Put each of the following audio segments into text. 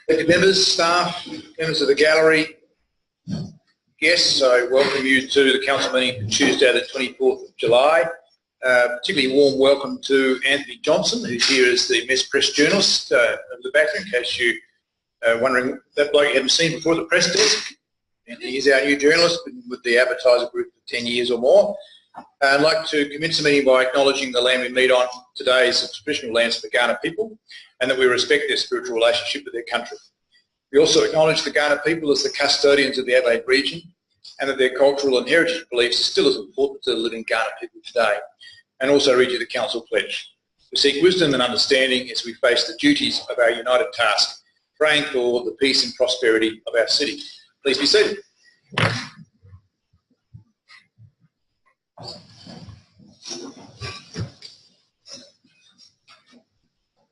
Elected members, staff, members of the gallery, guests, I welcome you to the council meeting for Tuesday the 24th of July. Particularly warm welcome to Anthony Johnson, who's here as the Mess Press journalist at the back, in case you wondering, that bloke you haven't seen before at the press desk. Anthony is our new journalist, been with the Advertiser Group for 10 years or more. I'd like to commence the meeting by acknowledging the land we meet on today is the traditional lands of the Kaurna people, and that we respect their spiritual relationship with their country. We also acknowledge the Kaurna people as the custodians of the Adelaide region, and that their cultural and heritage beliefs are still as important to the living Kaurna people today. And also read you the Council Pledge. We seek wisdom and understanding as we face the duties of our united task, praying for the peace and prosperity of our city. Please be seated.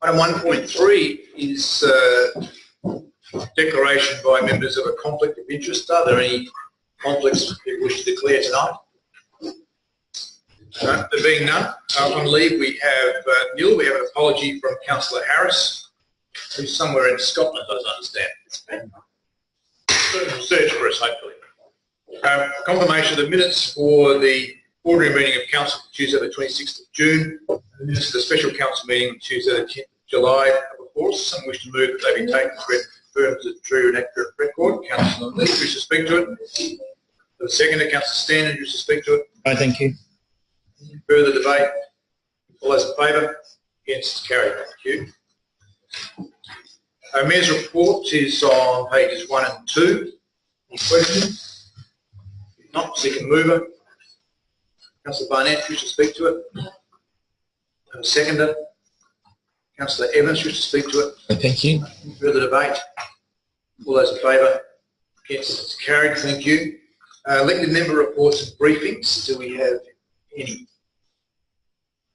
Item 1.3 is declaration by members of a conflict of interest. Are there any conflicts you wish to declare tonight? There being none, on leave we have Neil. We have an apology from Councillor Harris, who's somewhere in Scotland, as I understand. Search for us, hopefully. Confirmation of the minutes for the ordinary meeting of Council for Tuesday the 26th of June, and the minutes of the special Council meeting on Tuesday the 10th of July. Of course, some wish to move that they be taken as read and confirmed as a true and accurate record. Councillor Lee, wish to speak to it. The second, Councillor Standard, wish to speak to it. No, thank you. Further debate? All those in favour? Against? Carried. Thank you. Our Mayor's report is on pages 1 and 2. Any questions? If not, second mover. Councillor Barnett, wish to speak to it. And seconder. Councillor Evans, wish to speak to it. No, thank you. Further debate? All those in favour? Against? It's carried. Thank you. Elected member reports and briefings. Do we have any?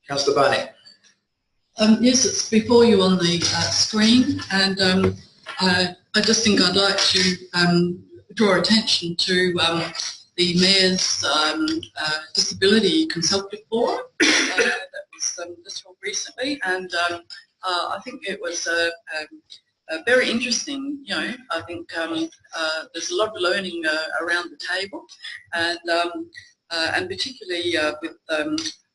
Councillor Barnett. Yes, it's before you on the screen, and I just think I'd like to draw attention to the Mayor's Disability Consultative Forum that was just held recently, and I think it was very interesting. You know, I think there's a lot of learning around the table, and particularly with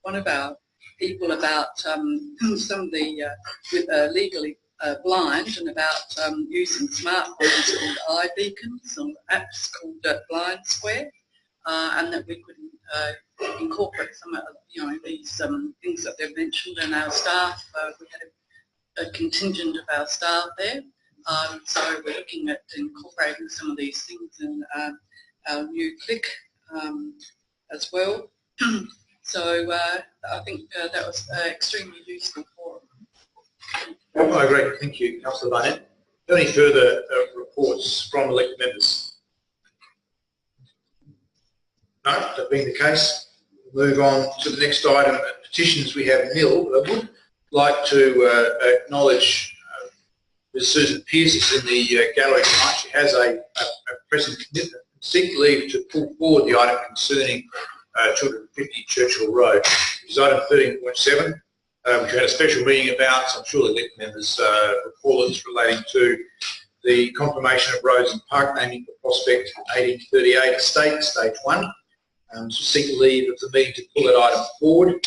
one of our people about some of the legally blind, and about using smartphones called iBeacons or apps called Blind Square, and that we could incorporate some of these things that they've mentioned. And our staff, we had a contingent of our staff there, so we're looking at incorporating some of these things in our new Click as well. So I think that was extremely useful for them. I agree. Thank you, Councillor Barnett. Are there any further reports from elected members? No, that being the case, we'll move on to the next item. Petitions, we have nil. I would like to acknowledge Ms. Susan Pearce is in the gallery tonight. She has a present commitment and seek leave to pull forward the item concerning 250 Churchill Road, which is item 13.7, which we had a special meeting about. So I'm sure the elected members recall it's relating to the confirmation of roads and park naming for Prospect 1838 Estate, Stage 1. So seek leave of the meeting to pull that item forward.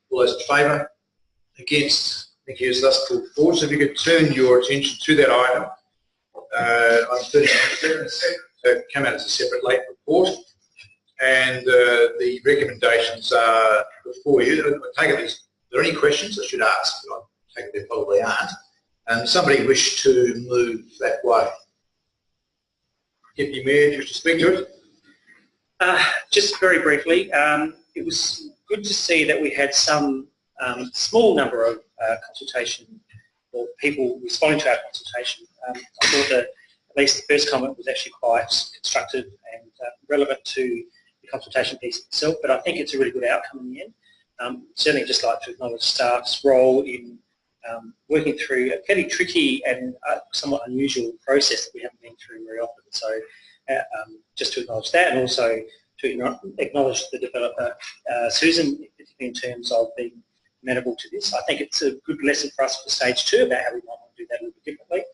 All those in favour? Against? Thank you. So that's pulled forward. So if you could turn your attention to that item, item 13.7, so come out as a separate late report. And the recommendations are before you. I take it, are there any questions I should ask? I take it there probably aren't. And somebody wish to move that way? Deputy Mayor, do you wish to speak to it? Just very briefly, it was good to see that we had some small number of consultation or people responding to our consultation. I thought that at least the first comment was actually quite constructive and relevant to consultation piece itself, but I think it's a really good outcome in the end. Certainly just like to acknowledge staff's role in working through a fairly tricky and somewhat unusual process that we haven't been through very often. So just to acknowledge that, and also to acknowledge the developer, Susan, particularly in terms of being amenable to this. I think it's a good lesson for us for stage 2 about how we might want to do that a little bit differently.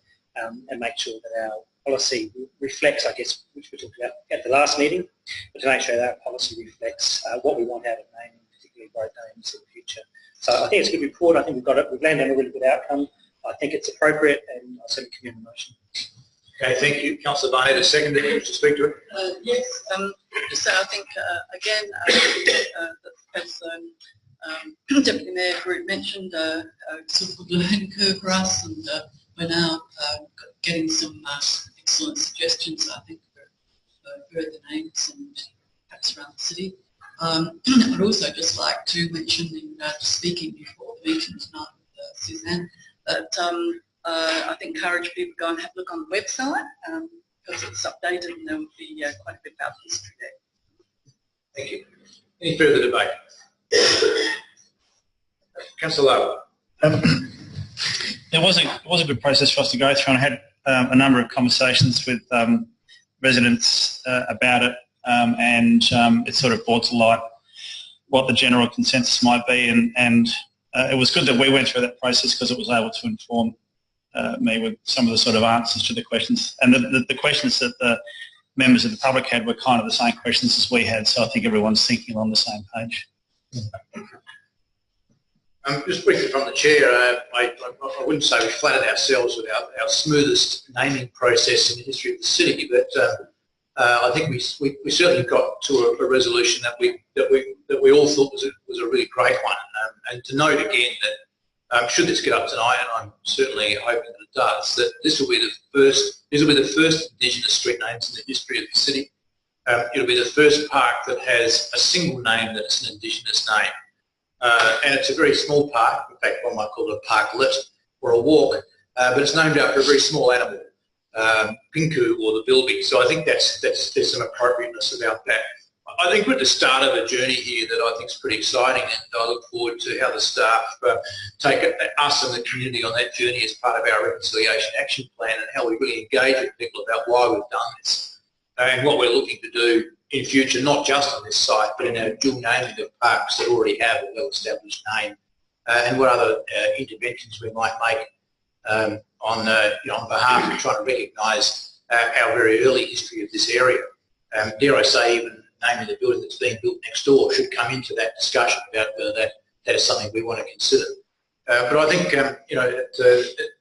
and make sure that our policy reflects, I guess, which we talked about at the last meeting, but to make sure that our policy reflects what we want out of naming, particularly road names in the future. So I think it's a good report. I think we've landed on a really good outcome. I think it's appropriate, and I'll certainly commend the motion. Okay, thank you. Councillor Barnett, a second to speak to it. Yes, just so I think, again, as Deputy Mayor Groot mentioned, sort of a learning curve for us, and we're now getting some excellent suggestions, I think, for further names and perhaps around the city. I'd also just like to mention in speaking before the meeting tonight with Suzanne that I think encourage people to go and have a look on the website because it's updated and there will be quite a bit about history there. Thank you. Any further debate? Councillor Lowe. It was a good process for us to go through, and I had a number of conversations with residents about it, and it sort of brought to light what the general consensus might be, and it was good that we went through that process because it was able to inform me with some of the sort of answers to the questions. And the questions that the members of the public had were kind of the same questions as we had, so I think everyone's thinking on the same page. Just briefly from the chair, I wouldn't say we flattered ourselves with our smoothest naming process in the history of the city, but I think we certainly got to a resolution that we all thought was a really great one. And to note again that should this get up tonight, and I'm certainly hoping that it does, that this will be the first Indigenous street names in the history of the city. It'll be the first park that has a single name that is an Indigenous name. And it's a very small park. In fact, one might call it a parklet or a walk, but it's named after a very small animal, Pinku or the bilby. So I think there's some appropriateness about that. I think we're at the start of a journey here that I think is pretty exciting, and I look forward to how the staff take us and the community on that journey as part of our Reconciliation Action Plan, and how we really engage with people about why we've done this and what we're looking to do in future, not just on this site, but in our dual naming of parks that already have a well-established name, and what other interventions we might make on behalf of trying to recognise our very early history of this area. Dare I say, even naming the building that's being built next door should come into that discussion about whether that is something we want to consider. But I think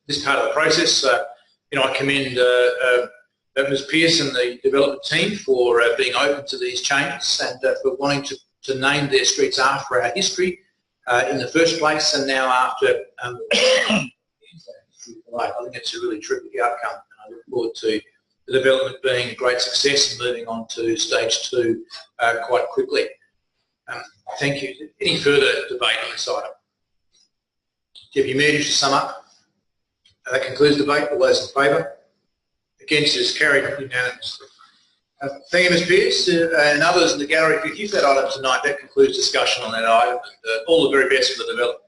this part of the process, I commend Ms Pearce and the development team for being open to these changes and for wanting to name their streets after our history in the first place, and now after I think it's a really terrific outcome, and I look forward to the development being a great success and moving on to stage 2 quite quickly. Thank you. Any further debate on this item? Deputy Mayor, just to sum up. That concludes the debate. All those in favour? Against is carried unanimously. Thank you, Ms Pearce, and others in the gallery for your that item tonight. That concludes discussion on that item, and all the very best for the development.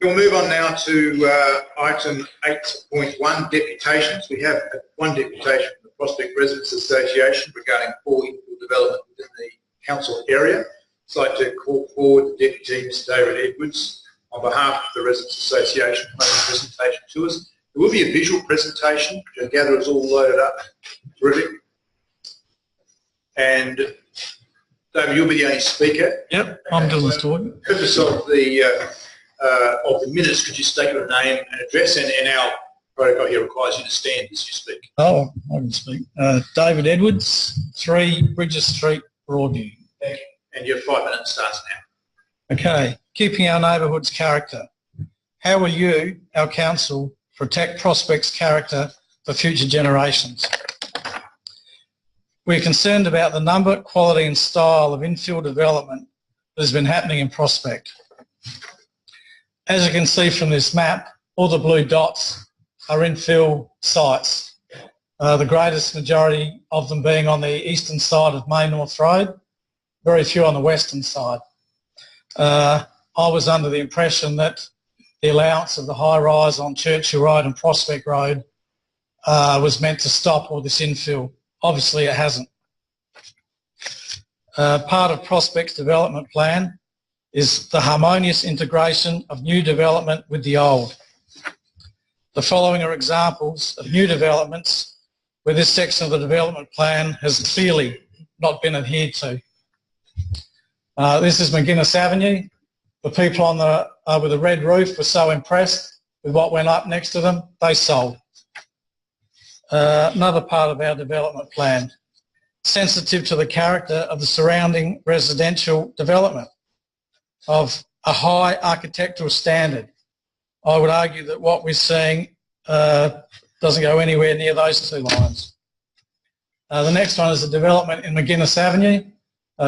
We'll move on now to item 8.1, deputations. We have one deputation from the Prospect Residents Association regarding poor infill development within the council area. I'd like to call forward the Deputy, Mr David Edwards, on behalf of the Residents Association, to make a presentation to us. There will be a visual presentation, which I gather is all loaded up. Terrific. And David, you'll be the only speaker. Yep, I'm doing this talk. The purpose of the minutes, could you state your name and address, and our protocol here requires you to stand as you speak. Oh, I can speak. David Edwards, 3 Bridges Street, Broadview. Thank you. And your 5 minutes starts now. Okay, keeping our neighbourhood's character. How will you, our council, protect Prospect's character for future generations? We're concerned about the number, quality and style of infill development that has been happening in Prospect. As you can see from this map, all the blue dots are infill sites, the greatest majority of them being on the eastern side of May North Road, very few on the western side. I was under the impression that the allowance of the high rise on Churchill Road and Prospect Road was meant to stop all this infill. Obviously it hasn't. Part of Prospect's development plan is the harmonious integration of new development with the old. The following are examples of new developments where this section of the development plan has clearly not been adhered to. This is McGuinness Avenue. The people on the with the red roof were so impressed with what went up next to them, they sold. Another part of our development plan, sensitive to the character of the surrounding residential development of a high architectural standard. I would argue that what we're seeing doesn't go anywhere near those two lines. The next one is the development in McGuinness Avenue,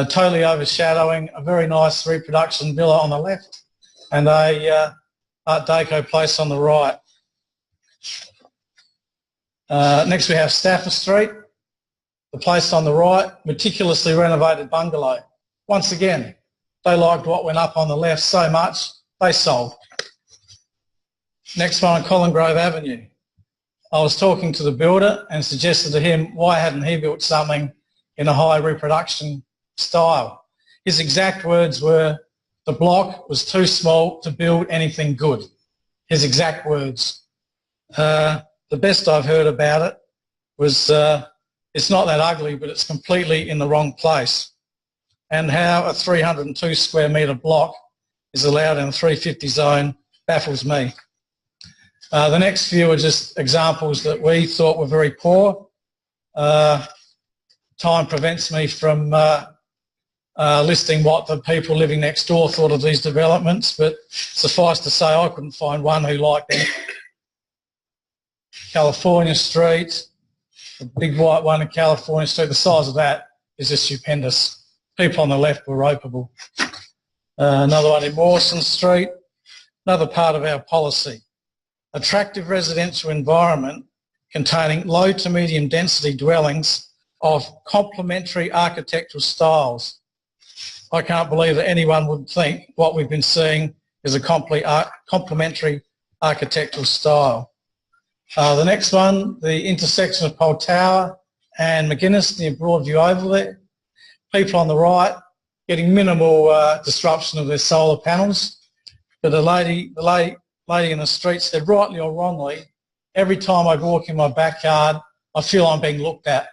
totally overshadowing a very nice reproduction villa on the left and a Art Deco place on the right. Next we have Stafford Street, the place on the right, meticulously renovated bungalow. Once again, they liked what went up on the left so much, they sold. Next one on Colin Grove Avenue. I was talking to the builder and suggested to him why hadn't he built something in a high reproduction style. His exact words were, the block was too small to build anything good. His exact words. The best I've heard about it was it's not that ugly, but it's completely in the wrong place. And how a 302 square metre block is allowed in a 350 zone baffles me. The next few are just examples that we thought were very poor. Time prevents me from listing what the people living next door thought of these developments, but suffice to say I couldn't find one who liked them. California Street, the big white one in California Street, the size of that is just stupendous. People on the left were ropeable. Another one in Mawson Street, another part of our policy. Attractive residential environment containing low to medium density dwellings of complementary architectural styles. I can't believe that anyone would think what we've been seeing is a complementary architectural style. The next one, the intersection of Pole Tower and McGuinness near Broadview Oval there. People on the right getting minimal disruption of their solar panels. But the lady in the street said, rightly or wrongly, every time I walk in my backyard, I feel I'm being looked at.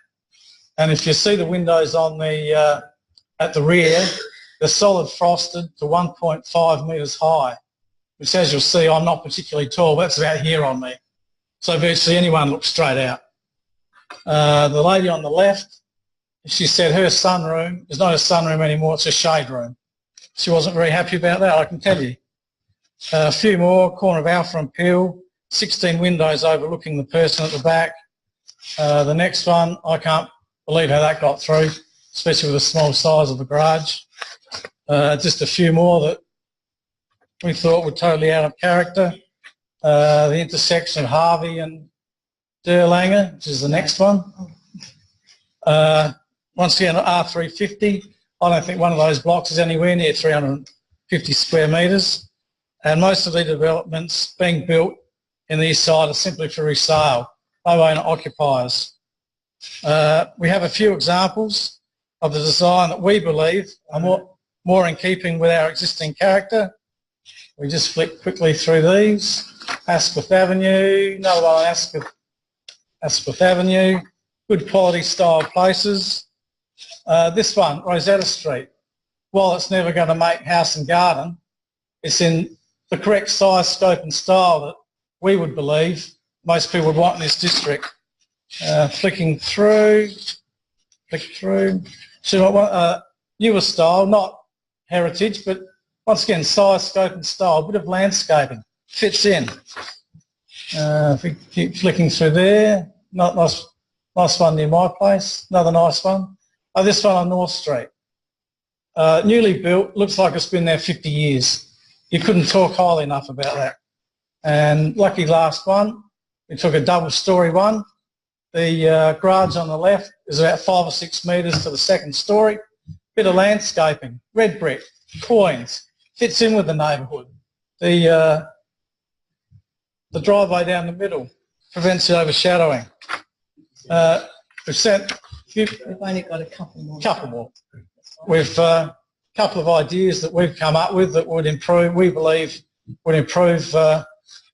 And if you see the windows on the at the rear, they're solid frosted to 1.5 metres high, which, as you'll see, I'm not particularly tall, but that's about here on me. So virtually anyone looks straight out. The lady on the left, she said her sunroom is not a sunroom anymore, it's a shade room. She wasn't very happy about that, I can tell you. A few more, corner of Alpha and Peel, 16 windows overlooking the person at the back. The next one, I can't believe how that got through, especially with the small size of the garage. Just a few more that we thought were totally out of character. The intersection of Harvey and Derlanger, which is the next one. Once again, R350, I don't think one of those blocks is anywhere near 350 square metres. And most of the developments being built in the east side are simply for resale, no owner occupiers. We have a few examples of the design that we believe are more in keeping with our existing character. We just flick quickly through these. Asquith Avenue, another one on Asquith Avenue, good quality style places. This one, Rosetta Street, while it's never going to make house and garden, it's in the correct size, scope and style that we would believe most people would want in this district. Flicking through, so I want newer style, not heritage, but once again, size, scope and style, a bit of landscaping, fits in. If we keep flicking through there, nice one near my place, another nice one. This one on North Street. Newly built, looks like it's been there 50 years. You couldn't talk highly enough about that. And lucky last one, we took a double-storey one. The garage on the left is about 5 or 6 metres to the second storey. Bit of landscaping, red brick, coins, fits in with the neighbourhood. The driveway down the middle prevents the overshadowing. We've sent... We've only got a couple more. We've couple of ideas that we've come up with that would improve, we believe, would improve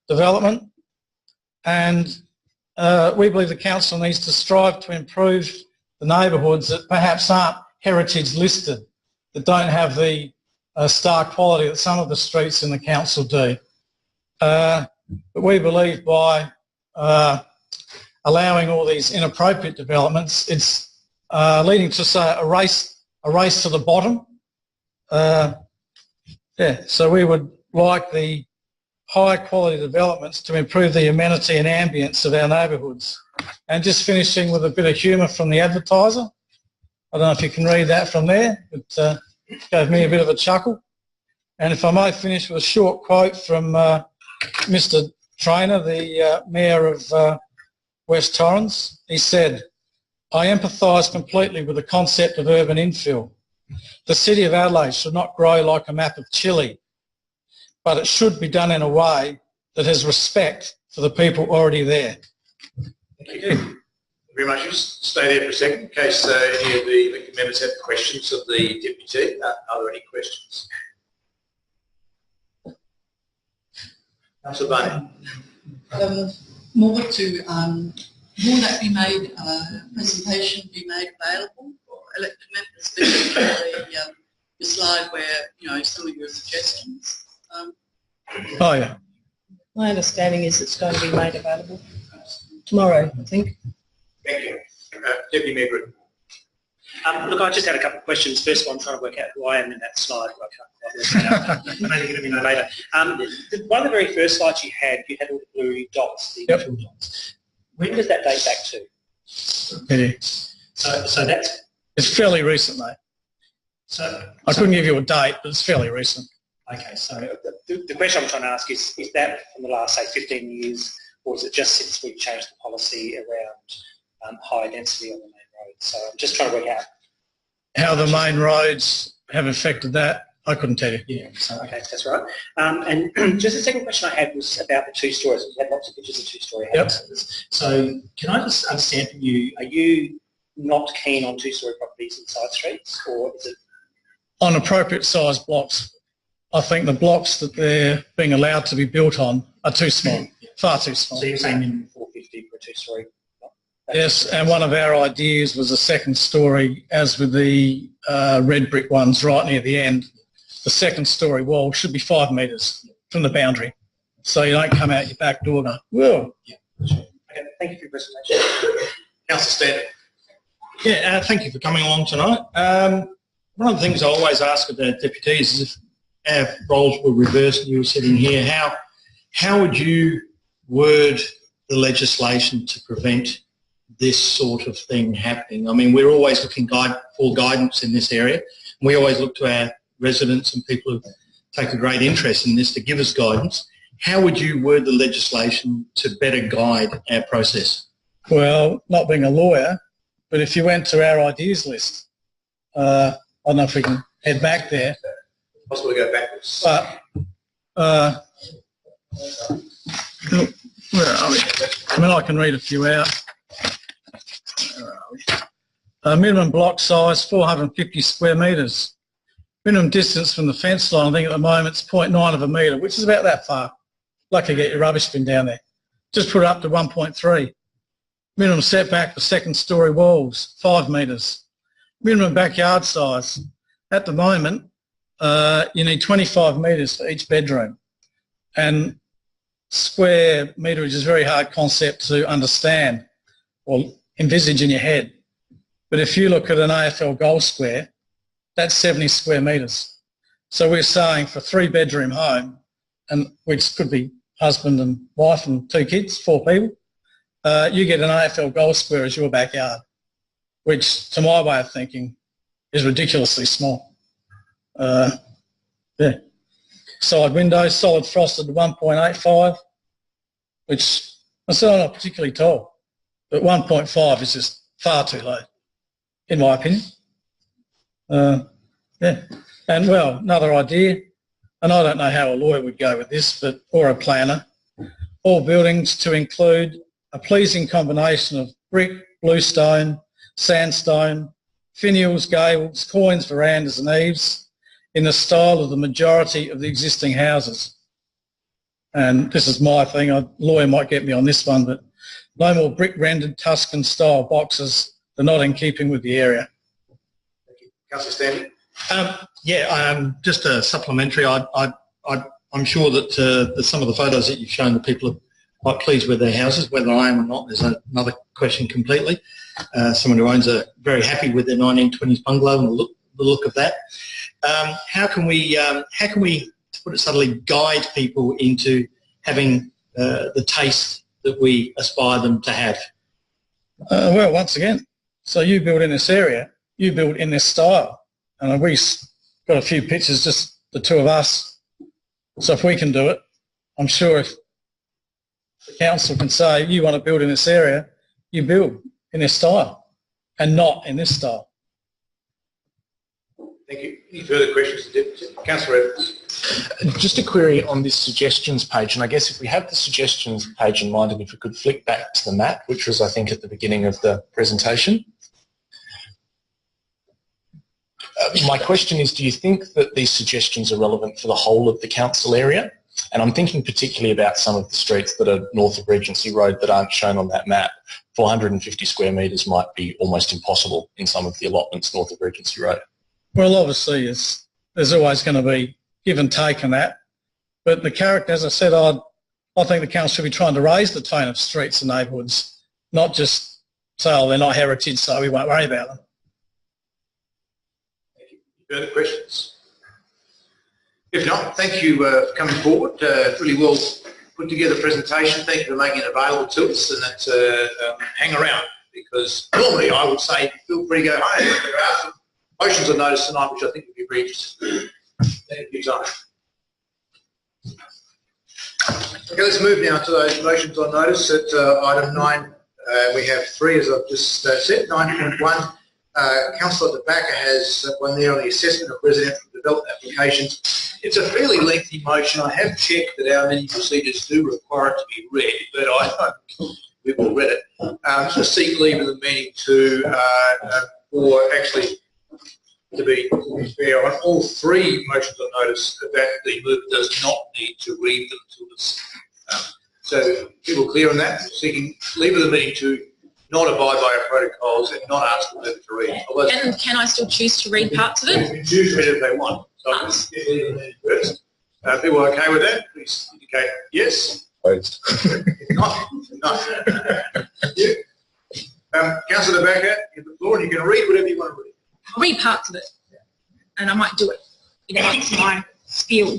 development. and we believe the council needs to strive to improve the neighbourhoods that perhaps aren't heritage listed, that don't have the star quality that some of the streets in the council do. But we believe by allowing all these inappropriate developments, it's leading to, say, a race to the bottom. So we would like the high quality developments to improve the amenity and ambience of our neighbourhoods. And just finishing with a bit of humour from the advertiser. I don't know if you can read that from there, but gave me a bit of a chuckle. And if I may finish with a short quote from Mr. Traynor, the Mayor of West Torrens. He said, "I empathise completely with the concept of urban infill. The City of Adelaide should not grow like a map of Chile, but it should be done in a way that has respect for the people already there." Thank you very much. Just stay there for a second in case any of the elected members have questions of the Deputy. Are there any questions? Councillor Barney. More to, will that be made, presentation be made available for elected members, especially the slide where, some of your suggestions? Oh, yeah. My understanding is it's going to be made available tomorrow, I think. Thank you. Deputy Mayor Britton. Look, I just had a couple of questions. First of all, I'm trying to work out who I am in that slide. I can't quite work it out. Maybe let me know later. One of the very first slides you had all the blue dots, the initial dots. When does that date back to? Yeah. So that's... It's fairly recent, mate. I couldn't give you a date, but it's fairly recent. Okay, so the question I'm trying to ask is that from the last, say, 15 years, or is it just since we've changed the policy around high density on the main road? So I'm just trying to work out how the main roads have affected that. I couldn't tell you. Yeah, so, okay, that's right. And just the second question I had was about the two stories. We had lots of pictures of two-storey houses. Yep. So can I just understand from you, are you not keen on two-storey properties in side streets, or is it? On appropriate sized blocks. I think the blocks that they're being allowed to be built on are too small, far too small. So you're saying minimum 450 for a two-storey? Yes, and one of our ideas was a second storey, as with the red brick ones right near the end. The second storey wall should be 5 metres from the boundary, so you don't come out your back door and go, whoa. Yeah, sure. Okay, thank you for your presentation. Councillor Stanley. Yeah, thank you for coming along tonight. One of the things I always ask of the deputies is if our roles were reversed and you were sitting here, how would you word the legislation to prevent this sort of thing happening? I mean, we're always looking for guidance in this area. We always look to our residents and people who take a great interest in this to give us guidance. How would you word the legislation to better guide our process? Well, not being a lawyer, but if you went to our ideas list, I don't know if we can head back there. Possibly go backwards. But, where are we? I mean, I can read a few out. Where are we? Minimum block size, 450 square metres. Minimum distance from the fence line, I think at the moment it's 0.9 of a metre, which is about that far. Lucky to get your rubbish bin down there. Just put it up to 1.3. Minimum setback for second storey walls, 5 metres. Minimum backyard size. At the moment, you need 25 metres for each bedroom. And square meterage is a very hard concept to understand or envisage in your head. But if you look at an AFL goal square, that's 70 square metres. So we're saying for a 3-bedroom home, and which could be husband and wife and 2 kids, 4 people, you get an AFL goal square as your backyard, which to my way of thinking is ridiculously small. Yeah. Side windows, solid frosted 1.85, which I'm still not particularly tall, but 1.5 is just far too low, in my opinion. Yeah. And well, another idea, and I don't know how a lawyer would go with this, but or a planner, all buildings to include a pleasing combination of brick, bluestone, sandstone, finials, gables, quoins, verandas and eaves in the style of the majority of the existing houses. and this is my thing, a lawyer might get me on this one, but no more brick-rendered Tuscan style boxes. They're not in keeping with the area. Thank you. Councillor Stanley? Just a supplementary. I'm sure that some of the photos that you've shown, the people are quite pleased with their houses. Whether I am or not, there's another question completely. Someone who owns very happy with their 1920s bungalow and the look of that. How can we, to put it subtly, guide people into having the taste that we aspire them to have? Well, once again, so you build in this area, you build in this style. And we've got a few pictures, just the two of us. So if we can do it, I'm sure if the council can say, you want to build in this area, you build in this style and not in this style. Thank you. Any further questions? Councillor Evans. Just a query on this suggestions page, and I guess if we have the suggestions page in mind, and if we could flick back to the map, which was I think at the beginning of the presentation. My question is, do you think that these suggestions are relevant for the whole of the council area? And I'm thinking particularly about some of the streets that are north of Regency Road that aren't shown on that map. 450 square metres might be almost impossible in some of the allotments north of Regency Road. Well, obviously, there's always going to be give and take in that. But the character, as I said, I think the council should be trying to raise the tone of streets and neighbourhoods, not just say, oh, they're not heritage, so we won't worry about them. Thank you. Further questions? If not, thank you for coming forward. Really well put together presentation. Thank you for making it available to us, and that's hang around, because normally I would say feel free to go home. There are some motions I noticed tonight which I think would be very interesting. Thank you, John. Okay, let's move now to those motions on notice. At item 9, we have 3, as I've just said. 9.1, Councillor De Backer has one there on the assessment of residential development applications. It's a fairly lengthy motion. I have checked that our many procedures do require it to be read, but I don't. We've all read it. Just seek leave of the meeting or actually, to be fair, on all 3 motions on notice, that the mover does not need to read them to us. So people clear on that, seeking leave of the meeting to not abide by our protocols and not ask the mover to read. And can I still choose to read parts of it? They can choose to read it if they want. So I'll just get leave of the meeting first. People okay with that? Please indicate yes. Please. If not, no. Thank you. Councillor De Backer, you have the floor and you can read whatever you want to read. I'll read parts of it, and I might do it amongst my spiel.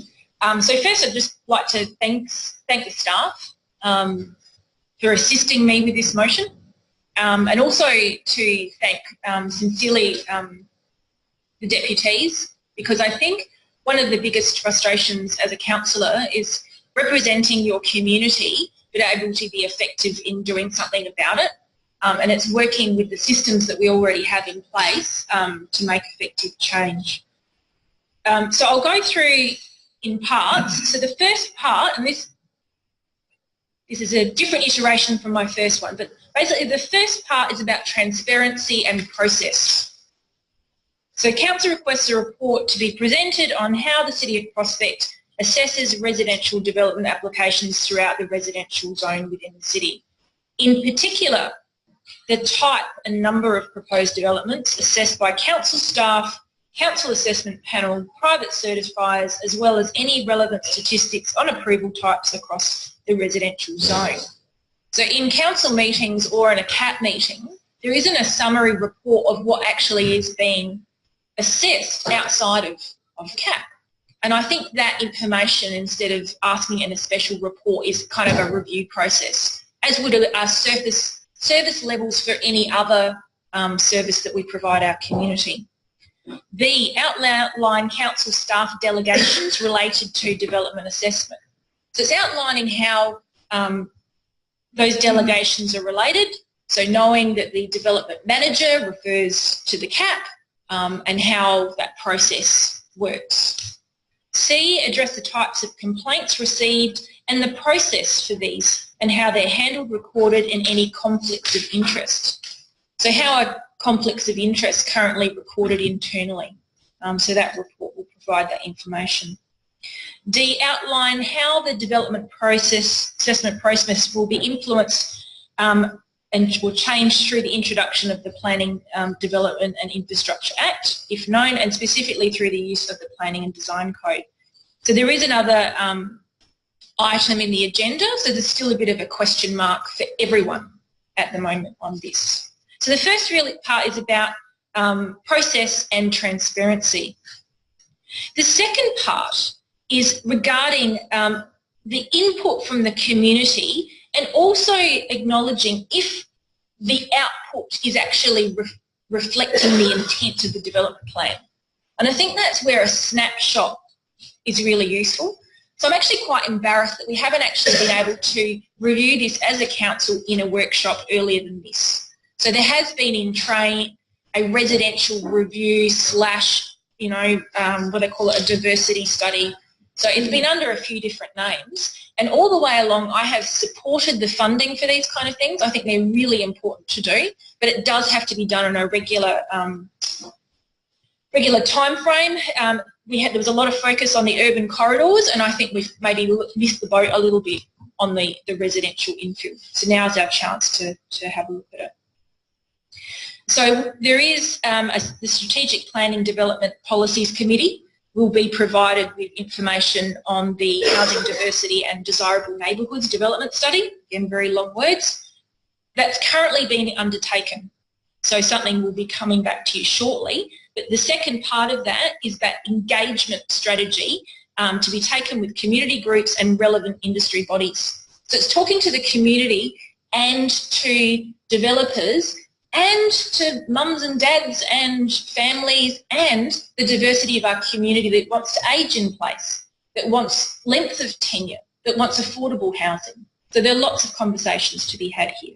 So first, I'd just like to thank the staff for assisting me with this motion, and also to thank sincerely the deputies, because I think one of the biggest frustrations as a councillor is representing your community but able to be effective in doing something about it. And it's working with the systems that we already have in place to make effective change. So I'll go through in parts. So the first part, and this is a different iteration from my first one, but basically the first part is about transparency and process. So council requests a report to be presented on how the City of Prospect assesses residential development applications throughout the residential zone within the city. In particular, the type and number of proposed developments assessed by council staff, council assessment panel, private certifiers, as well as any relevant statistics on approval types across the residential zone. So in council meetings or in a CAP meeting, there isn't a summary report of what actually is being assessed outside of CAP. And I think that information, instead of asking in a special report, is kind of a review process, as would our service levels for any other service that we provide our community. The outline council staff delegations related to development assessment. So it's outlining how those delegations are related, so knowing that the development manager refers to the CAP and how that process works. C, address the types of complaints received and the process for these and how they're handled, recorded, and any conflicts of interest. So how are conflicts of interest currently recorded internally? So that report will provide that information. D, outline how the development assessment process will be influenced and will change through the introduction of the Planning, Development and Infrastructure Act, if known, and specifically through the use of the Planning and Design Code. So there is another item in the agenda, so there's still a bit of a question mark for everyone at the moment on this. So the first real part is about process and transparency. The second part is regarding the input from the community and also acknowledging if the output is actually reflecting the intent of the development plan. And I think that's where a snapshot is really useful. So I'm actually quite embarrassed that we haven't actually been able to review this as a council in a workshop earlier than this. So there has been in train a residential review slash, what they call it, a diversity study. So it's been under a few different names, and all the way along I have supported the funding for these kind of things. I think they're really important to do, but it does have to be done on a regular time frame. There was a lot of focus on the urban corridors, and I think we've maybe missed the boat a little bit on the residential infill. So now's our chance to have a look at it. So there is the Strategic Planning Development Policies Committee will be provided with information on the Housing Diversity and Desirable Neighbourhoods Development Study, again very long words, that's currently being undertaken. So something will be coming back to you shortly. But the second part of that is that engagement strategy to be taken with community groups and relevant industry bodies. So it's talking to the community and to developers and to mums and dads and families and the diversity of our community that wants to age in place, that wants length of tenure, that wants affordable housing. So there are lots of conversations to be had here.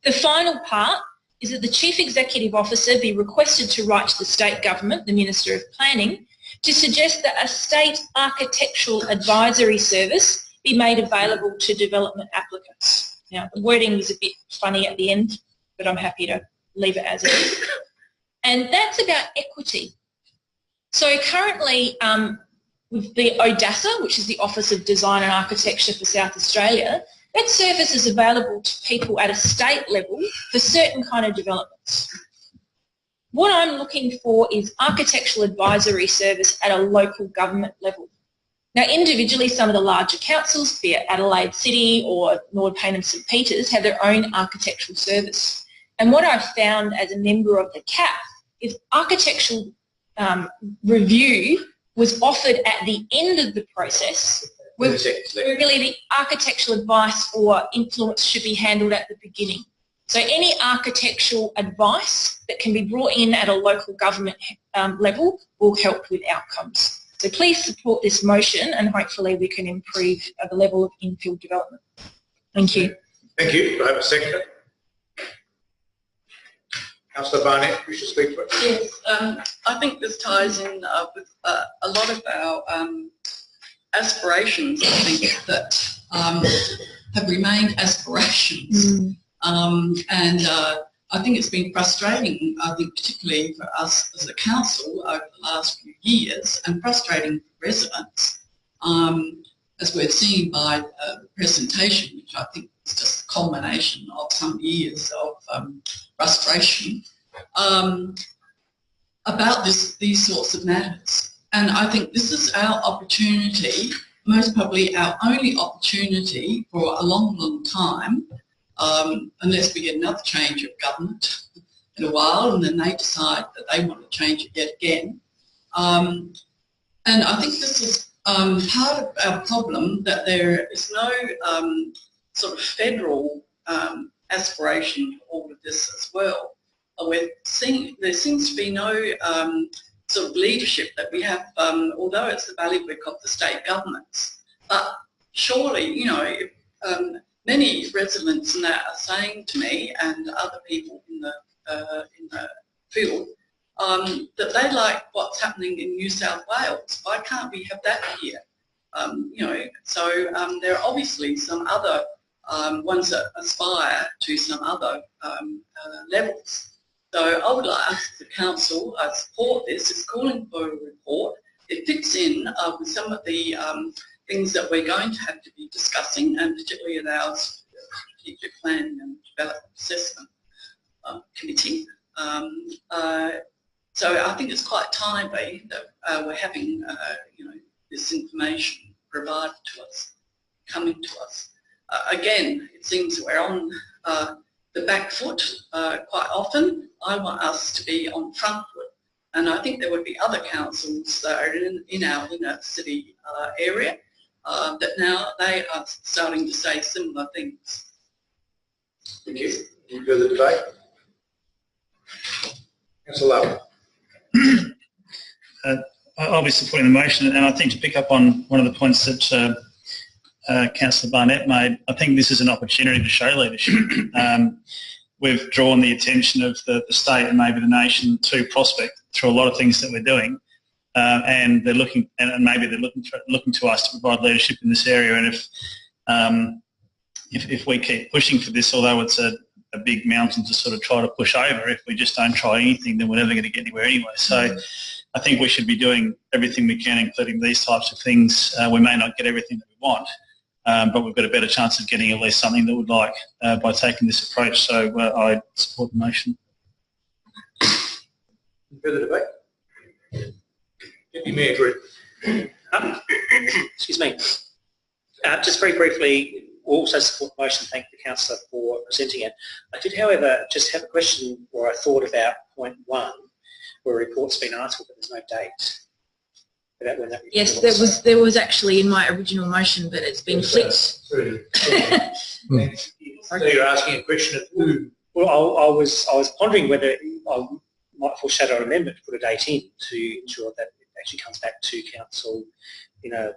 The final part is that the Chief Executive Officer be requested to write to the State Government, the Minister of Planning, to suggest that a State Architectural Advisory Service be made available to development applicants. Now, the wording was a bit funny at the end, but I'm happy to leave it as it is. And that's about equity. So currently with the ODASA, which is the Office of Design and Architecture for South Australia, that service is available to people at a state level for certain kind of developments. What I'm looking for is architectural advisory service at a local government level. Now, individually, some of the larger councils, be it Adelaide City or Lord Payne and St Peters, have their own architectural service. And what I've found as a member of the CAF is architectural review was offered at the end of the process, where really the architectural advice or influence should be handled at the beginning. So any architectural advice that can be brought in at a local government level will help with outcomes. So please support this motion and hopefully we can improve the level of infill development. Thank you. Thank you. Do I have a second? Councillor Barnett, you should speak for it. Yes, I think this ties in with a lot of our aspirations, I think, that have remained aspirations. I think it's been frustrating, I think particularly for us as a council over the last few years, and frustrating for residents, as we've seen by the presentation, which I think is just a culmination of some years of frustration about these sorts of matters. And I think this is our opportunity, most probably our only opportunity for a long, long time, unless we get another change of government in a while and then they decide that they want to change it yet again. And I think this is part of our problem, that there is no sort of federal aspiration to all of this as well. We're seeing there seems to be no sort of leadership that we have, although it's the bailiwick of the state governments. But surely, you know, if, many residents now are saying to me and other people in the field that they like what's happening in New South Wales. Why can't we have that here? You know, so there are obviously some other ones that aspire to some other levels. So I would like us, the council, support this. It's calling for a report. it fits in with some of the things that we're going to have to be discussing, and particularly at our strategic planning and development assessment committee. So I think it's quite timely that we're having, this information provided to us, coming to us. Again, it seems we're on the back foot quite often. I want us to be on front foot, and I think there would be other councils that are in our inner city area that now they are starting to say similar things. Thank you. Any further debate? Councillor Lowe. I'll be supporting the motion, and I think to pick up on one of the points that Councillor Barnett made, I think this is an opportunity to show leadership. We've drawn the attention of the state and maybe the nation to Prospect through a lot of things that we're doing, and they're looking, and maybe they're looking to us to provide leadership in this area. And if we keep pushing for this, although it's a big mountain to sort of try to push over, if we just don't try anything, then we're never going to get anywhere anyway. So I think we should be doing everything we can, including these types of things. We may not get everything that we want, but we've got a better chance of getting at least something that we'd like by taking this approach. So I support the motion. Further debate? Deputy Mayor Drew. Excuse me. Just very briefly, also support the motion. Thank the councillor for presenting it. I did, however, just have a question, or I thought about point 1, where a report's been asked for, but there's no date. About when that report Yes, there was actually in my original motion, but it's been flipped. So you're asking a question of who? Well, I was pondering whether I might foreshadow an amendment to put a date in to ensure that it actually comes back to council in a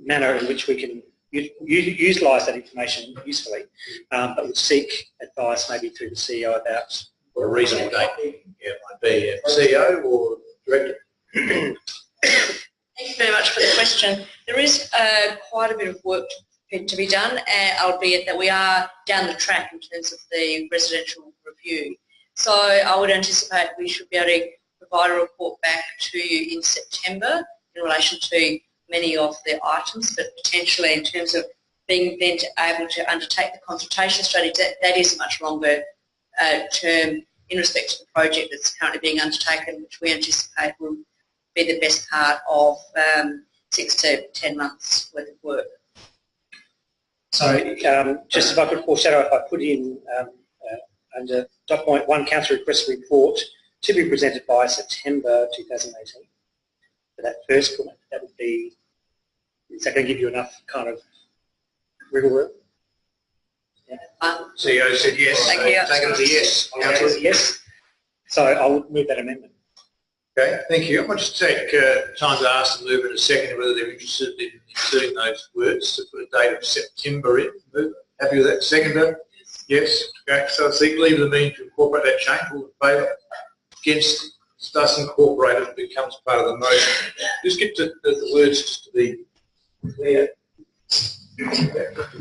manner in which we can utilise that information usefully, but would seek advice maybe through the CEO about What a reasonable date might be. CEO or Director? Thank you very much for the question. There is quite a bit of work to be done, albeit that we are down the track in terms of the residential review. So I would anticipate we should be able to provide a report back to you in September in relation to many of the items, but potentially in terms of being then able to undertake the consultation strategy, that is a much longer term in respect to the project that's currently being undertaken, which we anticipate will be the best part of 6 to 10 months worth of work. So just if I could foreshadow, if I put in under dot point 1, council request report to be presented by September 2018. For that first point, that would be, is that going to give you enough kind of wriggle room? Yeah. CEO said yes. Thank you. Take it as a yes. Councillor, yes. So I would move that amendment. Okay, thank you. I might just take time to ask the mover in a second whether they're interested in inserting those words to put a date of September in. Happy with that? Seconder? Yes. Okay, so I think leave the mean to incorporate that change. All in favour? Against? It does incorporate it, it becomes part of the motion. Just get to the words just to be clear.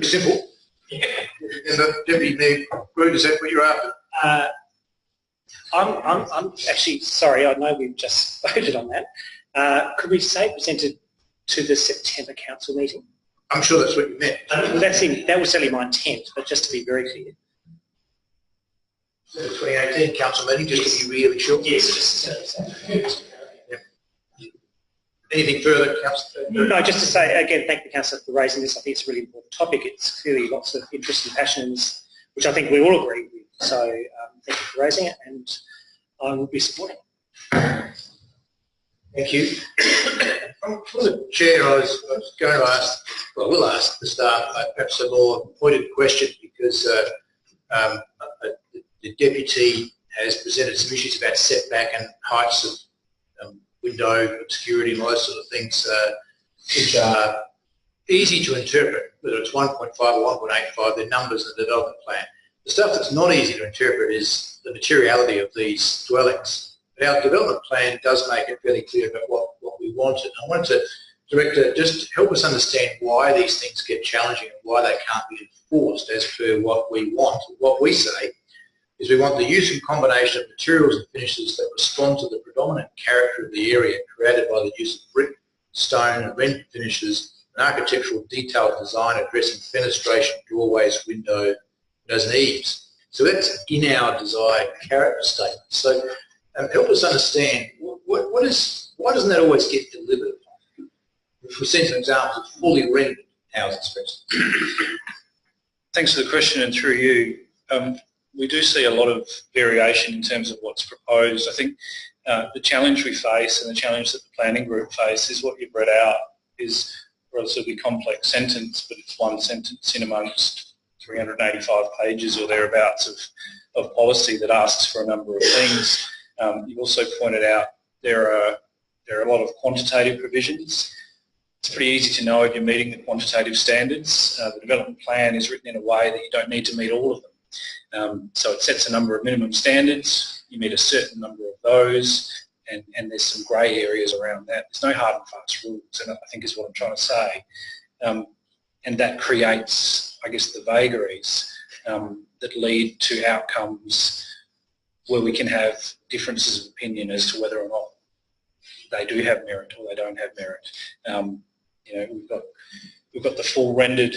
Simple. And the Deputy Mayor Groot, is that what you're after? I'm actually sorry. I know we've just voted on that. Could we say presented to the September council meeting? I'm sure that's what you meant. That was certainly my intent, but just to be very clear. The 2018 council meeting, just to be really sure. Yes. Anything further, Councillor? No, just to say again, thank the councillor for raising this. I think it's a really important topic. It's clearly lots of interest and passions, which I think we all agree with. So thank you for raising it, and I will be supporting it. Thank you. For the Chair, I was going to ask, well, I will ask the staff perhaps a more pointed question, because the Deputy has presented some issues about setback and heights of window obscurity and all those sort of things, which are easy to interpret, whether it's 1.5 or 1.85, they're numbers in the development plan. The stuff that's not easy to interpret is the materiality of these dwellings. But our development plan does make it fairly clear about what we wanted. I wanted to, Director, just help us understand why these things get challenging and why they can't be enforced as per what we want, what we say. is we want the use and combination of materials and finishes that respond to the predominant character of the area created by the use of brick, stone and render finishes and architectural detailed design addressing fenestration, doorways, windows and eaves. So that's in our desired character statement. So help us understand why doesn't that always get delivered? If we send some examples of fully rendered housing specs. Thanks for the question, and through you, we do see a lot of variation in terms of what's proposed. I think the challenge we face and the challenge that the planning group face is what you've read out is a relatively complex sentence, but it's one sentence in amongst 385 pages or thereabouts of policy that asks for a number of things. You've also pointed out there are a lot of quantitative provisions. It's pretty easy to know if you're meeting the quantitative standards. The development plan is written in a way that you don't need to meet all of them. So it sets a number of minimum standards. You meet a certain number of those, and there's some grey areas around that. There's no hard and fast rules, and I think is what I'm trying to say. And that creates, I guess, the vagaries that lead to outcomes where we can have differences of opinion as to whether or not they do have merit or they don't have merit. We've got the full rendered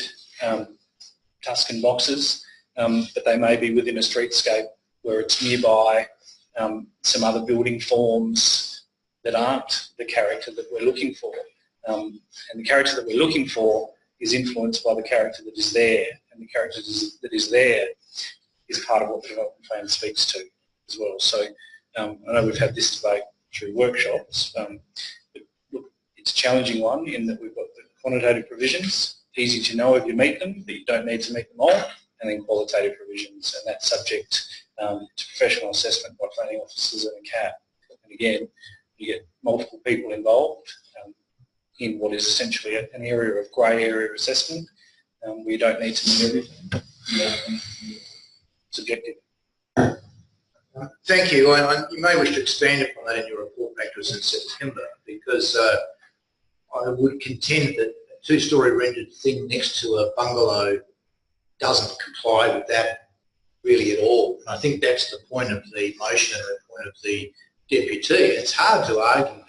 Tuscan boxes, but they may be within a streetscape where it's nearby some other building forms that aren't the character that we're looking for. And the character that we're looking for is influenced by the character that is there, and the character that is there is part of what the development plan speaks to as well. So I know we've had this debate through workshops. But look, it's a challenging one in that we've got the quantitative provisions, easy to know if you meet them, but you don't need to meet them all, and then qualitative provisions, and that's subject to professional assessment by planning officers and a CAP. And again, you get multiple people involved in what is essentially an area of grey area assessment. We don't need to know everything. Subjective. Thank you. You may wish to expand upon that in your report back to us in September, because I would contend that a two-storey rendered thing next to a bungalow doesn't comply with that really at all. And I think that's the point of the motion and the point of the deputy. It's hard to argue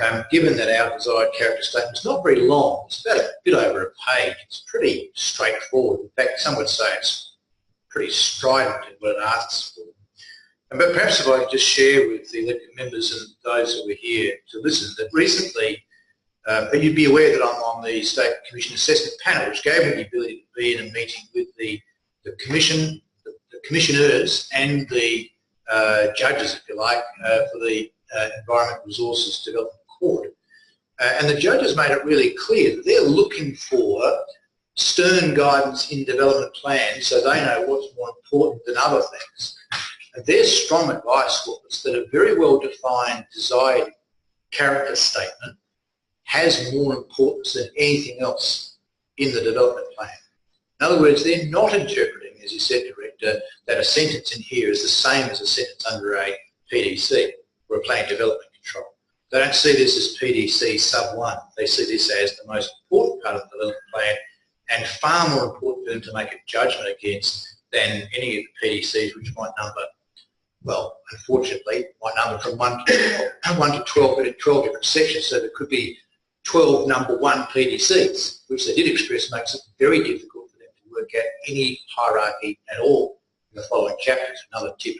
that, given that our desired character statement is not very long. It's about a bit over a page. It's pretty straightforward. In fact, some would say it's pretty strident in what it asks for. But perhaps if I could just share with the elected members and those who were here to listen that recently, you'd be aware that I'm on the State Commission Assessment Panel, which gave me the ability to be in a meeting with the Commission, the Commissioners and the judges, if you like, for the Environment Resources Development Court. And the judges made it really clear that they're looking for stern guidance in development plans so they know what's more important than other things. And their strong advice was that a very well-defined desired character statement has more importance than anything else in the development plan. In other words, they're not interpreting, as you said, Director, that a sentence in here is the same as a sentence under a PDC or a plan development control. They don't see this as PDC sub 1. They see this as the most important part of the development plan and far more important for them to make a judgment against than any of the PDCs, which might number, well, unfortunately, might number from 1 to 12, but in 12 different sections. So there could be 12 number 1 PDCs, which they did express makes it very difficult for them to work out any hierarchy at all in the following chapters. Another tip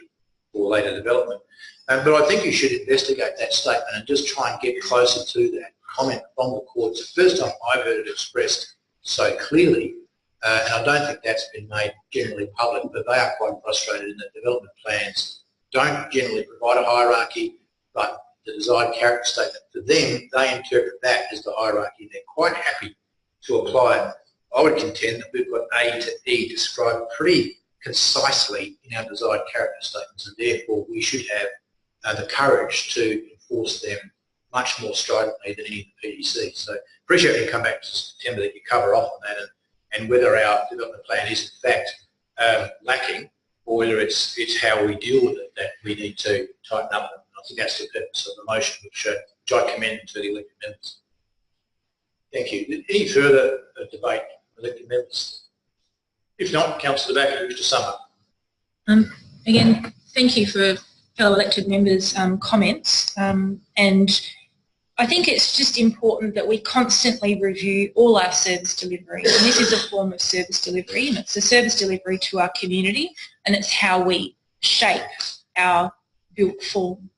for later development. But I think you should investigate that statement and just try and get closer to that comment from the court. It's the first time I've heard it expressed so clearly, and I don't think that's been made generally public, but they are quite frustrated in that development plans don't generally provide a hierarchy, but the desired character statement for them, they interpret that as the hierarchy. They're quite happy to apply it. I would contend that we've got A to E described pretty concisely in our desired character statements, and therefore we should have the courage to enforce them much more stridently than any of the PDCs. So appreciate you come back to September that you cover off on that and whether our development plan is in fact lacking, or whether it's how we deal with it that we need to tighten up. I think that's the purpose of the motion, which I commend to the elected members. Thank you. Any further debate, elected members? If not, Councillor Backer, you wish to sum up. Again, thank you for fellow elected members' comments, and I think it's just important that we constantly review all our service delivery, and this is a form of service delivery, and it's a service delivery to our community, and it's how we shape our built form.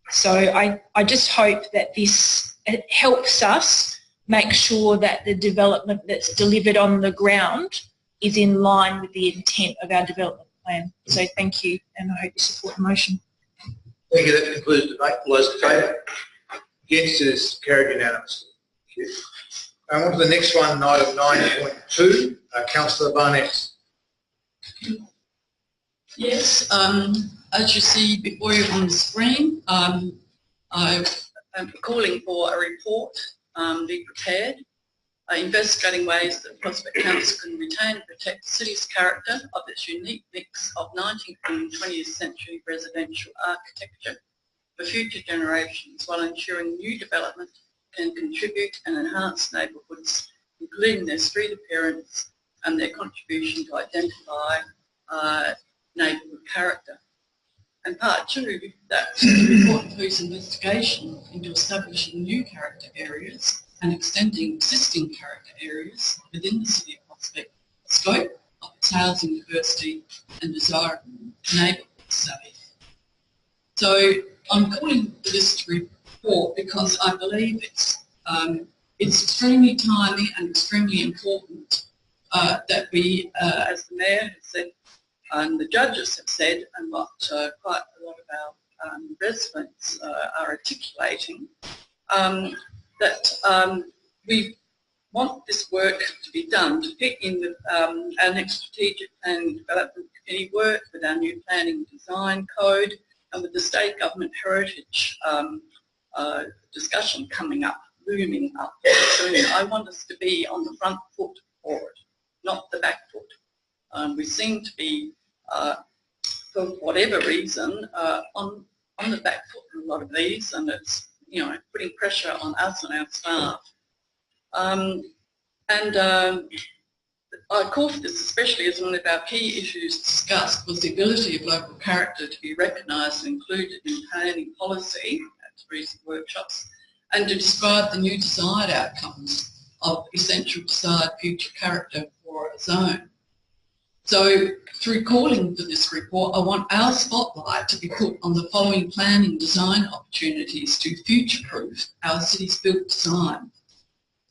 So I just hope that this helps us make sure that the development that's delivered on the ground is in line with the intent of our development plan. So thank you, and I hope you support the motion. Thank you. That concludes the debate. All those in favour? Against it is carried unanimously. Thank you. On to the next one, item 9.2. Councillor Barnett. Yes, as you see before you on the screen, I am calling for a report be prepared, investigating ways that Prospect Council can retain and protect the city's character of its unique mix of 19th and 20th century residential architecture for future generations, while ensuring new development can contribute and enhance neighbourhoods, including their street appearance and their contribution to identify neighbourhood character. And part two, that's the report includes investigation into establishing new character areas and extending existing character areas within the City of Prospect, scope of its housing diversity and desirable neighbourhood study. So I'm calling for this report because I believe it's extremely timely and extremely important that we, as the Mayor has said, and the judges have said, and what quite a lot of our residents are articulating, that we want this work to be done to fit in with our next strategic planning and development committee work, with our new planning and design code, and with the state government heritage discussion coming up, looming up soon. I want us to be on the front foot for it, not the back foot. We seem to be, for whatever reason, on the back foot in a lot of these, and it's, you know, putting pressure on us and our staff. I call for this especially as one of our key issues discussed was the ability of local character to be recognised and included in planning policy at recent workshops, and to describe the new desired outcomes of essential desired future character for a zone. So through calling for this report, I want our spotlight to be put on the following planning design opportunities to future-proof our city's built design,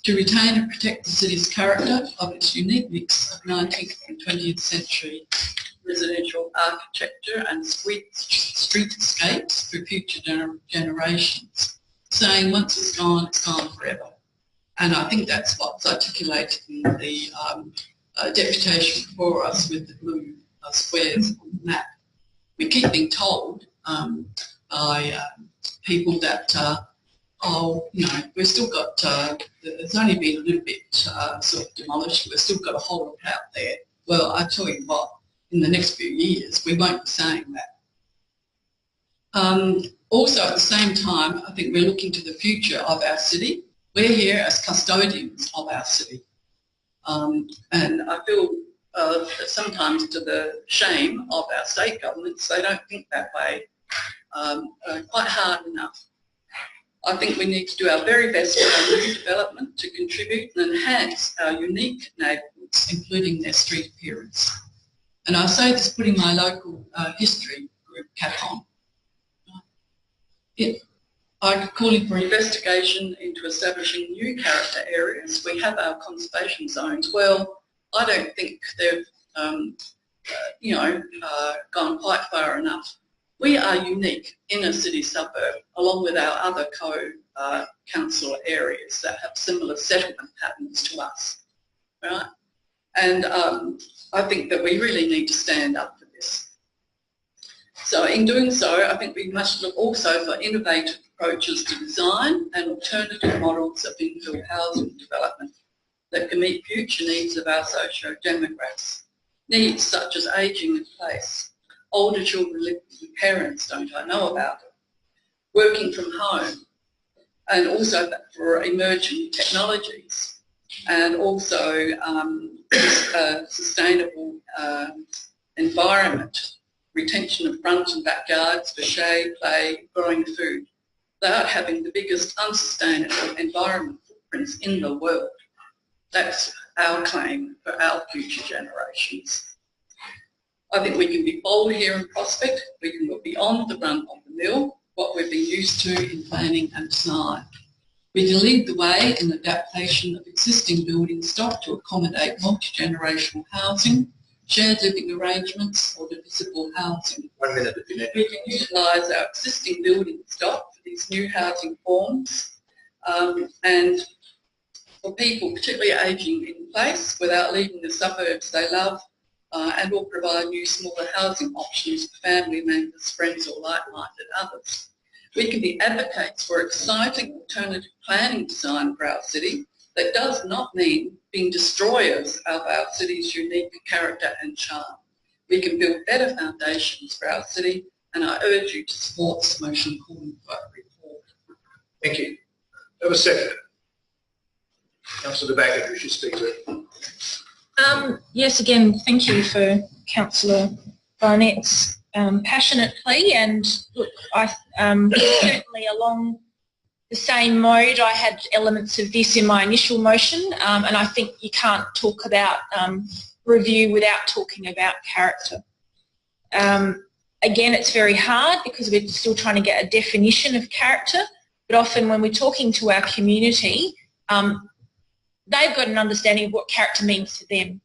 to retain and protect the city's character of its unique mix of 19th and 20th century residential architecture and streetscapes for future generations, saying once it's gone forever. And I think that's what's articulated in the deputation before us with the blue squares on the map. We keep being told by people that, oh, you know, we've still got, it's only been a little bit sort of demolished, we've still got a whole lot out there. Well, I tell you what, in the next few years, we won't be saying that. Also, at the same time, I think we're looking to the future of our city. We're here as custodians of our city. And I feel that sometimes, to the shame of our state governments, they don't think that way quite hard enough. I think we need to do our very best for our new development to contribute and enhance our unique neighbourhoods, including their street appearance. And I say this putting my local history group cap on. I'm calling for investigation into establishing new character areas. We have our conservation zones. Well, I don't think they've, gone quite far enough. We are unique in a city suburb, along with our other co-council areas that have similar settlement patterns to us, right? And I think that we really need to stand up for this. So in doing so, I think we must look also for innovative approaches to design and alternative models of infill housing development that can meet future needs of our socio-demographics. Needs such as ageing in place, older children living with parents, don't I know about it, working from home, and also for emerging technologies, and also sustainable environment, retention of front and backyards for shade, play, growing food, without having the biggest unsustainable environment footprints in the world. That's our claim for our future generations. I think we can be bold here in Prospect. We can go beyond the run of the mill, what we've been used to in planning and design. We can lead the way in adaptation of existing building stock to accommodate multi-generational housing, shared living arrangements or divisible housing. 1 minute if you need. We can utilise our existing building stock for these new housing forms and for people particularly ageing in place without leaving the suburbs they love, and will provide new smaller housing options for family members, friends or like-minded others. We can be advocates for exciting alternative planning design for our city that does not mean being destroyers of our city's unique character and charm. We can build better foundations for our city, and I urge you to support this motion calling for a report. Thank you. Have a second. Councillor De Backer, you should speak to it. Yes, again, thank you for Councillor Barnett's passionate plea, and look, I certainly along the same mode, I had elements of this in my initial motion, and I think you can't talk about review without talking about character. Again, it's very hard because we're still trying to get a definition of character, but often when we're talking to our community, they've got an understanding of what character means to them.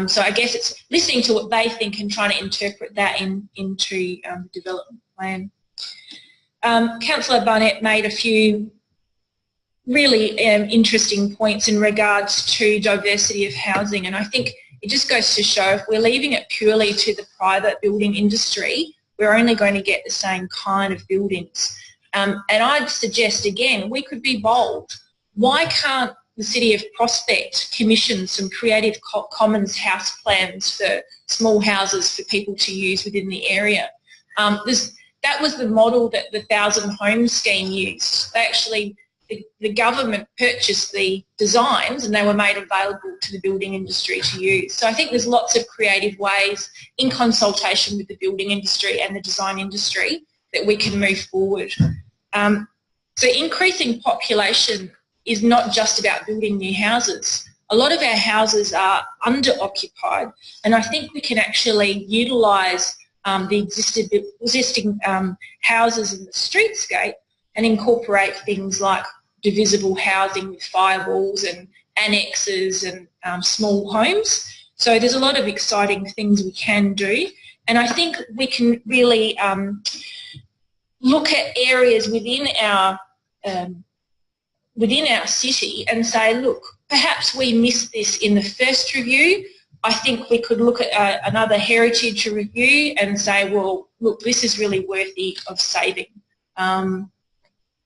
So I guess it's listening to what they think and trying to interpret that into the development plan. Councillor Barnett made a few really interesting points in regards to diversity of housing, and I think it just goes to show if we're leaving it purely to the private building industry, we're only going to get the same kind of buildings. And I'd suggest, again, we could be bold. Why can't the City of Prospect commission some creative commons house plans for small houses for people to use within the area? That was the model that the 1,000 Homes scheme used. They actually, the government purchased the designs and they were made available to the building industry to use. So I think there's lots of creative ways in consultation with the building industry and the design industry that we can move forward. So increasing population is not just about building new houses. A lot of our houses are under-occupied, and I think we can actually utilise the existing houses in the streetscape and incorporate things like divisible housing with firewalls and annexes and small homes. So there's a lot of exciting things we can do, and I think we can really look at areas within our city and say, look, perhaps we missed this in the first review. I think we could look at another heritage review and say, well, look, this is really worthy of saving.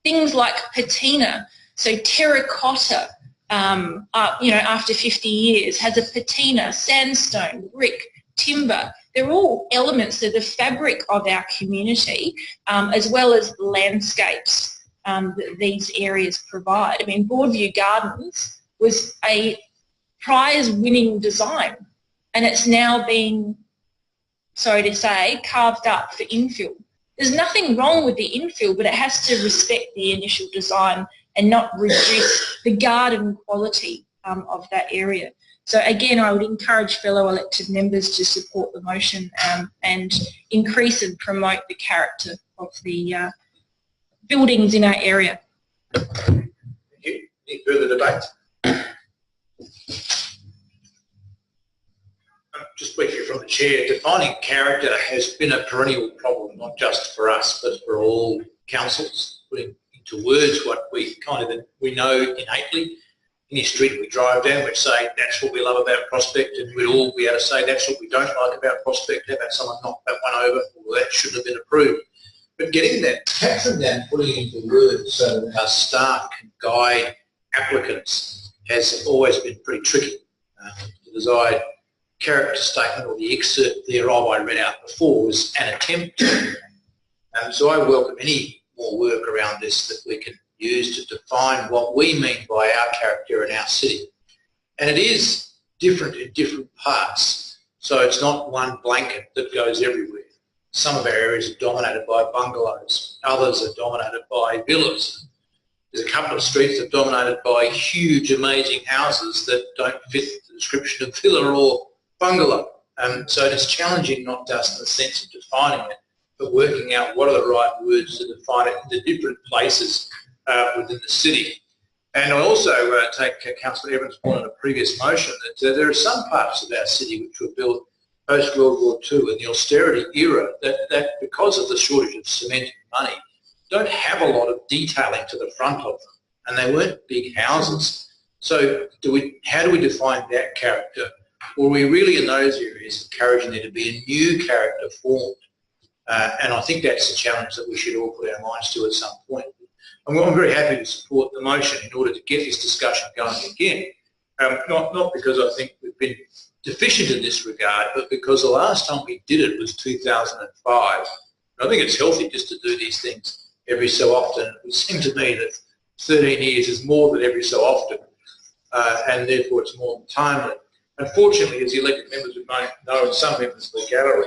Things like patina, so terracotta, after 50 years has a patina, sandstone, brick, timber. They're all elements of the fabric of our community, as well as the landscapes that these areas provide. I mean, Broadview Gardens was a prize-winning design, and it's now been, sorry to say, carved up for infill. There's nothing wrong with the infill, but it has to respect the initial design and not reduce the garden quality of that area. So again, I would encourage fellow elected members to support the motion and increase and promote the character of the buildings in our area. Thank you. Any further debate? Just briefly from the Chair, defining character has been a perennial problem, not just for us, but for all councils. Putting into words what we know innately. Any street we drive down, we'd say that's what we love about Prospect, and we'd all be able to say that's what we don't like about Prospect. How about someone knock that one over? Well, that shouldn't have been approved. But getting that, capturing that and putting it into words so that our staff can guide applicants has always been pretty tricky. The desired character statement or the excerpt thereof I read out before was an attempt to. So I welcome any more work around this that we can use to define what we mean by our character in our city. And it is different in different parts. So it's not one blanket that goes everywhere. Some of our areas are dominated by bungalows. Others are dominated by villas. There's a couple of streets that are dominated by huge, amazing houses that don't fit the description of villa or bungalow. So it's challenging, not just in the sense of defining it, but working out what are the right words to define it in the different places within the city. And I also take Councillor Evans' point on a previous motion that there are some parts of our city which were built post-World War II in the austerity era that because of the shortage of cement and money, don't have a lot of detailing to the front of them, and they weren't big houses. So how do we define that character? Or are we really in those areas encouraging there to be a new character formed? And I think that's a challenge that we should all put our minds to at some point. I'm very happy to support the motion in order to get this discussion going again, not because I think we've been deficient in this regard, but because the last time we did it was 2005. I think it's healthy just to do these things every so often. It would seem to me that 13 years is more than every so often, and therefore it's more timely. Unfortunately, as the elected members would know, and some members of the gallery,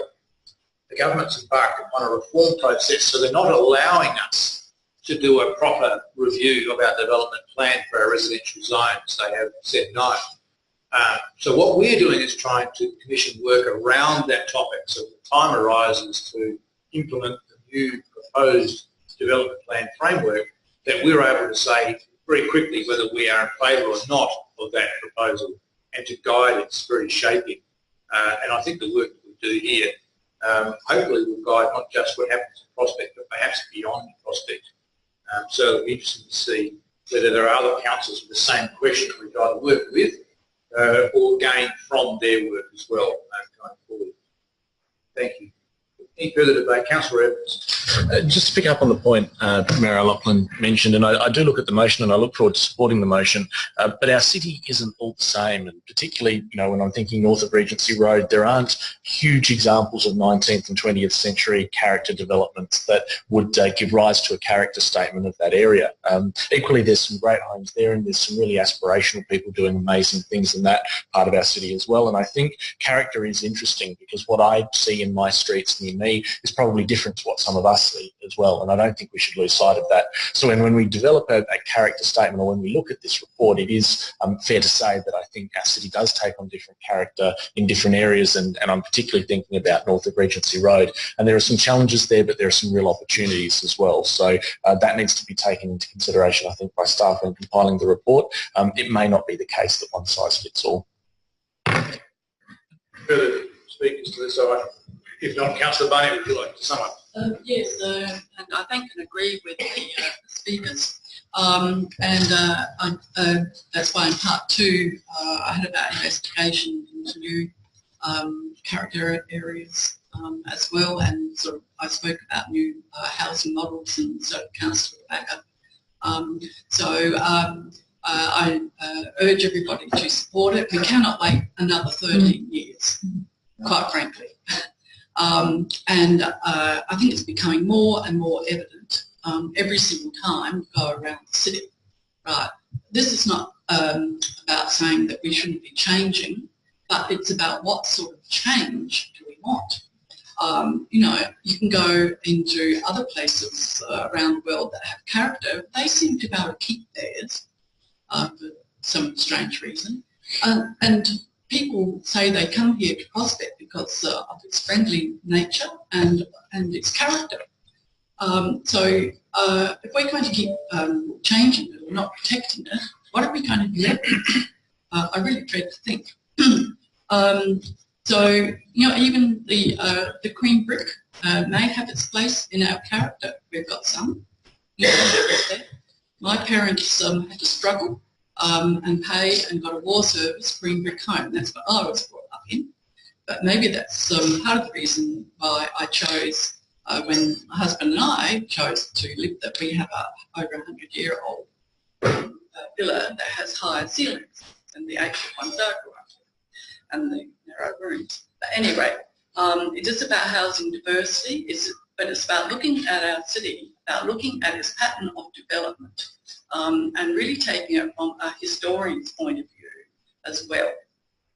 the government's embarked upon a reform process, so they're not allowing us to do a proper review of our development plan for our residential zones. They have said no. So what we're doing is trying to commission work around that topic. So when the time arises to implement the new proposed development plan framework, that we're able to say very quickly whether we are in favour or not of that proposal and to guide its very shaping. And I think the work that we do here hopefully will guide not just what happens in Prospect, but perhaps beyond Prospect. So it'll be interesting to see whether there are other councils with the same question that we've either worked with or gain from their work as well going forward. Thank you. Any further debate? Councillor Evans. Just to pick up on the point Mayor O'Loughlin mentioned, and I do look at the motion and I look forward to supporting the motion, but our city isn't all the same, and particularly, when I'm thinking north of Regency Road, there aren't huge examples of 19th and 20th century character developments that would give rise to a character statement of that area. Equally, there's some great homes there, and there's some really aspirational people doing amazing things in that part of our city as well, and I think character is interesting because what I see in my streets near me is probably different to what some of us see as well, and I don't think we should lose sight of that. So when we develop a character statement, or when we look at this report, it is fair to say that I think our city does take on different character in different areas, and I'm particularly thinking about north of Regency Road, and there are some challenges there, but there are some real opportunities as well. So that needs to be taken into consideration, I think, by staff when compiling the report. It may not be the case that one size fits all. Further speakers to this item? If not, Councillor Bunny, would you like to sum up? Yes, and I thank and agree with the speakers. That's why in part two I had about investigation into new character areas as well, and sort of I spoke about new housing models, and so Councillor Backer. I urge everybody to support it. We cannot wait another 13 years, quite frankly. I think it's becoming more and more evident every single time we go around the city. Right. This is not about saying that we shouldn't be changing, but it's about what sort of change do we want. You can go into other places around the world that have character. They seem to be able to keep theirs for some strange reason. And people say they come here to Prospect because of its friendly nature and its character. If we're going to keep changing it or not protecting it, what are we going to do next? I really dread to think. Even the Queen brick may have its place in our character. We've got some. My parents had to struggle and pay and got a war service Green brick home. That's what I was brought up in. But maybe that's part of the reason why I chose, when my husband and I chose to live, that we have a over 100-year-old villa that has higher ceilings than the ancient ones I grew up in, and the narrow rooms. But anyway, it is about housing diversity, but it's about looking at our city, about looking at its pattern of development, and really taking it from a historian's point of view as well.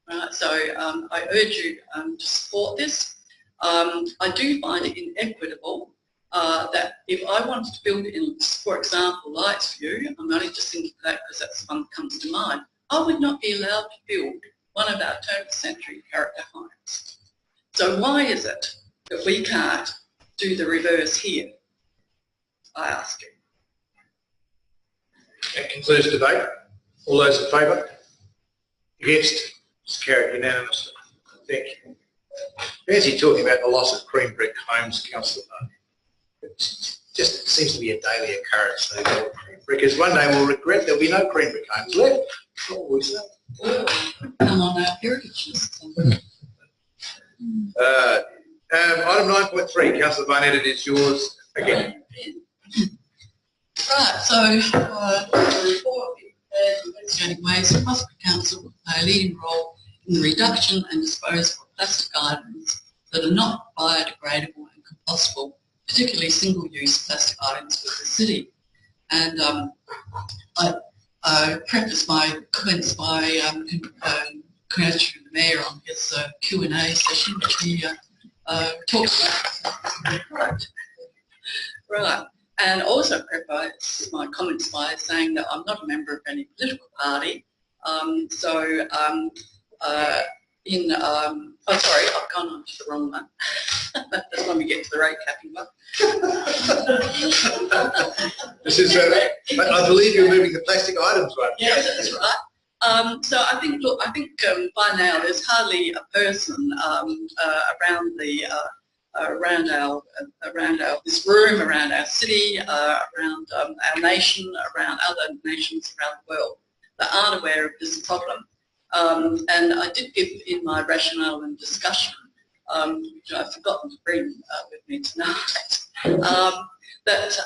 Right, so I urge you to support this. I do find it inequitable that if I wanted to build in, for example, Lightsview, I'm only just thinking of that because that's the one that comes to mind, I would not be allowed to build one of our 20th century character homes. So why is it that we can't do the reverse here? I ask you. That concludes debate. All those in favour? Against? It's carried unanimously. Thank you. Fancy talking about the loss of cream brick homes, Councillor. It just seems to be a daily occurrence. Cream brickers. One day we'll regret there'll be no cream brick homes left. Come on our heritage list. Item 9.3, Councillor Barnett, it is yours again. Right, so the report investigating ways the Prospect Council will play a leading role in the reduction and disposal of plastic items that are not biodegradable and compostable, particularly single-use plastic items with the city. And I preface my comments by congratulating the Mayor on his Q&A session, which he talked about. Right. And also preface my comments by saying that I'm not a member of any political party. Oh, sorry, I've gone on to the wrong one. That's when we get to the rate capping one. This is, I believe you're moving the plastic items one. Yeah, that's right. So I think, look, by now there's hardly a person around this room, around our city, around our nation, around other nations around the world that aren't aware of this problem. And I did give in my rationale and discussion, which I've forgotten to bring with me tonight, that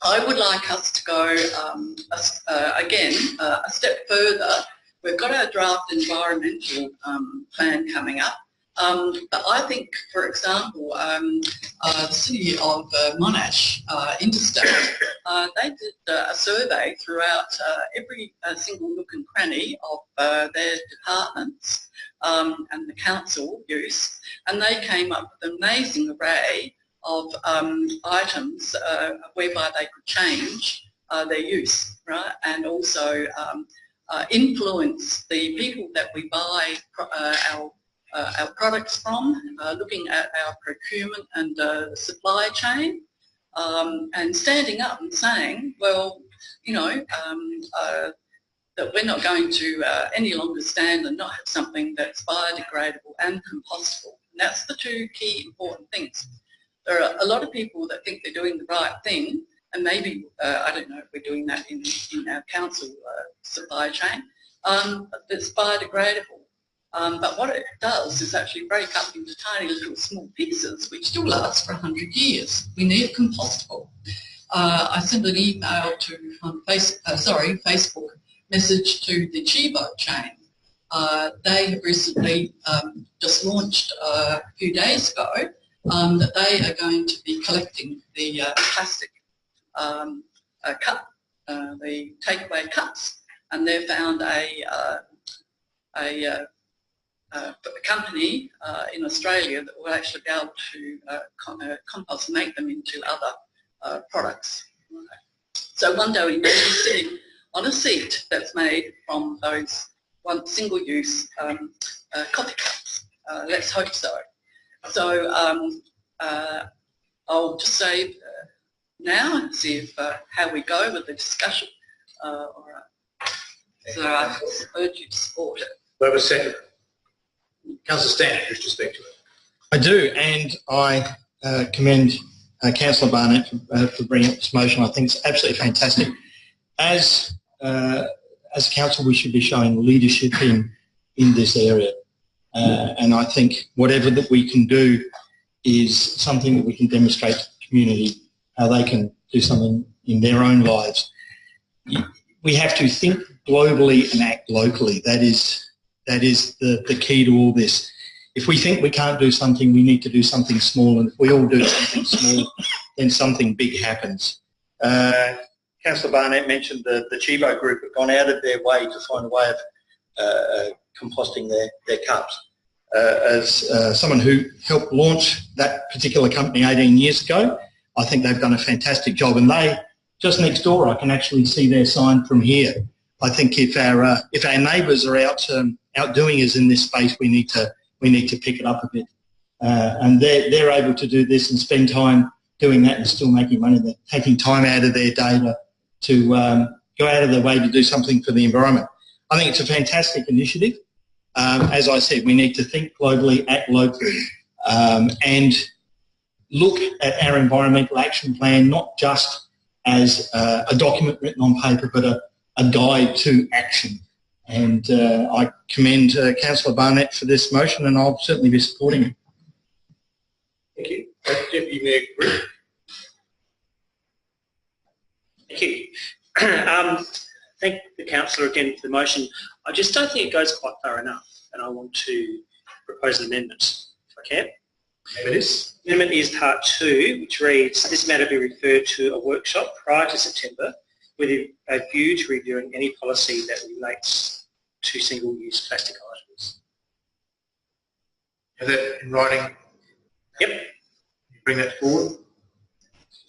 I would like us to go, again, a step further. We've got our draft environmental plan coming up. But I think, for example, the city of Monash Interstate, they did a survey throughout every single nook and cranny of their departments and the council use, and they came up with an amazing array of items whereby they could change their use, right, and also influence the people that we buy our products from, looking at our procurement and supply chain, and standing up and saying, well, you know, that we're not going to any longer stand and not have something that's biodegradable and compostable. And that's the two key important things. There are a lot of people that think they're doing the right thing, and maybe, I don't know if we're doing that in our council supply chain, that's biodegradable. But what it does is actually break up into tiny little small pieces which still last for 100 years. We need compostable. I sent an email to Facebook message to the Chibo chain. They have recently just launched a few days ago that they are going to be collecting the plastic cup, the takeaway cups, and they've found a company in Australia that will actually be able to compost and make them into other products. So one day we may be sitting on a seat that's made from those single-use coffee cups. Let's hope so. So I'll just say now and see if how we go with the discussion. All right. So I urge you to support it. We have a second. Councillor Stanton, wish to speak to it. I do, and I commend Councillor Barnett for bringing up this motion. I think it's absolutely fantastic. As a council, we should be showing leadership in this area, and I think whatever that we can do is something that we can demonstrate to the community how they can do something in their own lives. We have to think globally and act locally. That is the key to all this. If we think we can't do something, we need to do something small, and if we all do something small, then something big happens. Councillor Barnett mentioned the Chibo group have gone out of their way to find a way composting their cups. As someone who helped launch that particular company 18 years ago, I think they've done a fantastic job, and they just next door. I can actually see their sign from here. I think if our neighbours are out doing us in this space, we need to pick it up a bit, and they're able to do this and spend time doing that and still making money. They're taking time out of their day to go out of their way to do something for the environment. I think it's a fantastic initiative. As I said, we need to think globally, act locally, and look at our environmental action plan not just as a document written on paper, but a guide to action. And I commend Councillor Barnett for this motion, and I'll certainly be supporting it. Thank you. Deputy Mayor Grigg. Thank you. Thank the councillor again for the motion. I just don't think it goes quite far enough, and I want to propose an amendment, if I can. Amendment is part 2, which reads, this matter be referred to a workshop prior to September with a view to reviewing any policy that relates to single-use plastic items. Have that in writing? Yep. You bring that forward?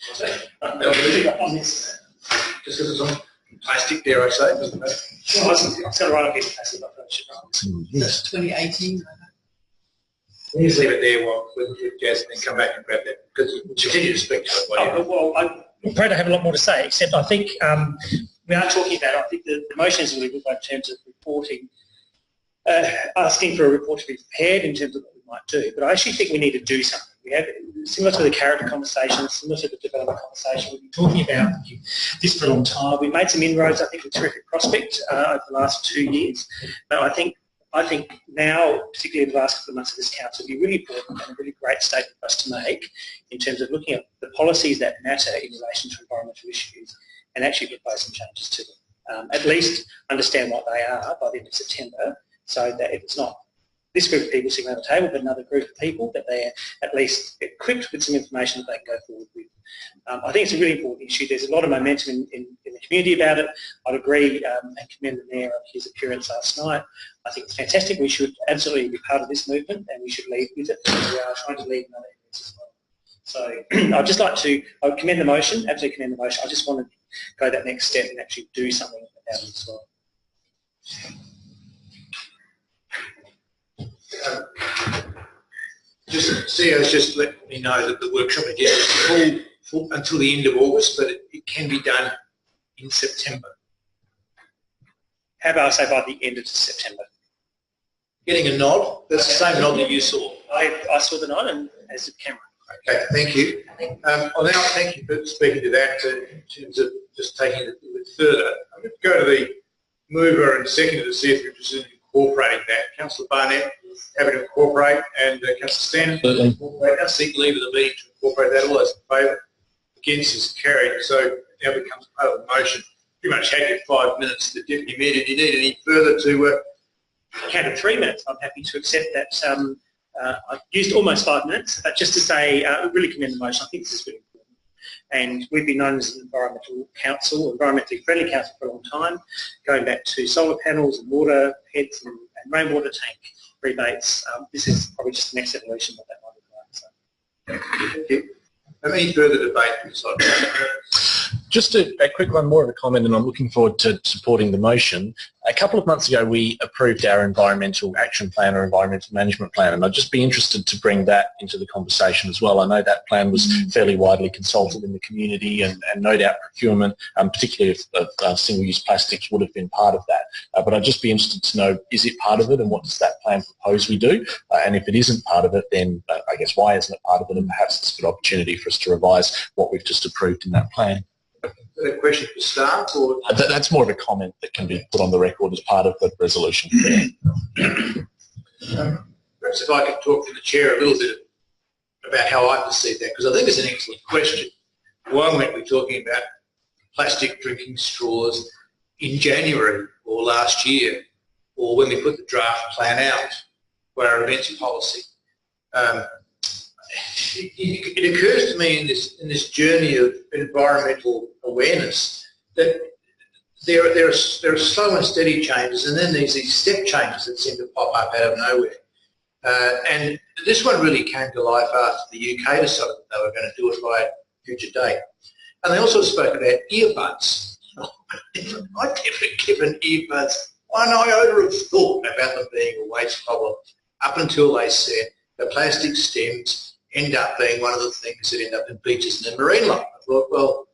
Just because it's on plastic, dare I say, doesn't it? Well, I was going to write a piece of plastic, but I should not. That's 2018. You just leave it there while with Jazz and then come back and grab that, because we'll continue to speak to it. Well, I'm afraid I have a lot more to say, except I think we are talking about, I think the motion is a really good one in terms of reporting, asking for a report to be prepared in terms of what we might do, but I actually think we need to do something. We have, similar to the character conversation, similar to the development conversation, we've been talking about this for a long time. We've made some inroads, I think, with terrific prospect over the last 2 years, but I think now, particularly in the last couple of months of this council, would be really important and a really great statement for us to make in terms of looking at the policies that matter in relation to environmental issues and actually propose some changes to them. At least understand what they are by the end of September, so that if it's not this group of people sitting around the table, but another group of people, that they're at least equipped with some information that they can go forward with. I think it's a really important issue. There's a lot of momentum in the community about it. I'd agree and commend the Mayor on his appearance last night. I think it's fantastic. We should absolutely be part of this movement, and we should lead with it. We are trying to lead in other areas as well. So I'd just like to commend the motion, absolutely commend the motion. I just want to go that next step and actually do something about it as well. CEO's just let me know that the workshop again is full until the end of August, but it can be done in September. How about I say by the end of September? Getting a nod. That's the same nod that you saw. I saw the nod, and as did Cameron. Okay, thank you. Well, now thank you for speaking to that in terms of just taking it a little bit further. I'm going to go to the mover and seconder to see if you're interested in incorporating that. Councillor Barnett, happy to incorporate, and Councillor Stanton, incorporate. I seek leave of the meeting to incorporate that. All those in favour? Against is carried. So it now becomes part of the motion. Pretty much had your 5 minutes. The Deputy Mayor, did you need any further to... Counted 3 minutes. I'm happy to accept that. I've used almost 5 minutes, but just to say, really commend the motion. I think this is really important. And we've been known as an environmental council, environmentally friendly council for a long time, going back to solar panels and water heads and rainwater tank rebates. This is probably just the next evolution of that might look like. So. Thank you. Any further debate on this item? Just a quick one, more of a comment, and I'm looking forward to supporting the motion. A couple of months ago, we approved our environmental action plan or environmental management plan, and I'd just be interested to bring that into the conversation as well. I know that plan was fairly widely consulted in the community, and no doubt procurement, particularly of single-use plastics, would have been part of that. But I'd just be interested to know, is it part of it, and what does that plan propose we do? And if it isn't part of it, then I guess why isn't it part of it, and perhaps it's a good opportunity for us to revise what we've just approved in that plan. Is that a question for staff, or...? That's more of a comment that can be put on the record as part of the resolution. Perhaps if I could talk to the Chair a little bit about how I perceive that, because I think it's an excellent question. Why weren't we talking about plastic drinking straws in January or last year, or when we put the draft plan out for our events policy? It occurs to me in this journey of environmental awareness that there are slow and steady changes, and then there's these step changes that seem to pop up out of nowhere. And this one really came to life after the UK decided that they were going to do it by a future date. And they also spoke about earbuds. I never given earbuds one iota of thought about them being a waste problem up until they said the plastic stems end up being one of the things that end up in beaches and in marine life. I thought, well,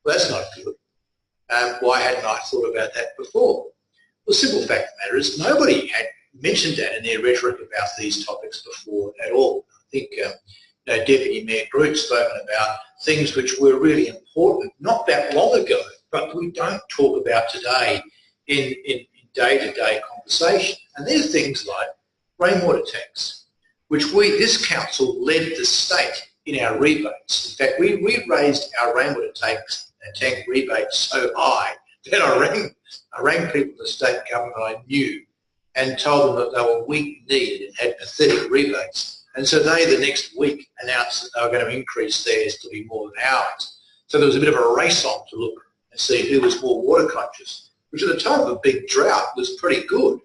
that's not good. Why hadn't I thought about that before? Well, the simple fact of the matter is nobody had mentioned that in their rhetoric about these topics before at all. I think Deputy Mayor Groot's spoken about things which were really important not that long ago, but we don't talk about today in day-to-day conversation. And they're things like rainwater tanks, which this council led the state in our rebates. In fact, we raised our rainwater tank rebates so high that I rang people in the state government I knew and told them that they were weak-kneed and had pathetic rebates. And so they, the next week, announced that they were going to increase theirs to be more than ours. So there was a bit of a race on to look and see who was more water conscious, which at the time of a big drought was pretty good.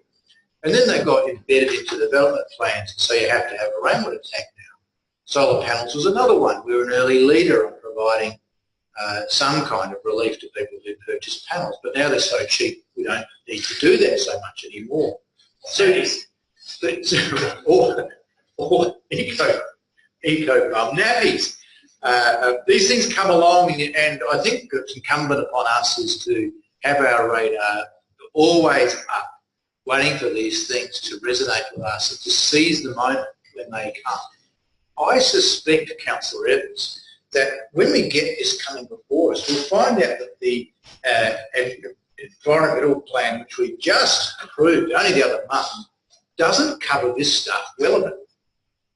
And then they got embedded into development plans, so you have to have a rainwater tank now. Solar panels was another one. We were an early leader on providing some kind of relief to people who purchase panels, but now they're so cheap we don't need to do that so much anymore. So or eco-bum nappies. These things come along, and I think it's incumbent upon us is to have our radar always up, waiting for these things to resonate with us and to seize the moment when they come. I suspect, Councillor Evans, that when we get this coming before us, we'll find out that the environmental plan, which we just approved only the other month, doesn't cover this stuff well enough.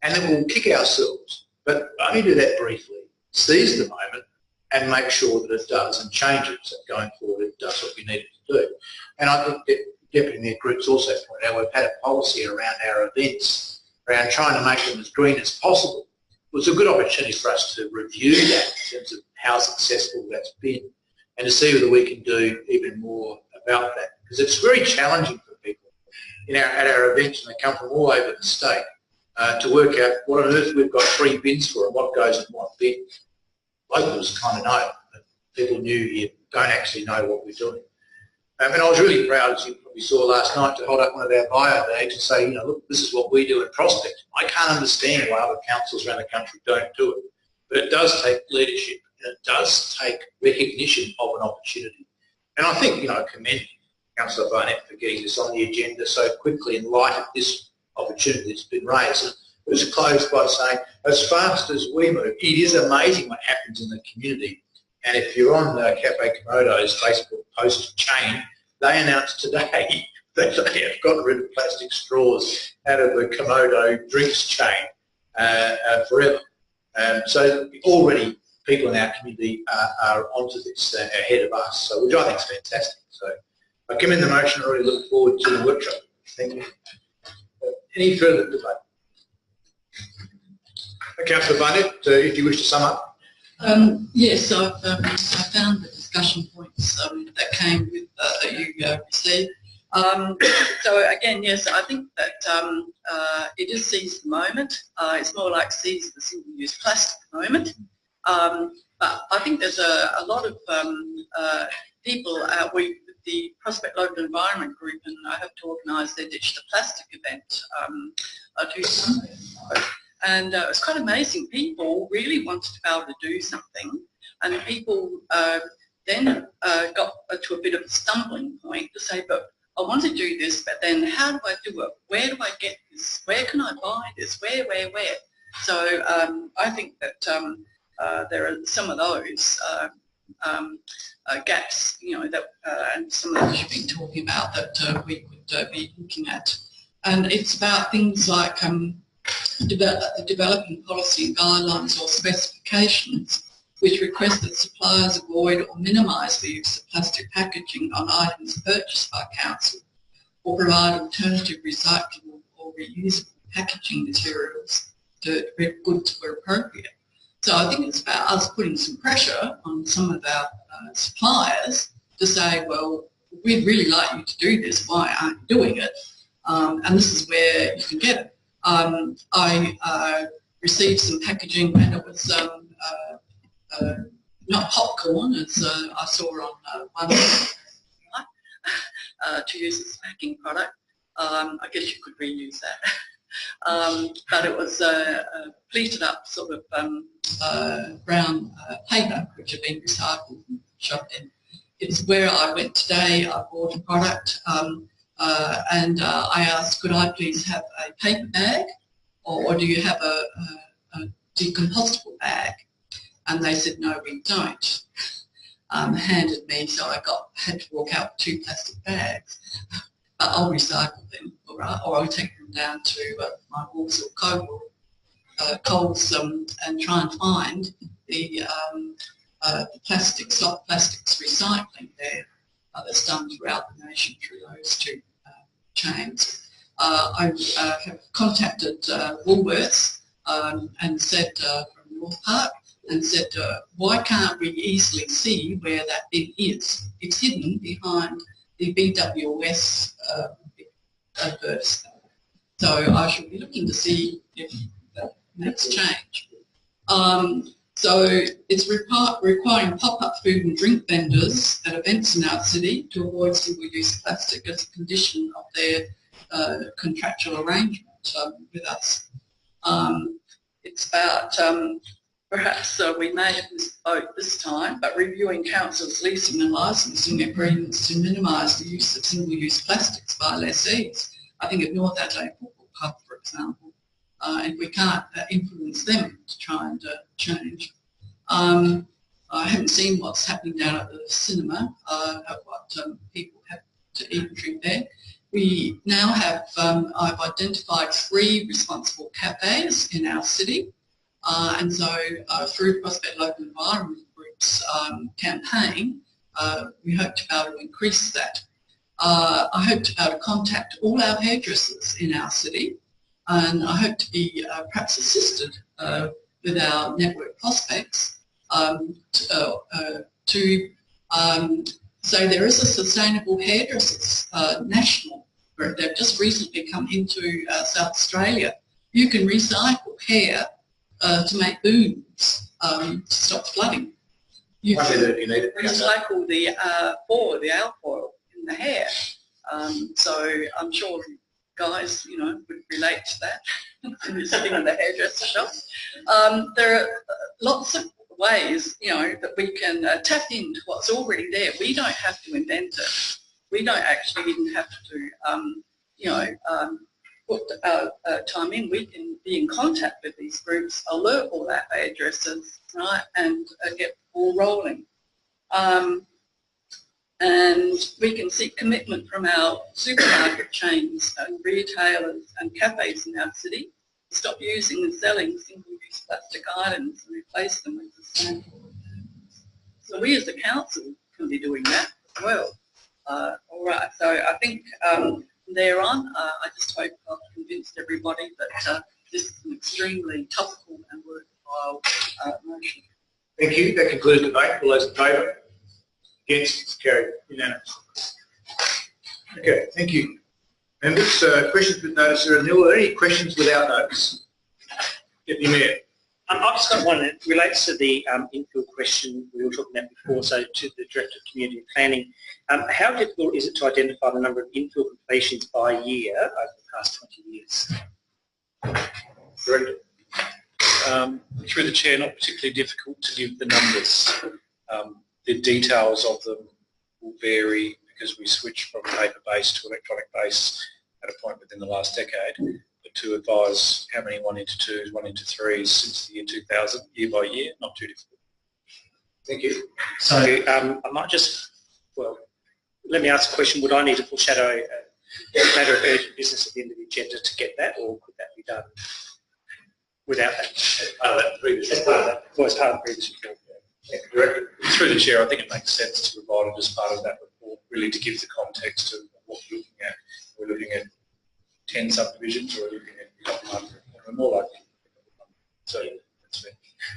And then we'll kick ourselves, but only do that briefly, seize the moment and make sure that it does and changes, and going forward it does what we need it to do. And I think that Deputy Mayor Groot's also pointed out we've had a policy around our events, around trying to make them as green as possible. It was a good opportunity for us to review that in terms of how successful that's been and to see whether we can do even more about that. Because it's very challenging for people at our events, and they come from all over the state, to work out what on earth we've got 3 bins for and what goes in what bin. Locals kind of know, but people new here don't actually know what we're doing. And I was really proud, as you probably saw last night, to hold up one of our bio bags and say, look, this is what we do in Prospect. I can't understand why other councils around the country don't do it. But it does take leadership, and it does take recognition of an opportunity. And I think, I commend Councillor Barnett for getting this on the agenda so quickly in light of this opportunity that's been raised. And it was closed by saying, as fast as we move, it is amazing what happens in the community. And if you're on Cafe Komodo's Facebook post chain, they announced today that they have gotten rid of plastic straws out of the Komodo drinks chain forever. So already people in our community are onto this ahead of us, so which I think is fantastic. So I commend the motion. I really look forward to the workshop. Thank you. Any further debate? Councillor Barnett, if you wish to sum up. Yes, I found the discussion points that came with that you received. So again, yes, I think that it is seize the moment. It's more like seize the single-use plastic moment. But I think there's a lot of people with the Prospect Local Environment Group, and I have to organise their Ditch the Plastic event 2 Sundays ago. And it was quite amazing. People really wanted to be able to do something, and people then got to a bit of a stumbling point to say, but I want to do this, but then how do I do it? Where do I get this? Where can I buy this? Where? So I think that there are some of those gaps, that and some of those you've been talking about that we could be looking at. And it's about things like developing policy guidelines or specifications which request that suppliers avoid or minimise the use of plastic packaging on items purchased by council, or provide alternative recyclable or reusable packaging materials to goods where appropriate. So I think it's about us putting some pressure on some of our suppliers to say, well, we'd really like you to do this, why aren't you doing it? And this is where you can get it. I received some packaging, and it was not popcorn, as I saw on one to use as a packing product. I guess you could reuse that. But it was pleated up sort of brown paper, which had been recycled and shoved in. It's where I went today. I bought a product and I asked, could I please have a paper bag, or do you have a decompostable bag? And they said, no, we don't. Handed me, so I had to walk out with 2 plastic bags. But I'll recycle them, or I'll take them down to my Walsall Coles and try and find the plastic, soft plastics recycling there that's done throughout the nation through those 2 chains. I have contacted Woolworths and said from North Park, and said, why can't we easily see where that bin is? It's hidden behind the BWS advertisement. So I should be looking to see if that makes change. So it's requiring pop-up food and drink vendors at events in our city to avoid single-use plastic as a condition of their contractual arrangement with us. It's about perhaps we may have missed the boat this time, but reviewing council's leasing and licensing agreements to minimise the use of single-use plastics by lessees. I think at North Adelaide Football Club, for example, and we can't influence them to try and change. I haven't seen what's happening down at the cinema, what people have to eat and drink there. We now have, I've identified 3 responsible cafes in our city. And so through Prospect Local Environment Group's campaign, we hope to be able to increase that. I hope to be able to contact all our hairdressers in our city, and I hope to be perhaps assisted with our network prospects to say there is a Sustainable Hairdressers National group. They've just recently come into South Australia. You can recycle hair to make booms to stop flooding. You can recycle the alcohol in the hair. So I'm sure guys, would relate to that when you're sitting in the hairdresser shop. There are lots of ways, that we can tap into what's already there. We don't have to invent it. We don't actually even have to, put time in. We can be in contact with these groups, alert all our hairdressers, right, and get the ball rolling. And we can seek commitment from our supermarket chains and retailers and cafes in our city to stop using and selling single-use plastic items and replace them with sustainable alternatives. So we as a council can be doing that as well. All right, so I think thereon, I just hope I've convinced everybody that this is an extremely topical and worthwhile motion. Thank you. That concludes the debate. All those in favour? Against? It's carried. Unanimous. Okay, thank you. Members, questions with notice are nil. Are there any questions without notice? Deputy Mayor. I've just got one that relates to the infill question we were talking about before, so to the Director of Community Planning. How difficult is it to identify the number of infill completions by year over the past 20 years? Director. Through the Chair, not particularly difficult to give the numbers. The details of them will vary because we switched from paper-based to electronic-based at a point within the last decade. But to advise how many 1 into 2s, 1 into 3s since the year 2000, year by year, not too difficult. Thank you. So I might just, let me ask a question. Would I need to foreshadow a matter of urgent business at the end of the agenda to get that, or could that be done without that? As part of that previous report. Well, as part of the previous report. Director. Through the Chair, I think it makes sense to provide it as part of that report, really to give the context of what we're looking at. We're looking at 10 subdivisions, or we're looking at a couple hundred, or more likely. So that's fair.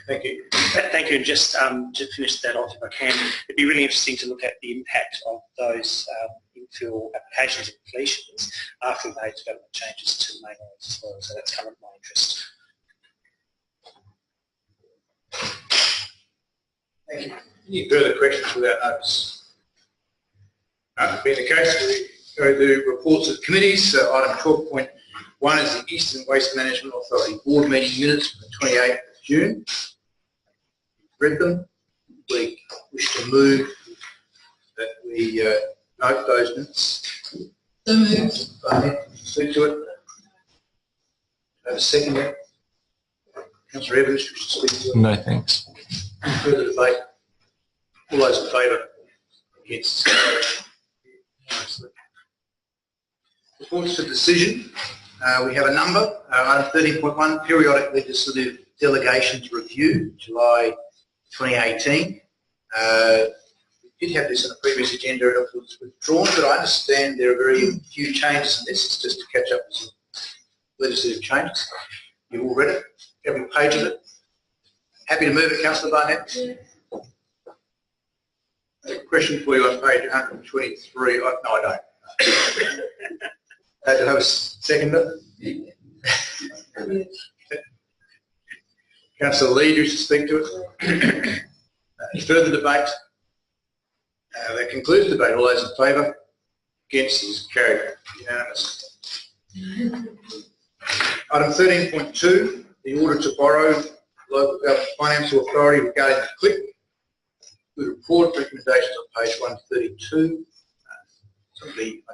Thank you. Thank you. And just to finish that off, if I can, it'd be really interesting to look at the impact of those infill applications and completions after we've made development changes to the main roads as well. So that's come of my interest. Thank you. Any further questions without notice? No, being the case, we go to reports of committees. Item 12.1 is the Eastern Waste Management Authority Board meeting minutes for the 28th of June. Read them. We wish to move that we note those minutes. So moved. Speak to it. Have a second. Councillor Evans, wish to speak to it. No, thanks. Further debate. All those in favour? Against? Reports for decision. We have a number. Item 13.1, periodic legislative delegations review, July 2018. We did have this on a previous agenda. It was withdrawn, but I understand there are very few changes in this. It's just to catch up with some legislative changes. You've all read it? Every page of it? Happy to move it, Councillor Barnett? Yeah. A question for you on page 123. No, I don't. Do I have a seconder? Councillor Lee, do you wish to speak to it? Any further debate? That concludes the debate. All those in favour? Against is carried. Unanimous. Item 13.2, the order to borrow local government financial authority regarding the CLIP. Good report, recommendations on page 132. Somebody, I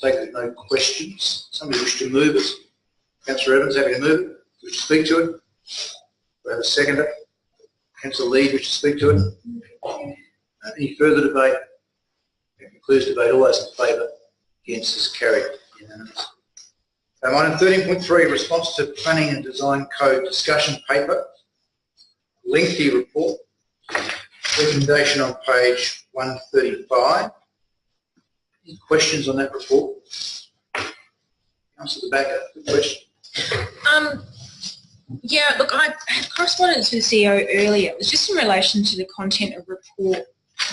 take it no questions. Somebody wish to move it? Councillor Evans, happy to move it? Wish to speak to it? We have a seconder. Councillor Lee, wish to speak to it? Any further debate? That concludes debate. All those in favour? Against is carried. Unanimous. Item 13.3, response to planning and design code discussion paper. Lengthy report. Recommendation on page 135. Any questions on that report? Councillor Backer, good question. Yeah, look, I had correspondence with the CEO earlier. It was just in relation to the content of report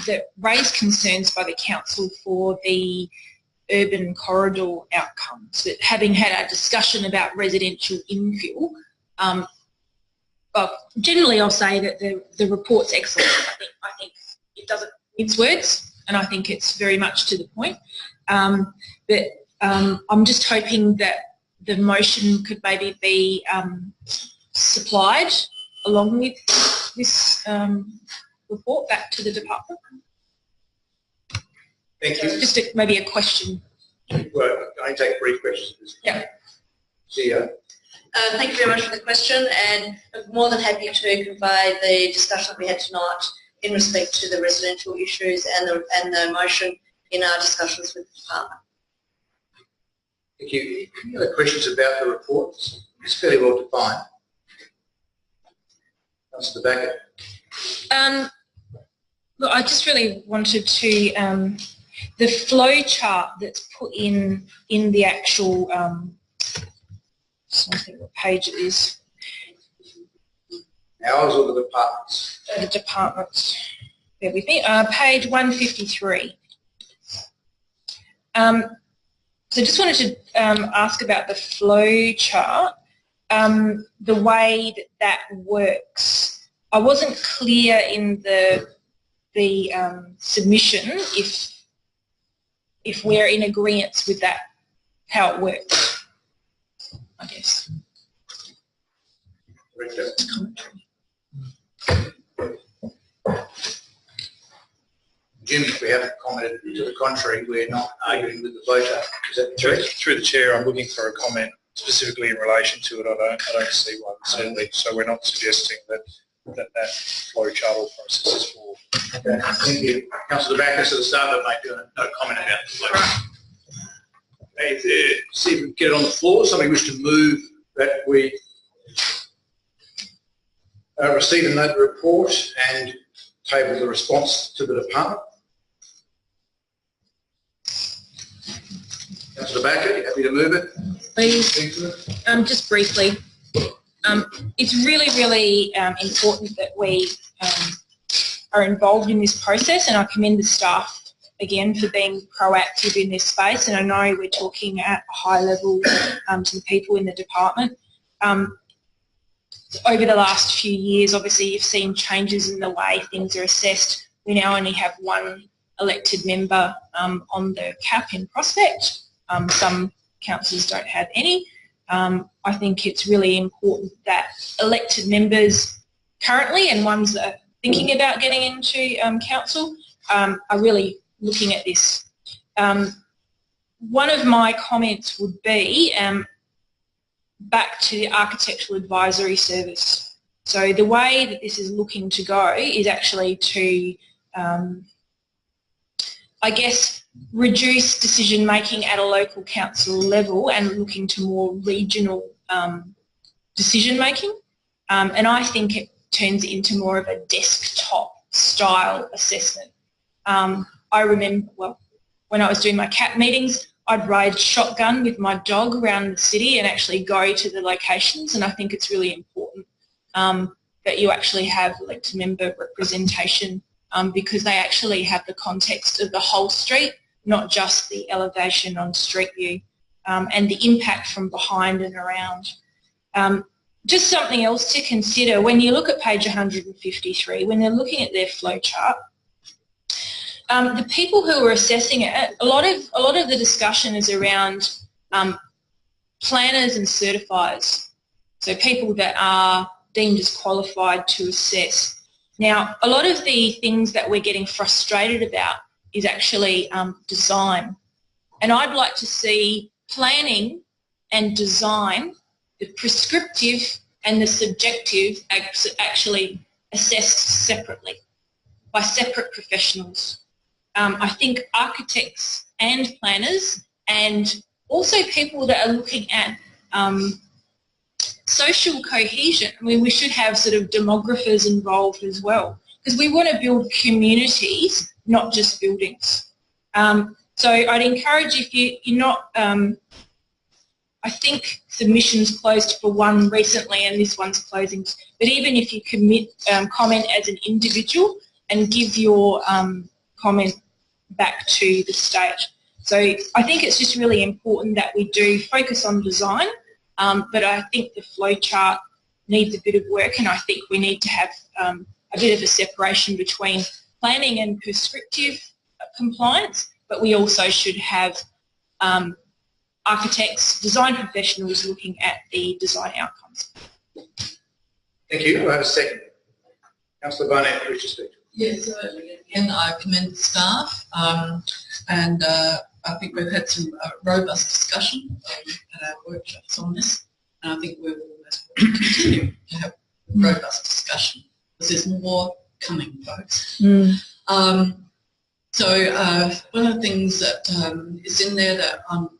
that raised concerns by the council for the urban corridor outcomes. That having had a discussion about residential infill, well, generally I'll say that the report's excellent. I think it doesn't mince words, and I think it's very much to the point. But I'm just hoping that the motion could maybe be supplied along with this report back to the department. Thank you. Just maybe a question. Well, I take brief questions. Yeah. CEO. Thank you very much for the question, and I'm more than happy to convey the discussion that we had tonight in respect to the residential issues and the motion in our discussions with the department. Thank you. Any other questions about the report? It's fairly well defined. Councillor Backer. Look, I just really wanted to, the flow chart that's put in the actual, I think what page it is. Ours or the departments? The departments. Bear with me. Page 153. So just wanted to ask about the flow chart, the way that works. I wasn't clear in the submission if we're in agreement with that, how it works, I guess. Jim, if we haven't commented to the contrary, we're not arguing with the voter. Is that correct? Through the chair, I'm looking for a comment specifically in relation to it. I don't see one, certainly. So we're not suggesting that flow chart or process is for. Okay, thank you. Councillor Backer, so the start of make no comment about the flow chart. Okay, see if we can get it on the floor. Somebody wish to move that we receive and note the report and table the response to the department. Councillor Backer, you happy to move it? Please. Just briefly. It's really, really important that we are involved in this process, and I commend the staff again for being proactive in this space. And I know we're talking at a high level to the people in the department. Over the last few years, obviously, you've seen changes in the way things are assessed. We now only have one elected member on the CAP in Prospect. Some councils don't have any. I think it's really important that elected members currently and ones that are thinking about getting into council are really looking at this. One of my comments would be back to the Architectural Advisory Service. So the way that this is looking to go is actually to, I guess, reduce decision making at a local council level and looking to more regional decision making. And I think it turns into more of a desktop style assessment. I remember, well, when I was doing my CAP meetings, I'd ride shotgun with my dog around the city and actually go to the locations, and I think it's really important that you actually have elected member representation because they actually have the context of the whole street, not just the elevation on street view, and the impact from behind and around. Just something else to consider, when you look at page 153, when they're looking at their flowchart, the people who are assessing it, a lot of the discussion is around planners and certifiers, so people that are deemed as qualified to assess. Now, a lot of the things that we're getting frustrated about is actually design, and I'd like to see planning and design, the prescriptive and the subjective, actually assessed separately by separate professionals. I think architects and planners and also people that are looking at social cohesion, I mean, we should have sort of demographers involved as well, because we want to build communities, not just buildings. So I'd encourage, if you're not, I think submissions closed for one recently and this one's closing, but even if you comment as an individual and give your comment back to the state. So I think it's just really important that we do focus on design, but I think the flowchart needs a bit of work, and I think we need to have a bit of a separation between planning and prescriptive compliance, but we also should have architects, design professionals looking at the design outcomes. Thank you. I have a second. Councillor Barnett, wish to speak. Yes, again, I commend the staff, and I think we've had some robust discussion at our workshops on this, and I think we will continue to have robust discussion because there's more coming, folks. So one of the things that is in there that I'm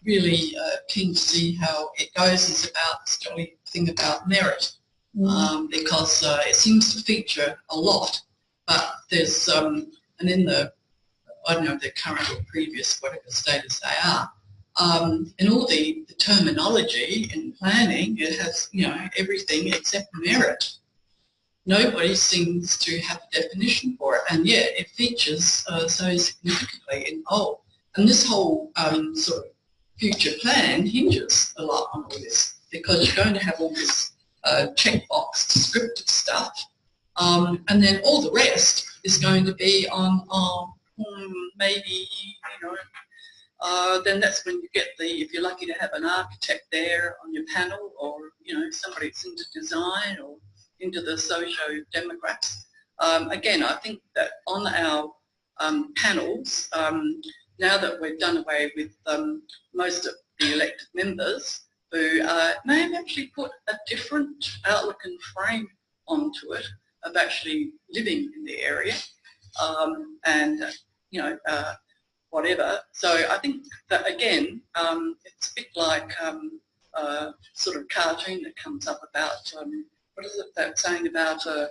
really keen to see how it goes is about this jolly thing about merit, because it seems to feature a lot. But there's, and in the, I don't know if they're current or previous, whatever status they are, in all the terminology in planning, it has, you know, everything except merit. Nobody seems to have a definition for it, and yet it features so significantly in whole. And this whole sort of future plan hinges a lot on all this, because you're going to have all this checkbox descriptive stuff, and then all the rest is going to be on maybe, you know, then that's when you get the, if you're lucky to have an architect there on your panel, or, you know, somebody that's into design or into the socio-demographics. Again, I think that on our panels, now that we've done away with most of the elected members who may have actually put a different outlook and frame onto it of actually living in the area, and, you know, whatever. So I think that, again, it's a bit like a sort of cartoon that comes up about, what is it that's saying about a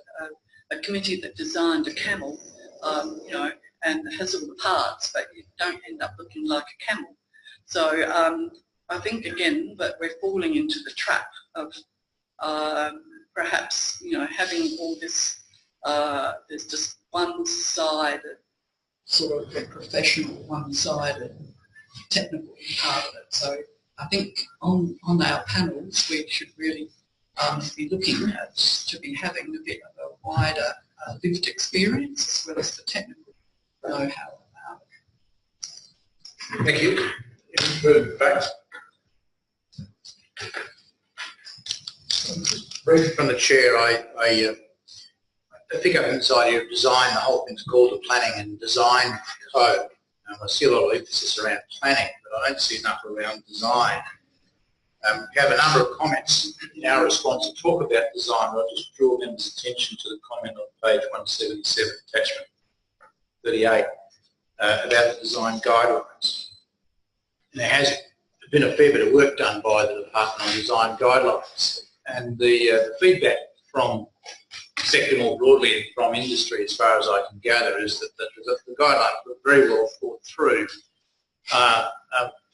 committee that designed a camel, you know, and has all the parts, but you don't end up looking like a camel. So I think, again, that we're falling into the trap of perhaps, having all this, there's just one-sided sort of a professional, one-sided technical part of it. So I think on our panels we should really be looking at to be having a bit of a wider lived experience as well as the technical know-how about it. Thank you. Any further debate? Briefly from the chair, I pick up on this idea of design. The whole thing's called a planning and design code. I see a lot of emphasis around planning, but I don't see enough around design. We have a number of comments in our response to talk about design. I'll just draw members' attention to the comment on page 177, attachment 38, about the design guidelines. And there has been a fair bit of work done by the Department on Design Guidelines, and the feedback from the sector more broadly and from industry, as far as I can gather, is that the guidelines were very well thought through, but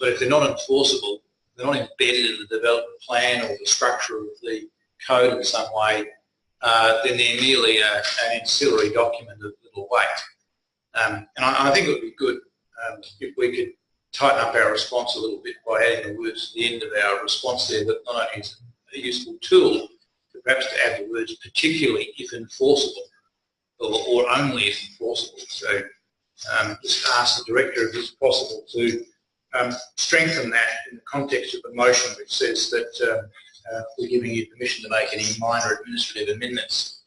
if they're not enforceable, they're not embedded in the development plan or the structure of the code in some way, then they're merely an ancillary document of little weight. And I think it would be good if we could tighten up our response a little bit by adding the words to the end of our response there, that not only is it a useful tool, but perhaps to add the words particularly if enforceable, or only if enforceable. So just ask the Director if it's possible to strengthen that in the context of the motion which says that we're giving you permission to make any minor administrative amendments.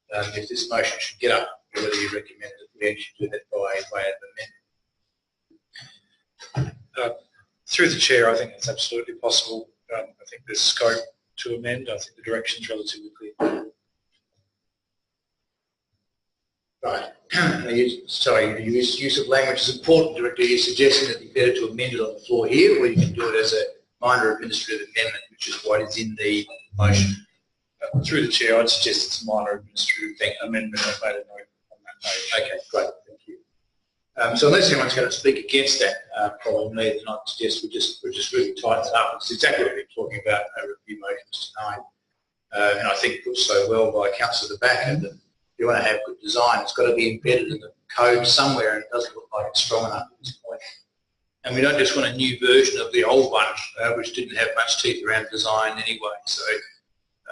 If this motion should get up, whether you recommend that we actually do that by way of amendment. Through the chair, I think it's absolutely possible. I think there's scope to amend. I think the direction is relatively clear. Right. Sorry, use of language is important, Director. Are you suggesting that it'd be better to amend it on the floor here, or you can do it as a minor administrative amendment, which is what is in the motion? Through the chair, I'd suggest it's a minor administrative amendment. I've made a note on that note. Okay, great. Thank you. So unless anyone's going to speak against that probably, then I'd suggest we just really tighten it up. It's exactly what we're talking about in our review motions tonight. And I think put so well by Councillor De Backer that if you want to have good design, it's got to be embedded in the code somewhere, and it doesn't look like it's strong enough at this point. And we don't just want a new version of the old one, which didn't have much teeth around design anyway. So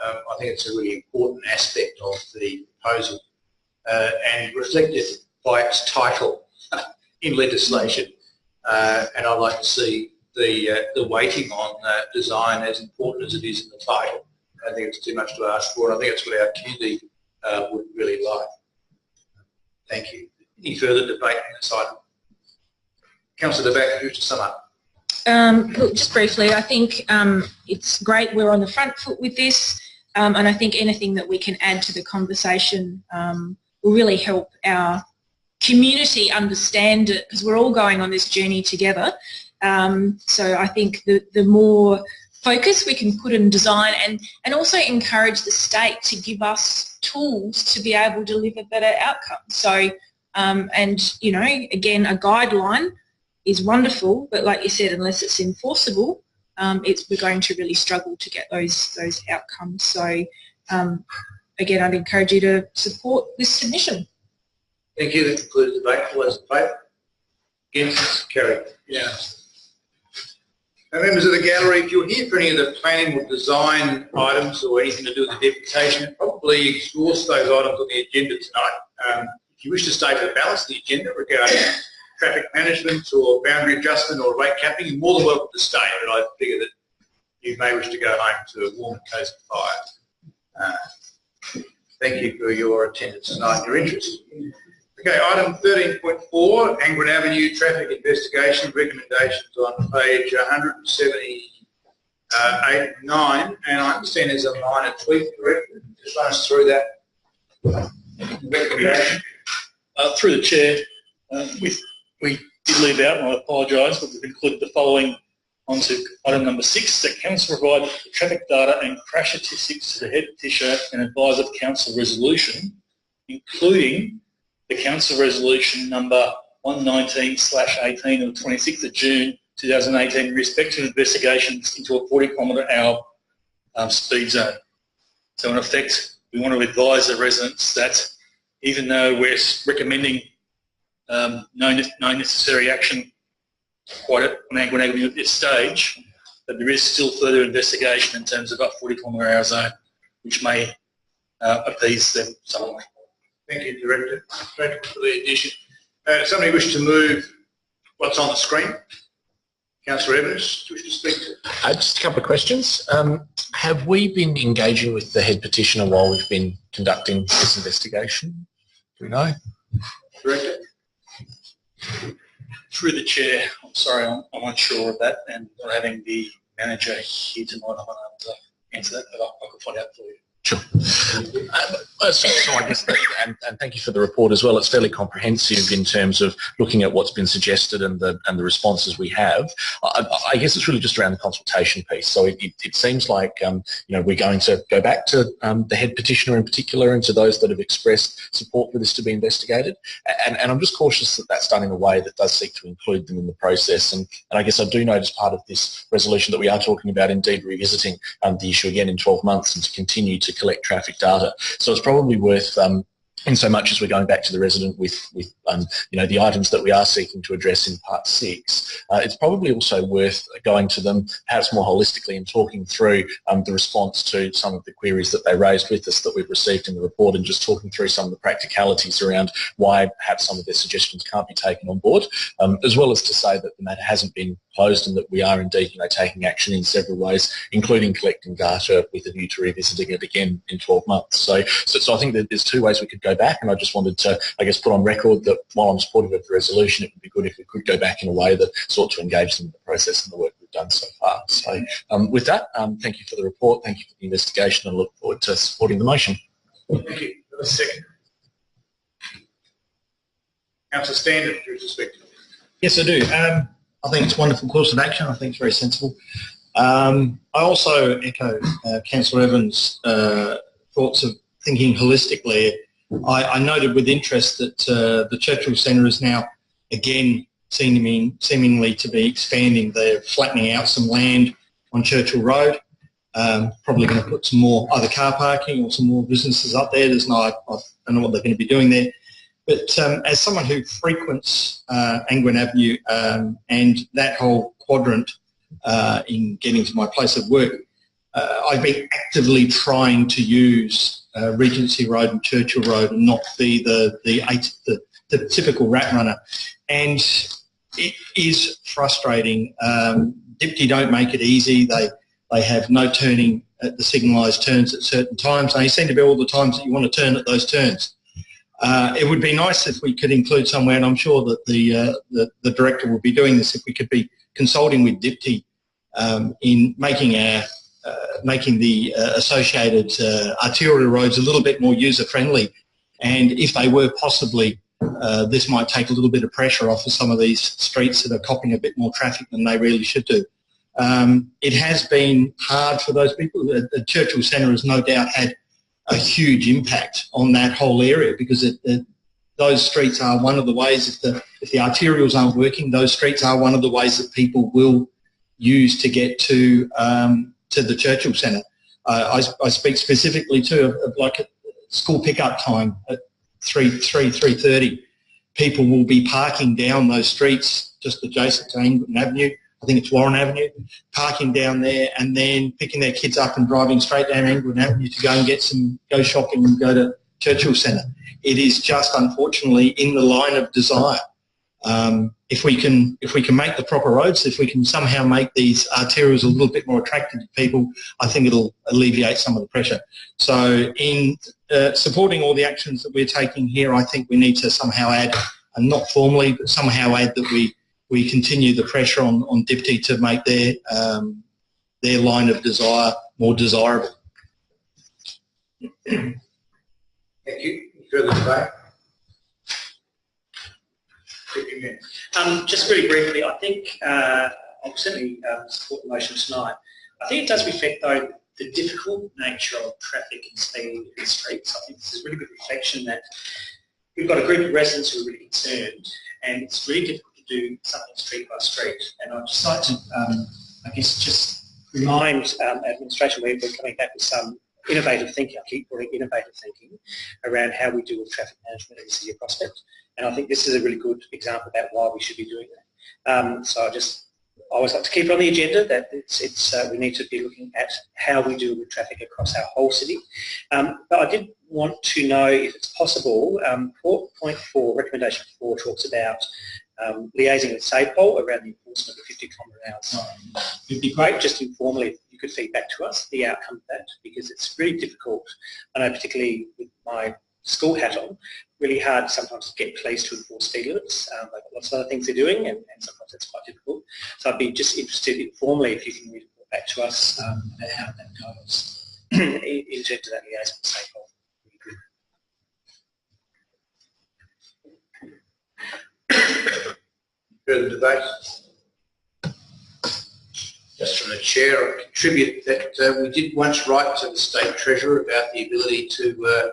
I think it's a really important aspect of the proposal and reflected by its title in legislation. And I'd like to see the weighting on design as important as it is in the title. I don't think it's too much to ask for, and I think it's what our community would really like. Thank you. Any further debate on this item? Councillor De Backer, who's to sum up? Look, just briefly, I think it's great we're on the front foot with this, and I think anything that we can add to the conversation will really help our community understand it, because we're all going on this journey together. So I think the more focus we can put in design, and also encourage the state to give us tools to be able to deliver better outcomes. So, and you know, again, a guideline is wonderful, but like you said, unless it's enforceable, we're going to really struggle to get those outcomes. So, again, I'd encourage you to support this submission. Thank you. That concludes the debate. All those in favour? Against? Carried. Unanimous. Now, members of the gallery, if you're here for any of the planning or design items or anything to do with the deputation, probably exhaust those items on the agenda tonight. If you wish to stay for the balance of the agenda regarding traffic management or boundary adjustment or rate capping, you're more than welcome to stay, but I figure that you may wish to go home to a warm and cosy fire. Thank you for your attendance tonight and your interest. Okay, item 13.4, Angren Avenue Traffic Investigation Recommendations on page 178-9, and I understand there's a minor tweak, correct? Just run us through that recommendation. Through the chair, we did leave out, and I apologise, but we've included the following onto item number 6, that Council provide the traffic data and crash statistics to the head petitioner and advise of Council resolution, including the Council resolution number 119/18 of 26th of June 2018 in respect to investigations into a 40 km/h speed zone. So in effect, we want to advise the residents that even though we're recommending no necessary action quite on Angwin Avenue at this stage, that there is still further investigation in terms of up 40-kilometre-hour zone, which may appease them somewhat. Thank you, Director. Thank you for the addition. Somebody wish to move what's on the screen? Councillor Evans, do you wish to speak to? Just a couple of questions. Have we been engaging with the head petitioner while we've been conducting this investigation? Do we know? Director? Through the chair, I'm sorry, I'm unsure of that, and not having the manager here tonight, I'm unable to answer that, but I can find out for you. Sure. So I guess, and thank you for the report as well. It's fairly comprehensive in terms of looking at what's been suggested and the responses we have. I guess it's really just around the consultation piece. So it seems like we're going to go back to the head petitioner in particular and to those that have expressed support for this to be investigated. And I'm just cautious that that's done in a way that does seek to include them in the process. And I guess I do note as part of this resolution that we are talking about indeed revisiting the issue again in 12 months and to continue to collect traffic data. So it's probably worth, in so much as we're going back to the resident with the items that we are seeking to address in Part 6, it's probably also worth going to them perhaps more holistically and talking through the response to some of the queries that they raised with us that we've received in the report, and just talking through some of the practicalities around why perhaps some of their suggestions can't be taken on board, as well as to say that the matter hasn't been closed and that we are indeed taking action in several ways, including collecting data with a view to revisiting it again in 12 months. So I think that there's two ways we could go back, and I just wanted to, I guess, put on record that while I'm supportive of the resolution, it would be good if we could go back in a way that sought to engage them in the process and the work we've done so far. So with that, thank you for the report, thank you for the investigation, and look forward to supporting the motion. Thank you. For a second. Councillor Standard, do you wish to speak to? Yes, I do. I think it's a wonderful course of action. I think it's very sensible. I also echo Councillor Evans' thoughts of thinking holistically. I noted with interest that the Churchill Centre is now again seemingly to be expanding. They're flattening out some land on Churchill Road, probably going to put some more either car parking or some more businesses up there. I don't know what they're going to be doing there. But as someone who frequents Angwin Avenue and that whole quadrant in getting to my place of work, I've been actively trying to use Regency Road and Churchill Road and not be the typical rat runner. And it is frustrating. Dipti don't make it easy. They have no turning at the signalised turns at certain times. They seem to be all the times that you want to turn at those turns. It would be nice if we could include somewhere, and I'm sure that the director will be doing this, if we could be consulting with Dipti in making the associated arterial roads a little bit more user-friendly. And if they were possibly, this might take a little bit of pressure off of some of these streets that are copping a bit more traffic than they really should do. It has been hard for those people. The Churchill Centre has no doubt had a huge impact on that whole area, because those streets are one of the ways, if the arterials aren't working, those streets are one of the ways that people will use to get to the Churchill Centre. I speak specifically of like at school pickup time at 3:30. People will be parking down those streets just adjacent to Angwin Avenue. I think it's Warren Avenue, parking down there and then picking their kids up and driving straight down Angwin Avenue to go and go shopping and go to Churchill Centre. It is just unfortunately in the line of desire. If we can make the proper roads, if we can somehow make these arterials a little bit more attractive to people, I think it'll alleviate some of the pressure. So in supporting all the actions that we're taking here, I think we need to somehow add, and not formally, but somehow add that we continue the pressure on Dipti to make their line of desire more desirable. Thank you. Further debate? Just very briefly, I think I'll certainly support the motion tonight. I think it does reflect, though, the difficult nature of traffic and speed in the streets. I think this is really good reflection that we've got a group of residents who are really concerned, and it's really difficult to do something street by street. And I'd just like to, I guess, just remind administration we're coming back with some innovative thinking. I keep calling it innovative thinking around how we deal with traffic management in the City of Prospect. And I think this is a really good example about why we should be doing that. So I always like to keep it on the agenda that we need to be looking at how we deal with traffic across our whole city. But I did want to know if it's possible, point 4, recommendation 4 talks about liaising with SAPOL around the enforcement of 50 km/h. It'd be great just informally if you could feed back to us the outcome of that, because it's really difficult. I know particularly with my school hat on, really hard sometimes to get police to enforce speed limits. They've got lots of other things they're doing, and sometimes that's quite difficult. So I'd be just interested informally if you can report back to us about how that goes in terms of that liaison with SAPOL. Further debate? Just from the chair, I contribute that we did once write to the State Treasurer about the ability to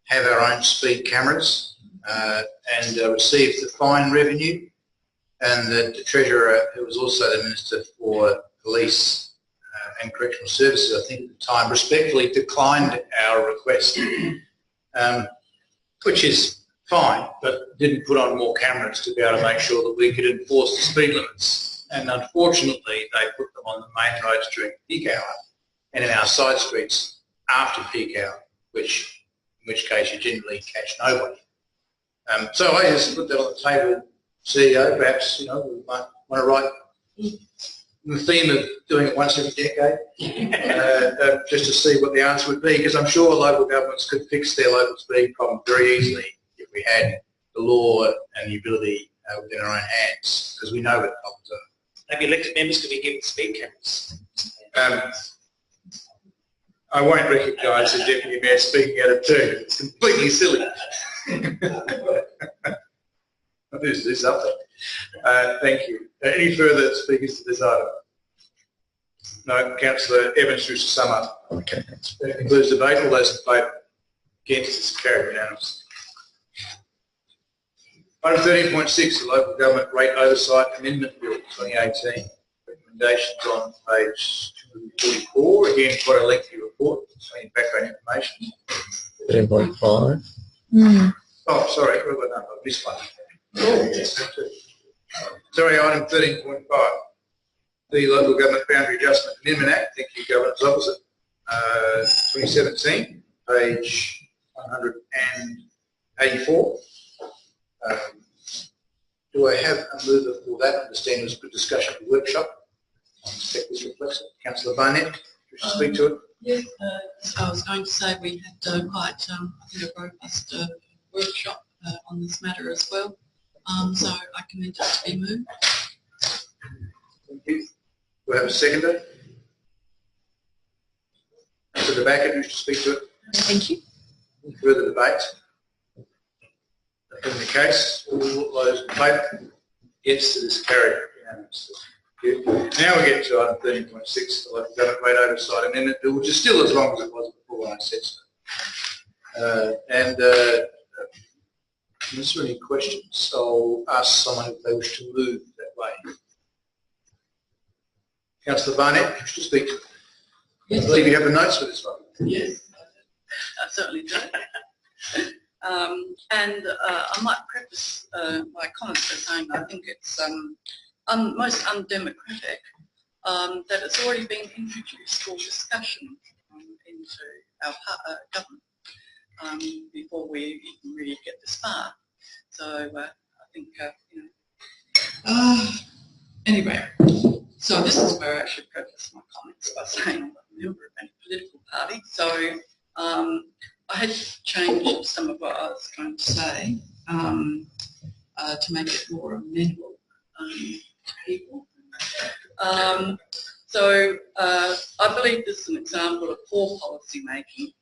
have our own speed cameras and receive the fine revenue, and that the Treasurer, who was also the Minister for Police and Correctional Services, I think at the time, respectfully declined our request, which is fine, but didn't put on more cameras to be able to make sure that we could enforce the speed limits. And unfortunately, they put them on the main roads during peak hour and in our side streets after peak hour, in which case you generally catch nobody. So I just put that on the table, CEO, perhaps, we might want to write the theme of doing it once every decade, just to see what the answer would be, because I'm sure local governments could fix their local speed problem very easily if we had the law and the ability within our own hands, because we know what problems are. Maybe elected members could be given speed cameras. I won't recognise the Deputy Mayor speaking out of turn. It's completely silly. I'll do this up there. Thank you. Any further speakers to this item? No. Councillor Evans wishes to sum up. Okay. That concludes debate. All those in favour? Against is carried unanimously. Item 13.6, the Local Government Rate Oversight Amendment Bill 2018. Recommendations on page 244. Again, quite a lengthy report. Any background information? 13.5. Oh, sorry. I missed one. Sorry, item 13.5. The Local Government Boundary Adjustment Amendment Act. Thank you, Governance Officer. 2017, page 184. Do I have a mover for that? I understand there was a good discussion at the workshop. I expect this reflects it. Councillor Barnett, do you wish to speak to it? Yes, I was going to say we had quite a robust workshop on this matter as well. So I commend it to be moved. Thank you. Do I have a seconder? Councillor Backer, do you wish to speak to it? Thank you. Any further debate? In the case, all those in favour? Yes, it is carried unanimously. Now we get to item 13.6, the Local Government Rate Oversight Amendment Bill, which is still as long as it was before when I said so. Is there any questions? I'll ask someone if they wish to move that way. Councillor Barnett, you wish to speak to it? Yes. I believe you have the notes for this one. Yes, I certainly do. I might preface my comments by saying I think it's most undemocratic that it's already been introduced for discussion into our government before we even really get this far. So I think, anyway, so this is where I should preface my comments by saying I'm not a member of any political party. So I had to change some of what I was trying to say to make it more amenable to people. So I believe this is an example of poor policy making.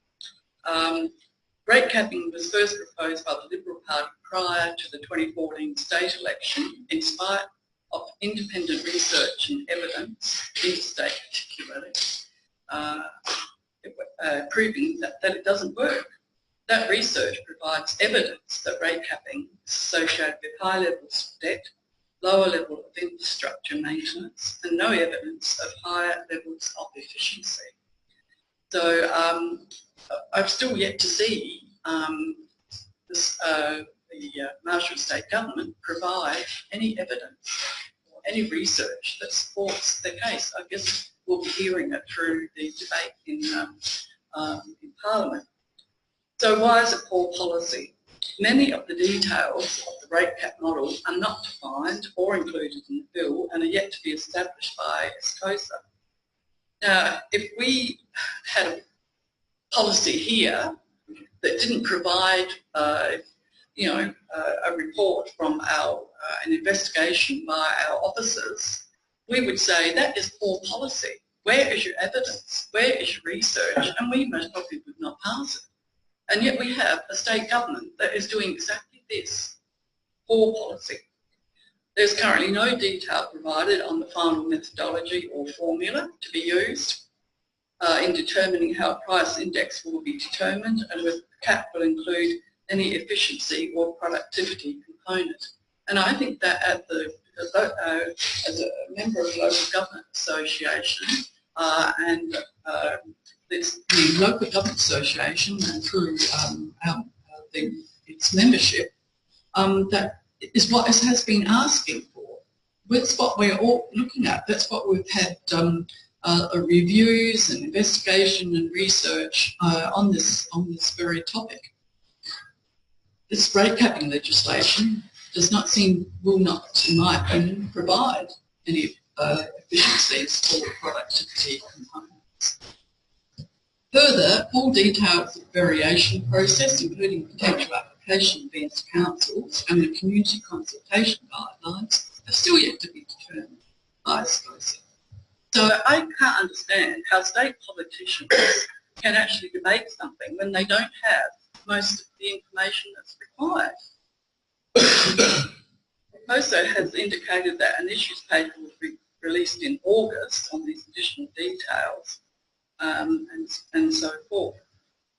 Rate capping was first proposed by the Liberal Party prior to the 2014 state election in spite of independent research and evidence, interstate particularly, proving that it doesn't work. That research provides evidence that rate capping is associated with high levels of debt, lower level of infrastructure maintenance, and no evidence of higher levels of efficiency. So I've still yet to see the Marshall State Government provide any evidence or any research that supports their case. I guess we'll be hearing it through the debate in Parliament. So why is it poor policy? Many of the details of the rate cap model are not defined or included in the bill and are yet to be established by SCOSA. Now, if we had a policy here that didn't provide, a report from an investigation by our officers, we would say that is poor policy. Where is your evidence? Where is your research? And we most probably would not pass it. And yet we have a state government that is doing exactly this, poor policy. There's currently no detail provided on the final methodology or formula to be used in determining how a price index will be determined, and with the cap will include any efficiency or productivity component. And I think that as a member of the Local Government Association and the Local Government Association and through its membership, that is what it has been asking for. That's what we're all looking at. That's what we've had reviews and investigation and research on this very topic. This rate capping legislation will not, in my opinion, provide any efficiencies or productivity components. Further, full details of the variation process, including potential application events to councils and the community consultation guidelines, are still yet to be determined by SCOSA. So I can't understand how state politicians can actually debate something when they don't have most of the information that's required. SCOSA has indicated that an issues paper will be released in August on these additional details. And so forth.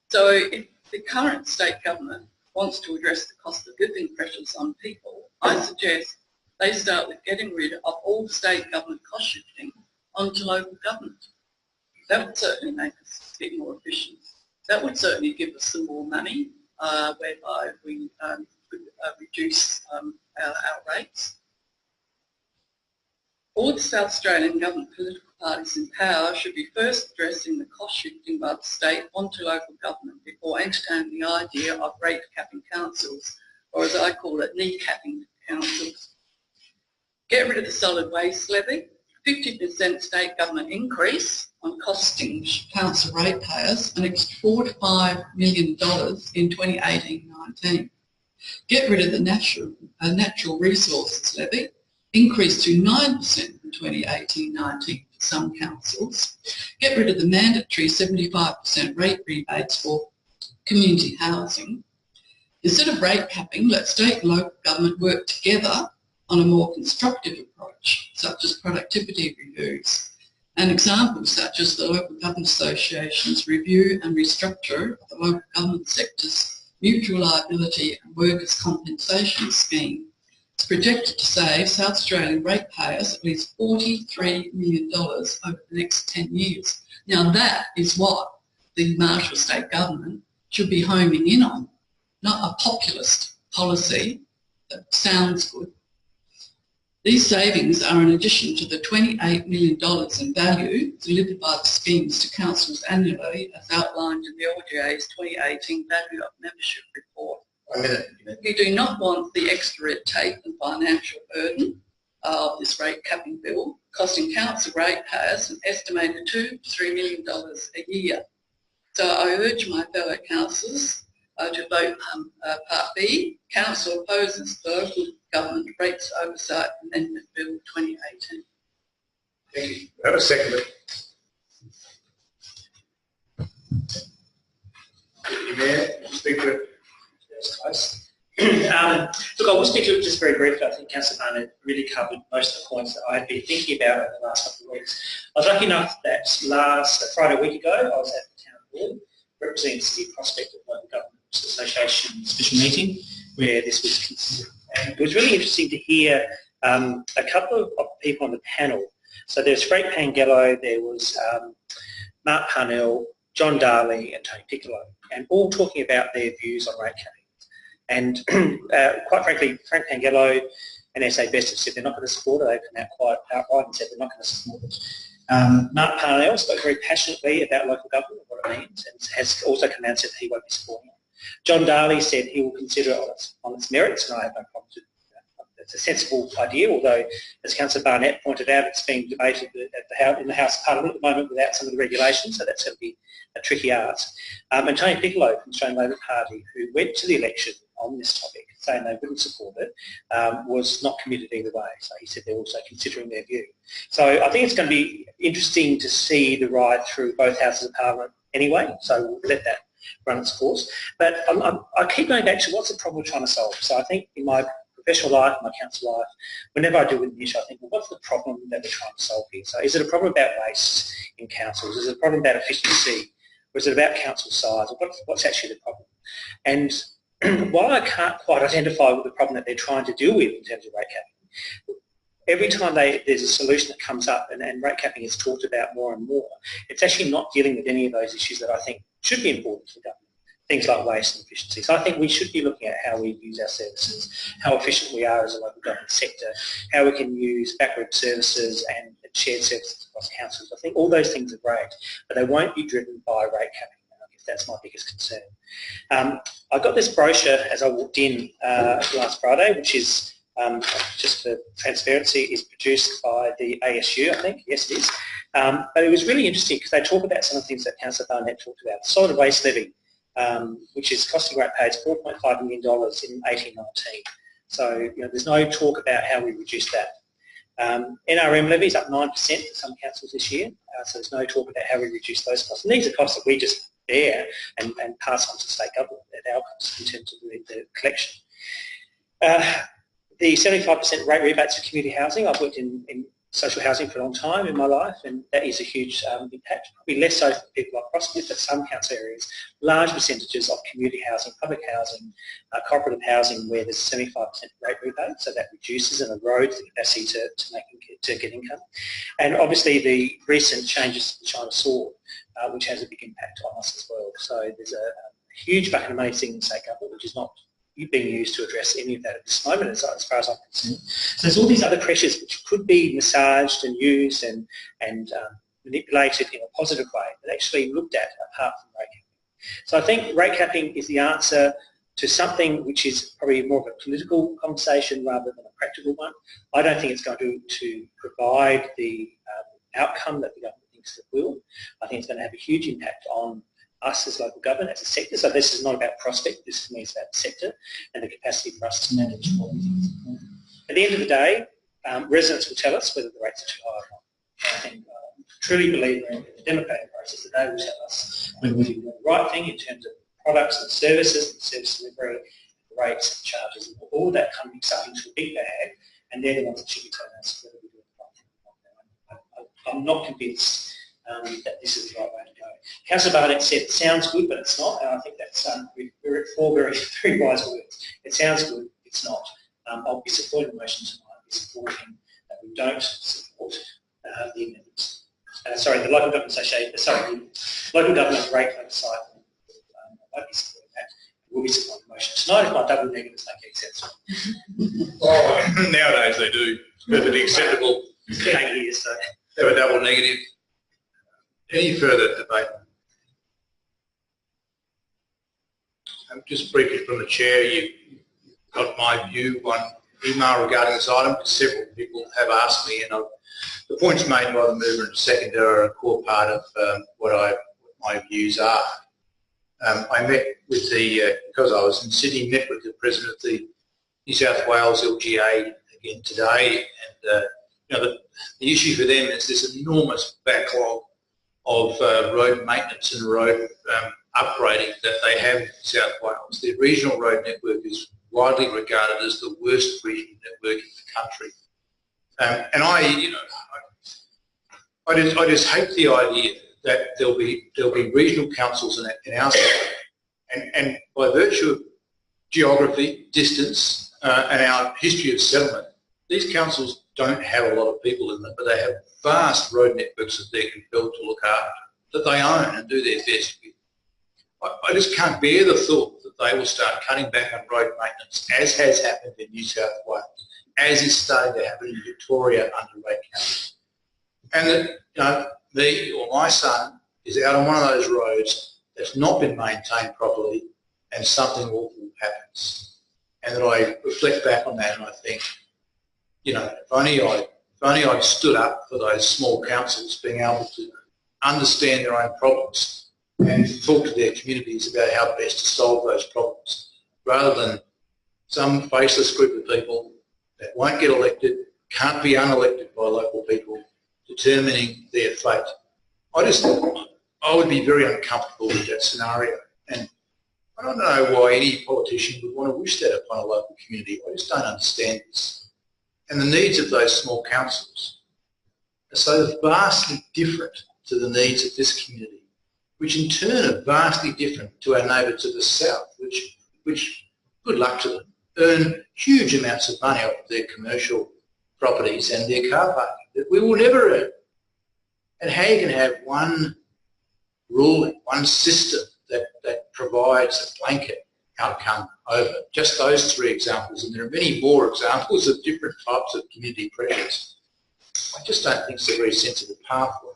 So if the current state government wants to address the cost of living pressures on people, I suggest they start with getting rid of all state government cost shifting onto local government. That would certainly make us a bit more efficient. That would certainly give us some more money, whereby we could reduce our rates. All the South Australian government political parties in power should be first addressing the cost shifting by the state onto local government before entertaining the idea of rate capping councils, or as I call it, knee capping councils. Get rid of the solid waste levy, 50% state government increase on costing council ratepayers, an extra $4 to $5 million in 2018-19. Get rid of the natural resources levy, increased to 9% in 2018-19 for some councils. Get rid of the mandatory 75% rate rebates for community housing. Instead of rate capping, let state and local government work together on a more constructive approach, such as productivity reviews, and examples such as the Local Government Association's review and restructure of the local government sector's mutual liability and workers' compensation scheme. It's projected to save South Australian ratepayers at least $43 million over the next 10 years. Now that is what the Marshall State Government should be homing in on, not a populist policy that sounds good. These savings are in addition to the $28 million in value delivered by the schemes to councils annually as outlined in the LGA's 2018 Value of Membership report. We do not want the extra red tape and financial burden of this rate capping bill, costing council ratepayers an estimated $2 to $3 million a year. So I urge my fellow councillors to vote Part B. Council opposes the Local Government Rates Oversight Amendment Bill 2018. Thank you. Have a second. Deputy Mayor, speak to it. Look, I will speak to it just very briefly. I think Councillor Barnett really covered most of the points that I've been thinking about over the last couple of weeks. I was lucky enough that last Friday a week ago I was at the Town Board representing City Prospect of Local Government Association special meeting where this was considered. And it was really interesting to hear a couple of people on the panel. So there's Frank Pangello, there was Mark Parnell, John Darley and Tony Piccolo, and all talking about their views on rate capping. And quite frankly, Frank Pangello and SA Best have said they're not going to support it. They've come out quite outright and said they're not going to support it. Mark Parnell spoke very passionately about local government and what it means, and has also come out and said that he won't be supporting it. John Darley said he will consider it on its merits, and I have no problem with that. It's a sensible idea, although, as Councillor Barnett pointed out, it's being debated in the House of Parliament at the moment without some of the regulations, so that's going to be a tricky ask. And Tony Piccolo from the Australian Labor Party, who went to the election on this topic, saying they wouldn't support it, was not committed either way. So he said they're also considering their view. So I think it's going to be interesting to see the ride through both Houses of Parliament anyway, so we'll let that run its course. But I keep going back to what's the problem we're trying to solve. So I think in my professional life, my council life, whenever I deal with an issue, I think, well, what's the problem that we're trying to solve here? So is it a problem about waste in councils? Is it a problem about efficiency? Or is it about council size? Or what's actually the problem? And while I can't quite identify with the problem that they're trying to deal with in terms of rate capping, every time there's a solution that comes up and rate capping is talked about more and more, it's actually not dealing with any of those issues that I think should be important for government, things like waste and efficiency. So I think we should be looking at how we use our services, how efficient we are as a local government sector, how we can use backward services and shared services across councils. I think all those things are great, but they won't be driven by rate capping. I guess that's my biggest concern. I got this brochure as I walked in last Friday, which is just for transparency, is produced by the ASU, I think. Yes, it is. But it was really interesting because they talk about some of the things that Councillor Barnett talked about. The solid waste levy, which is costing ratepayers $4.5 million in 1819. So there's no talk about how we reduce that. NRM levy is up 9% for some councils this year, so there's no talk about how we reduce those costs. And these are costs that we just bear and pass on to state government at our costs in terms of the collection. The 75% rate rebates for community housing, I've worked in social housing for a long time in my life, and that is a huge impact. Probably less so for people like Prospect, but some council areas, large percentages of community housing, public housing, cooperative housing where there's 75% rate rebate, so that reduces and erodes the capacity to get income. And obviously the recent changes to the China Sword, which has a big impact on us as well. So there's a huge bucket of money sitting in state government, which is not being used to address any of that at this moment, as far as I'm concerned. So there's all these other pressures which could be massaged and used and manipulated in a positive way, but actually looked at apart from rate capping. So I think rate capping is the answer to something which is probably more of a political conversation rather than a practical one. I don't think it's going to provide the outcome that the government thinks it will. I think it's going to have a huge impact on us as local government, as a sector. So this is not about Prospect, this for me is about the sector and the capacity for us to manage all these things. At the end of the day, residents will tell us whether the rates are too high or not. And I truly believe in the democratic process that they will tell us whether we're doing the right thing in terms of products and services, and service delivery, rates and charges, and all of that kind of mix up into a big bag, and they're the ones that should be telling us whether we're doing the right thing or not. I'm not convinced that this is the right way to go. Councillor Barnett said it sounds good, but it's not, and I think that's four very, very wise words. It sounds good, it's not. I'll be supporting the motion tonight. I'll be supporting that we don't support the amendments. The local government association, the local government rate oversight. I won't be supporting that. We'll be supporting the motion tonight if my double negatives make any sense. Oh, nowadays they do. It's perfectly acceptable. 8 years, so. Have a double negative. Any further debate? Just briefly from the chair, you got my view on email regarding this item. Several people have asked me, and the points made by the mover and seconder are a core part of what my views are. I met with because I was in Sydney, met with the president of the New South Wales LGA again today, and the issue for them is this enormous backlog of road maintenance and road upgrading that they have in South Wales. Their regional road network is widely regarded as the worst regional network in the country. And I just hate the idea that there'll be regional councils in our state, and by virtue of geography, distance, and our history of settlement, these councils don't have a lot of people in them, but they have vast road networks that they're compelled to look after. that they own and do their best with. I just can't bear the thought that they will start cutting back on road maintenance, as has happened in New South Wales, as is starting to happen in Victoria under Ray County. And that, me or my son is out on one of those roads that's not been maintained properly and something awful happens. And that I reflect back on that and I think, if only I'd stood up for those small councils being able to understand their own problems and talk to their communities about how best to solve those problems, rather than some faceless group of people that won't get elected, can't be unelected by local people, determining their fate. I would be very uncomfortable with that scenario, and I don't know why any politician would want to wish that upon a local community. I just don't understand this. And the needs of those small councils are so vastly different to the needs of this community, which in turn are vastly different to our neighbour to the south, which, good luck to them, earn huge amounts of money off of their commercial properties and their car parking that we will never earn. And how you can have one ruling, one system that provides a blanket outcome over just those three examples, and there are many more examples of different types of community pressures. I just don't think it's a very sensible pathway.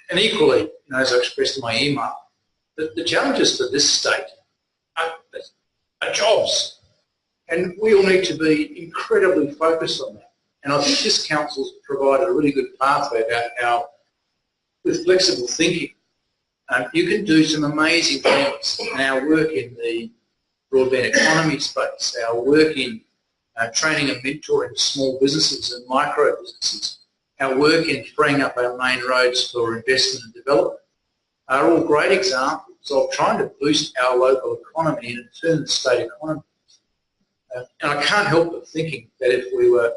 And equally, as I expressed in my email, the challenges for this state are jobs, and we all need to be incredibly focused on that. And I think this council's provided a really good pathway about how, with flexible thinking, you can do some amazing things. And our work in the broadband economy space, our work in training and mentoring small businesses and micro businesses, our work in freeing up our main roads for investment and development are all great examples of trying to boost our local economy and in turn the state economy. And I can't help but thinking that if we were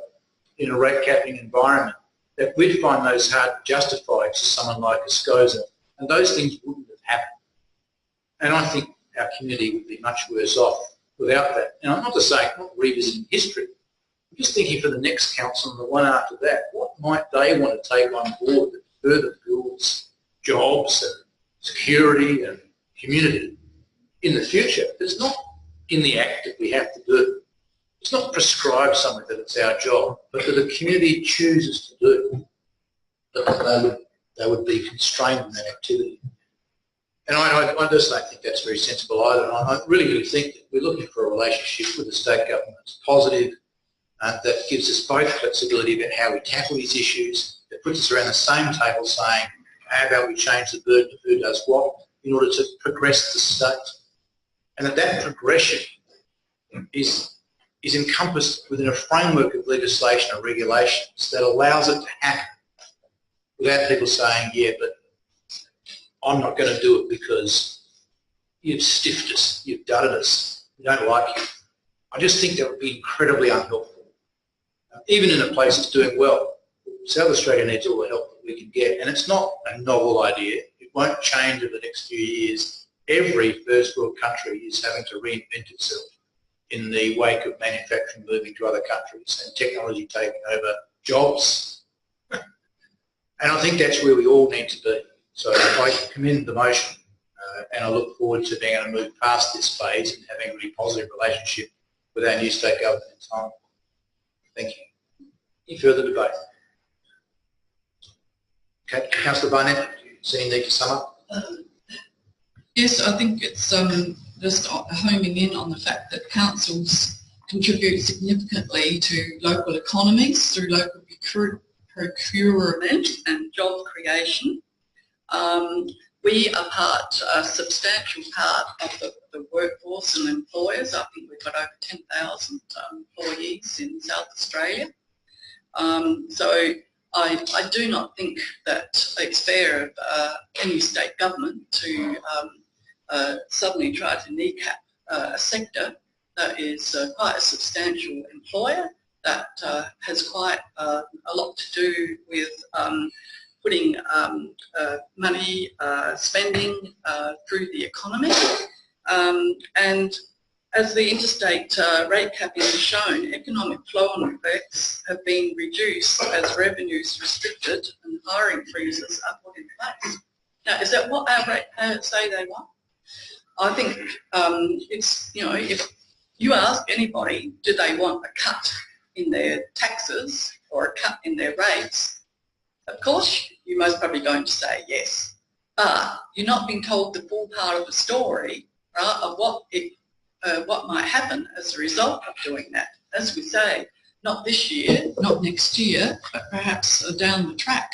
in a rate capping environment, that we'd find those hard to justify to someone like Escosa, and those things wouldn't have happened. And I think our community would be much worse off without that. And I'm not to say, I'm not revisiting history, I'm just thinking for the next council and the one after that, what might they want to take on board that further builds jobs and security and community in the future? It's not in the act that we have to do. It's not prescribed somewhere that it's our job, but that the community chooses to do, that they would be constrained in that activity. And I just don't think that's very sensible either. And I really do think that we're looking for a relationship with the state government that's positive, that gives us both flexibility about how we tackle these issues, that puts us around the same table saying, how about we change the burden of who does what in order to progress the state. And that progression is encompassed within a framework of legislation or regulations that allows it to happen without people saying, yeah, but I'm not going to do it because you've stiffed us, you've dudded us, we don't like you. I just think that would be incredibly unhelpful. Even in a place that's doing well, South Australia needs all the help that we can get, and it's not a novel idea. It won't change over the next few years. Every first world country is having to reinvent itself in the wake of manufacturing moving to other countries and technology taking over jobs. And I think that's where we all need to be. So I commend the motion and I look forward to being able to move past this phase and having a really positive relationship with our new state government in time. Thank you. Any further debate? Okay, Councillor Barnett, do you see any need to sum up? Yes, I think it's just homing in on the fact that councils contribute significantly to local economies through local procurement and job creation. We are a substantial part of the workforce and employers. I think we've got over 10,000 employees in South Australia. So I do not think that it's fair of any state government to suddenly try to kneecap a sector that is quite a substantial employer, that has quite a lot to do with putting money, spending through the economy. And as the interstate rate capping has shown, economic flow-on effects have been reduced as revenues restricted and hiring freezes are put in place. Now, is that what our ratepayers say they want? I think it's, you know, if you ask anybody, do they want a cut in their taxes or a cut in their rates, of course you're most probably going to say yes. But you're not being told the full part of the story, right, of what might happen as a result of doing that. As we say, not this year, not next year, but perhaps down the track.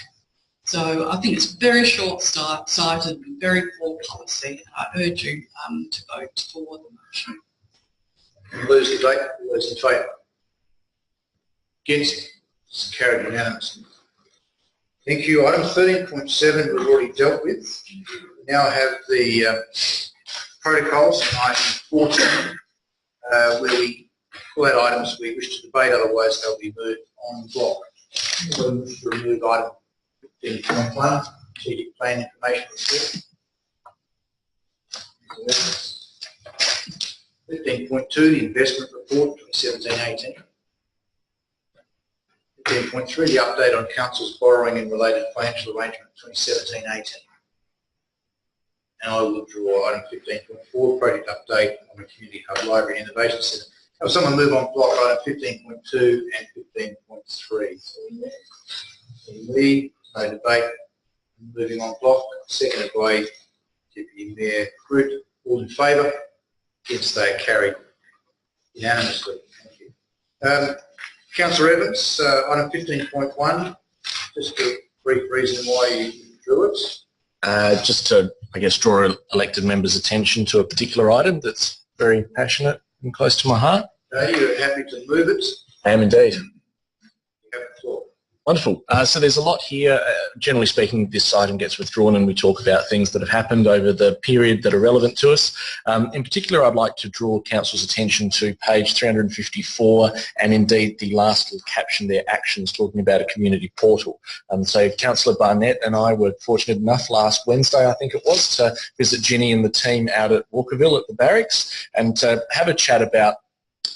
So I think it's very short-sighted and very poor policy. I urge you to vote for the motion. Lose the debate. All those in favour? Against? It's carried unanimously. Thank you. Item 13.7 we've already dealt with. We now have the protocols in item 14 where we pull out items we wish to debate, otherwise they'll be moved on block. We wish to remove item 15.1, strategic plan information report. 15.2, the investment report 2017-18. 15.3, the update on council's borrowing and related financial arrangement 2017-18. And I will draw item 15.4, project update on the Community Hub Library Innovation Centre. Now, someone move on block item 15.2 and 15.3. So lead, no debate. Moving on block, seconded by Deputy Mayor Groot. All in favour? Against, they are carried unanimously. Thank you. Councillor Evans, item 15.1, just a brief reason why you drew it. Just to, I guess, draw elected members' attention to a particular item that's very passionate and close to my heart. You're happy to move it? I am indeed. You have the floor. Wonderful. So there's a lot here. Generally speaking, this item gets withdrawn and we talk about things that have happened over the period that are relevant to us. In particular, I'd like to draw Council's attention to page 354 and indeed the last little caption there, actions, talking about a community portal. So Councillor Barnett and I were fortunate enough last Wednesday, I think it was, to visit Ginny and the team out at Walkerville at the barracks and to have a chat about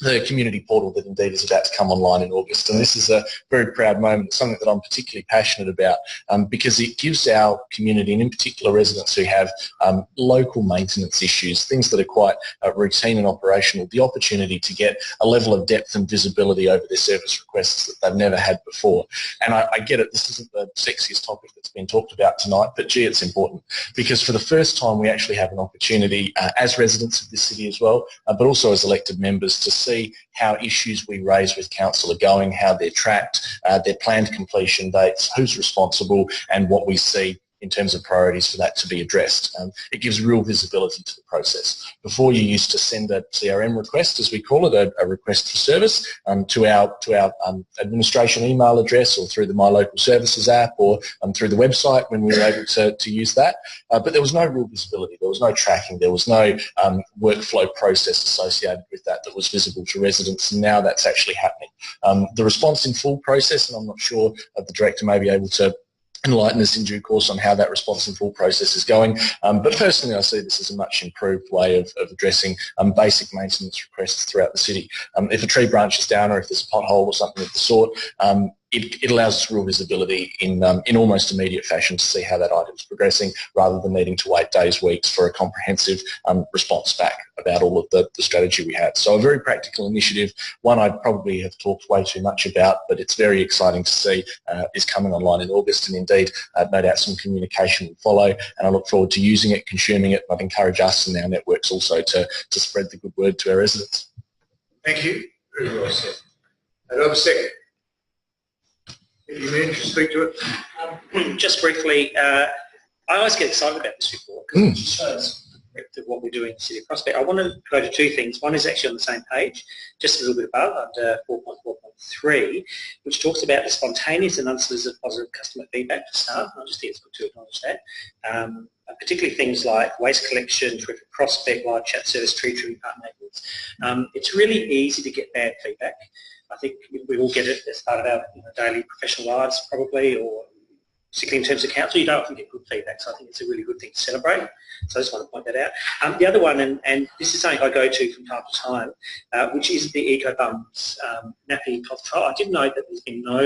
the community portal that indeed is about to come online in August. And this is a very proud moment. It's something that I'm particularly passionate about because it gives our community, and in particular residents who have local maintenance issues, things that are quite routine and operational, the opportunity to get a level of depth and visibility over their service requests that they've never had before. And I get it, this isn't the sexiest topic that's been talked about tonight, but gee, it's important because for the first time we actually have an opportunity as residents of this city as well, but also as elected members to see how issues we raise with council are going, how they're tracked, their planned completion dates, who's responsible, and what we see in terms of priorities for that to be addressed. It gives real visibility to the process. Before, you used to send a CRM request, as we call it, a request for service, to our administration email address or through the My Local Services app or through the website when we were able to use that. But there was no real visibility, there was no tracking, there was no workflow process associated with that was visible to residents, and now that's actually happening. The response in full process, and I'm not sure the Director may be able to enlighten us in due course on how that response and full process is going. But personally, I see this as a much improved way of addressing basic maintenance requests throughout the city. If a tree branches down or if there's a pothole or something of the sort, it allows us real visibility in almost immediate fashion to see how that item is progressing rather than needing to wait days, weeks for a comprehensive response back about all of the strategy we have. So a very practical initiative, one I probably have talked way too much about, but it's very exciting to see is coming online in August, and indeed no doubt some communication will follow, and I look forward to using it, consuming it. I'd encourage us and our networks also to spread the good word to our residents. Thank you. Very well said. Do I have a second? If you mean to speak to it? Just briefly, I always get excited about this report because it shows what we're doing in the City of Prospect. I want to go to two things. One is actually on the same page, just a little bit above, under 4.4.3, which talks about the spontaneous and unsolicited positive customer feedback to staff. I just think it's good to acknowledge that. Particularly things like waste collection, terrific prospect, live chat service, tree trimming, park maintenance. It's really easy to get bad feedback. I think we all get it as part of our daily professional lives probably, or particularly in terms of council, you don't often get good feedback, so I think it's a really good thing to celebrate. So I just want to point that out. The other one, and this is something I go to from time to time, which is the EcoBums nappy cloth trial. I did note that there's been no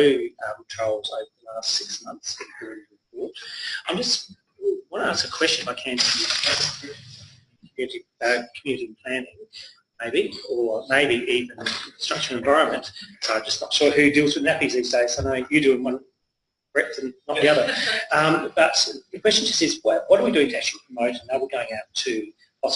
trials over the last 6 months. I'm just want to ask a question if I can. Community planning, maybe, or maybe even construction environment. So I'm just not sure who deals with nappies these days. I know you do one, Brett, and not the other. But the question just is, what are we doing to actually promote? And now we're going out to not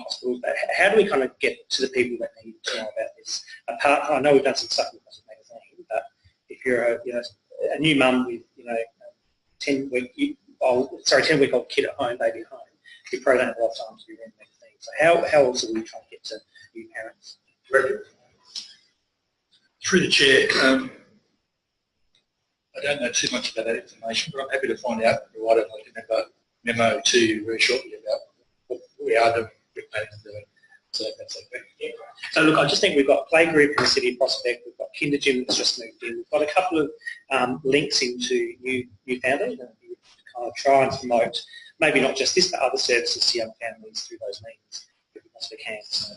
hospitals, but how do we kind of get to the people that need to know about this? Apart, I know we've done some stuff in the Gossip magazine, but if you're a new mum with 10-week-old kid at home, baby at home, you probably don't have a lot of time to do that kind of thing. So how else are we trying to get to new parents? Through the chair, I don't know too much about that information, but I'm happy to find out and provide a memo to you very shortly about what we are doing, we're planning on doing. So that's okay. Yeah. So look, I just think we've got a play group in the City of Prospect, we've got Kinder Gym that's just moved in, we've got a couple of links into new families, and we kind of try and promote maybe not just this, but other services to young families through those means, if we possibly can. So,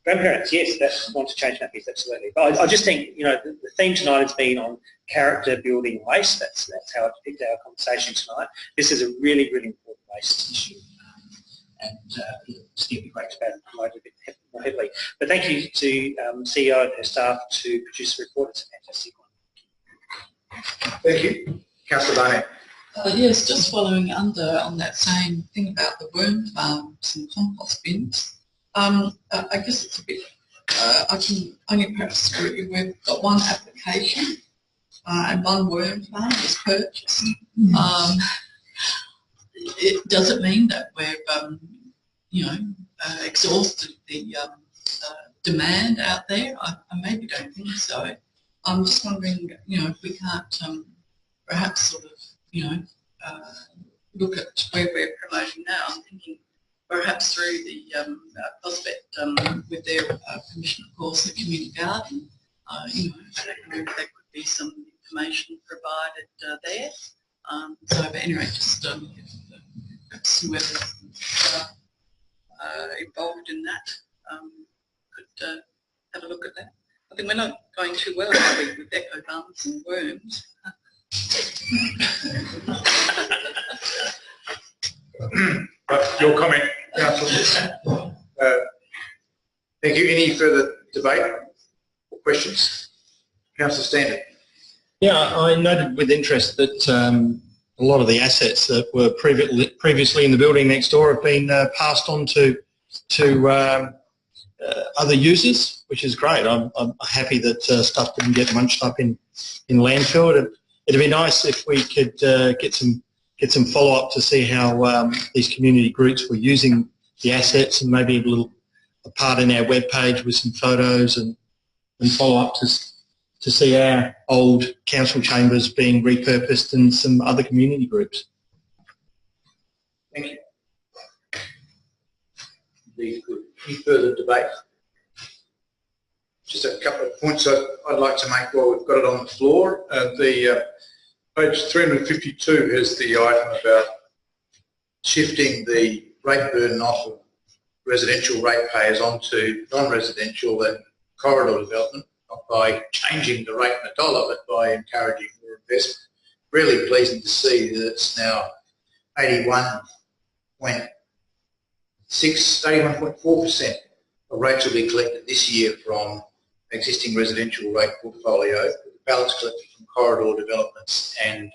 grandparents, yes, that want to change nappies, absolutely. But I just think, the theme tonight has been on character building waste. That's how I picked our conversation tonight. This is a really, really important waste issue. And it's going to be great to promote it a bit more heavily. But thank you to CEO and her staff to produce the report. It's a fantastic one. Thank you. Councillor Barnett. Yes, just following under on that same thing about the worm farms and compost bins. I guess it's a bit, I can only perhaps agree. We've got one application and one worm farm was purchased. Does it mean that we've, exhausted the demand out there? I maybe don't think so. I'm just wondering, if we can't perhaps sort of, look at where we're promoting now. I'm thinking perhaps through the Prospect, with their permission, of course, the community garden, there could be some information provided there. But anyway, just perhaps whoever's involved in that could have a look at that. I think we're not going too well, are we, with echo buns and worms. Your comment, Councillor. Thank you. Any further debate or questions? Councillor Stanton. Yeah, I noted with interest that a lot of the assets that were previously in the building next door have been passed on to other users, which is great. I'm happy that stuff didn't get munched up in landfill. It'd be nice if we could get some follow-up to see how these community groups were using the assets, and maybe a part in our webpage with some photos and follow-up to see our old council chambers being repurposed and some other community groups. Thank you. Any further debate? Just a couple of points I'd like to make while we've got it on the floor. Page 352 has the item about shifting the rate burden off of residential ratepayers onto non-residential and corridor development, not by changing the rate in a dollar, but by encouraging more investment. Really pleasing to see that it's now 81.4% of rates will be collected this year from existing residential rate portfolio, with the balance collected from corridor developments and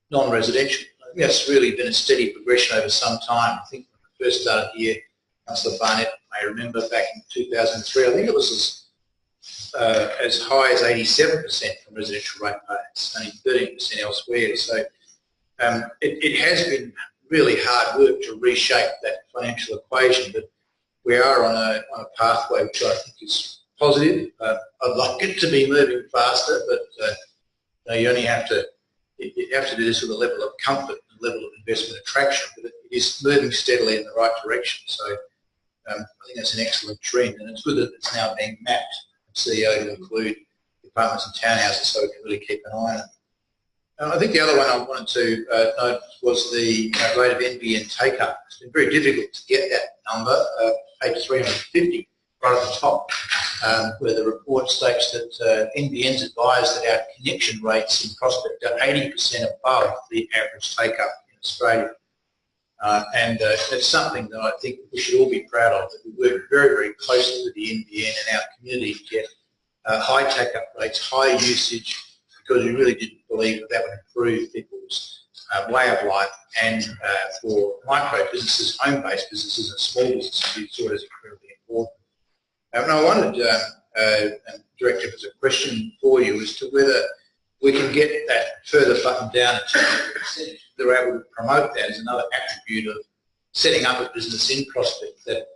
non-residential. I think that's really been a steady progression over some time. I think when I first started here, Councillor Barnett may remember back in 2003, I think it was as high as 87% from residential ratepayers, only 13% elsewhere. So it has been really hard work to reshape that financial equation, but we are on a pathway which I think is positive. I'd like it to be moving faster, but you only have to do this with a level of comfort and a level of investment attraction. But it is moving steadily in the right direction. So I think that's an excellent trend, and it's good that it's now being mapped, CEO, to include apartments and townhouses, so we can really keep an eye on it. I think the other one I wanted to note was the rate of NBN take-up. It's been very difficult to get that number, page 350, right at the top, where the report states that NBN's advised that our connection rates in Prospect are 80% above the average take-up in Australia. And it's something that I think we should all be proud of, that we work very, very closely with the NBN and our community to get high take-up rates, high usage, because we really didn't believe that that would improve people's way of life, and for micro businesses, home-based businesses and small businesses, we saw it as incredibly important. And I wanted, Director, as a question for you as to whether we can get that further buttoned down and they're able to promote that as another attribute of setting up a business in Prospect that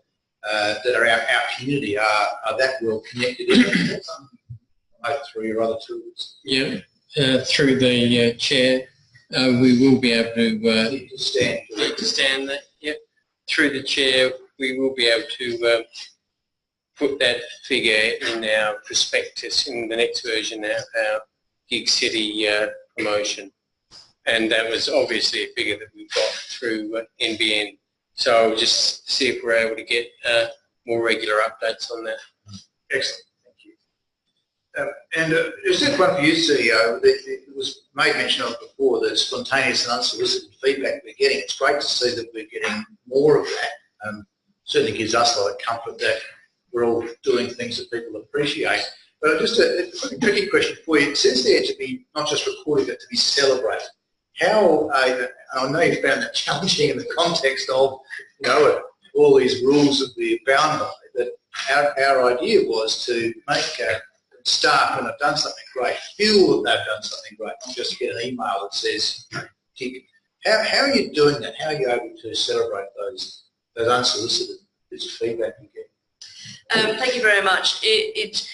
are our community are that well connected in through your other tools. Yeah, through the chair, we will be able to stand that. Yeah, through the chair, we will be able to put that figure in our prospectus in the next version of our Gig City promotion, and that was obviously a figure that we got through NBN. So I'll just see if we're able to get more regular updates on that. Excellent, thank you. And is there one for you, CEO? It was made mention of before, the spontaneous and unsolicited feedback we're getting. It's great to see that we're getting more of that. Certainly gives us a lot of comfort that we're all doing things that people appreciate. But just a tricky question for you. It says there to be not just recorded, but to be celebrated. How, I know you found that challenging in the context of, all these rules that we're bound by, but our idea was to make staff, when they've done something great, feel that they've done something great, not just get an email that says, tick. How are you doing that? How are you able to celebrate those unsolicited bits of feedback you get? Thank you very much. It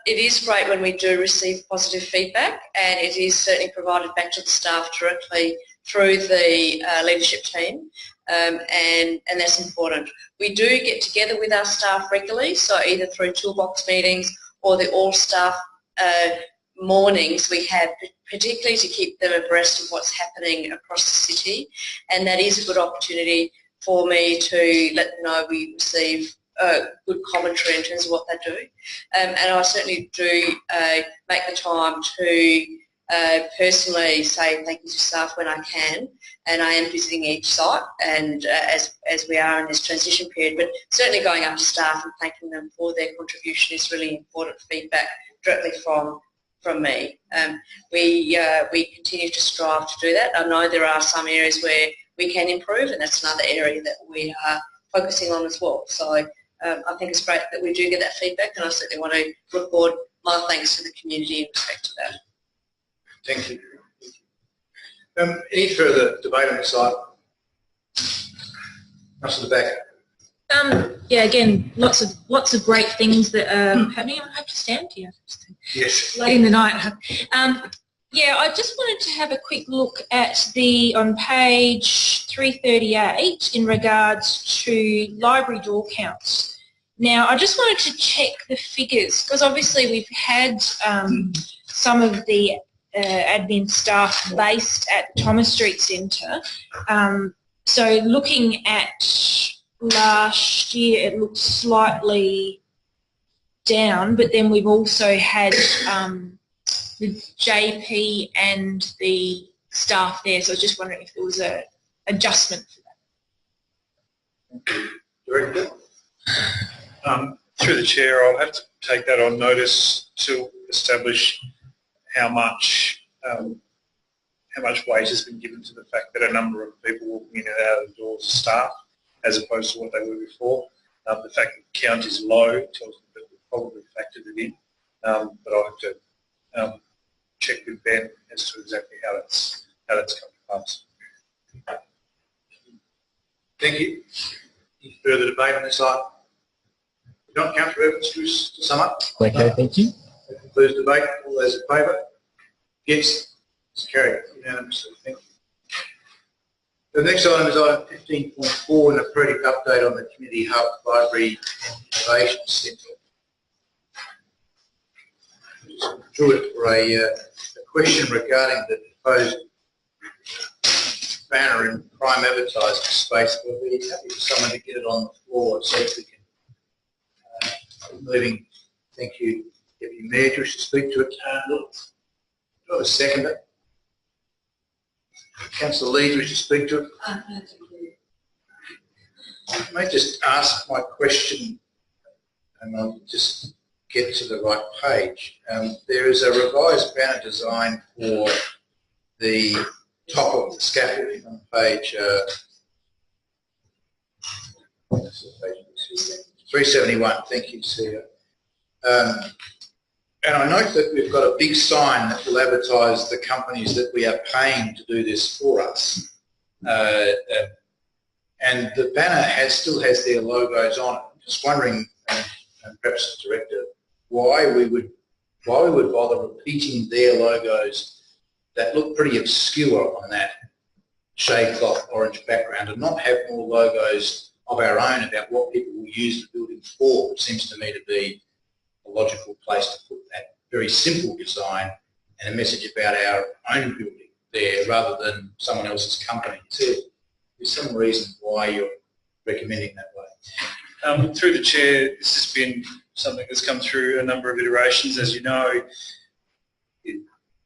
is great when we do receive positive feedback, and it is certainly provided back to the staff directly through the leadership team, and that's important. We do get together with our staff regularly, so either through toolbox meetings or the all-staff mornings we have, particularly to keep them abreast of what's happening across the city, and that is a good opportunity for me to let them know we receive good commentary in terms of what they're doing. And I certainly do make the time to personally say thank you to staff when I can, and I am visiting each site, and as we are in this transition period, but certainly going up to staff and thanking them for their contribution is really important feedback directly from me. We continue to strive to do that. I know there are some areas where we can improve, and that's another area that we are focusing on as well. So I think it's great that we do get that feedback, and I certainly want to record my thanks to the community in respect to that. Thank you. Any further debate on the side? Councillor Back. Yeah, again, lots of great things that are happening. I have to stand here. Yes. Late in the night. Yeah, I just wanted to have a quick look at on page 338 in regards to library door counts. Now, I just wanted to check the figures, because obviously we've had some of the admin staff based at Thomas Street Centre. So looking at last year, it looks slightly down, but then we've also had the JP and the staff there, so I was just wondering if there was an adjustment for that. Director? Through the chair, I'll have to take that on notice to establish how much weight has been given to the fact that a number of people walking in and out of the doors are staff, as opposed to what they were before. The fact that the count is low tells me that we've probably factored it in, but I'll have to check with Ben as to exactly how that's come to pass. Thank you. Any further debate on this item? If not, Councillor Evans, to sum up. Okay, thank you. That concludes debate. All those in favour? Against? It's carried unanimously. Thank you. The next item is item 15.4, an approved update on the Community Hub Library and Innovation Centre. Just drew it for a question regarding the proposed banner in prime advertising space. We'll be happy for someone to get it on the floor so that we can moving. Thank you, Deputy Mayor. Do you wish to speak to it? Do I have a seconder? Councillor Leeds, wish to speak to it? I may just ask my question and I'll just get to the right page. There is a revised banner design for the top of the scaffolding on page 371. Thank you, CEO. And I note that we've got a big sign that will advertise the companies that we are paying to do this for us. And the banner still has their logos on it. I'm just wondering, and perhaps the Director, why we would bother repeating their logos that look pretty obscure on that shade cloth orange background, and not have more logos of our own about what people will use the building for. It seems to me to be a logical place to put that very simple design and a message about our own building there rather than someone else's company. There's some reason why you're recommending that way. Through the Chair, this has been something that's come through a number of iterations. As you know,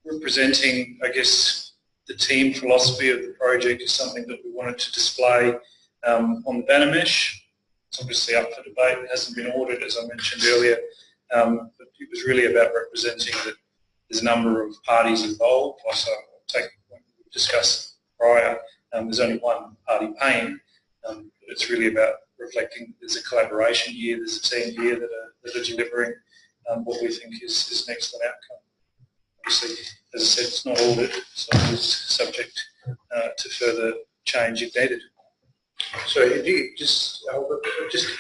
representing, I guess, the team philosophy of the project is something that we wanted to display on the banner mesh. It's obviously up for debate. It hasn't been ordered, as I mentioned earlier, but it was really about representing that there's a number of parties involved. Plus, I'll take the point we discussed prior. There's only one party paying, but it's really about reflecting there's a collaboration here, there's a team here that are delivering what we think is an excellent outcome. Obviously, as I said, it's not ordered, so it's subject to further change if needed. So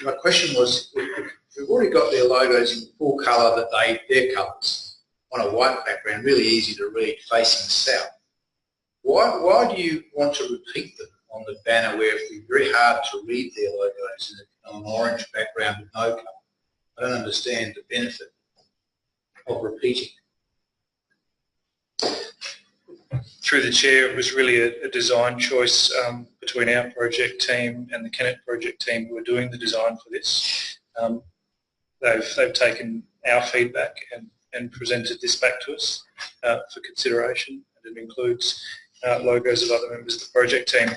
my question was, we've already got their logos in full colour, their colours, on a white background, really easy to read, facing south. Why do you want to repeat them on the banner where it would be very hard to read their logos on an orange background with no colour? I don't understand the benefit of repeating. Through the Chair, it was really a design choice between our project team and the Kennett project team who are doing the design for this. They've taken our feedback and presented this back to us for consideration, and it includes logos of other members of the project team.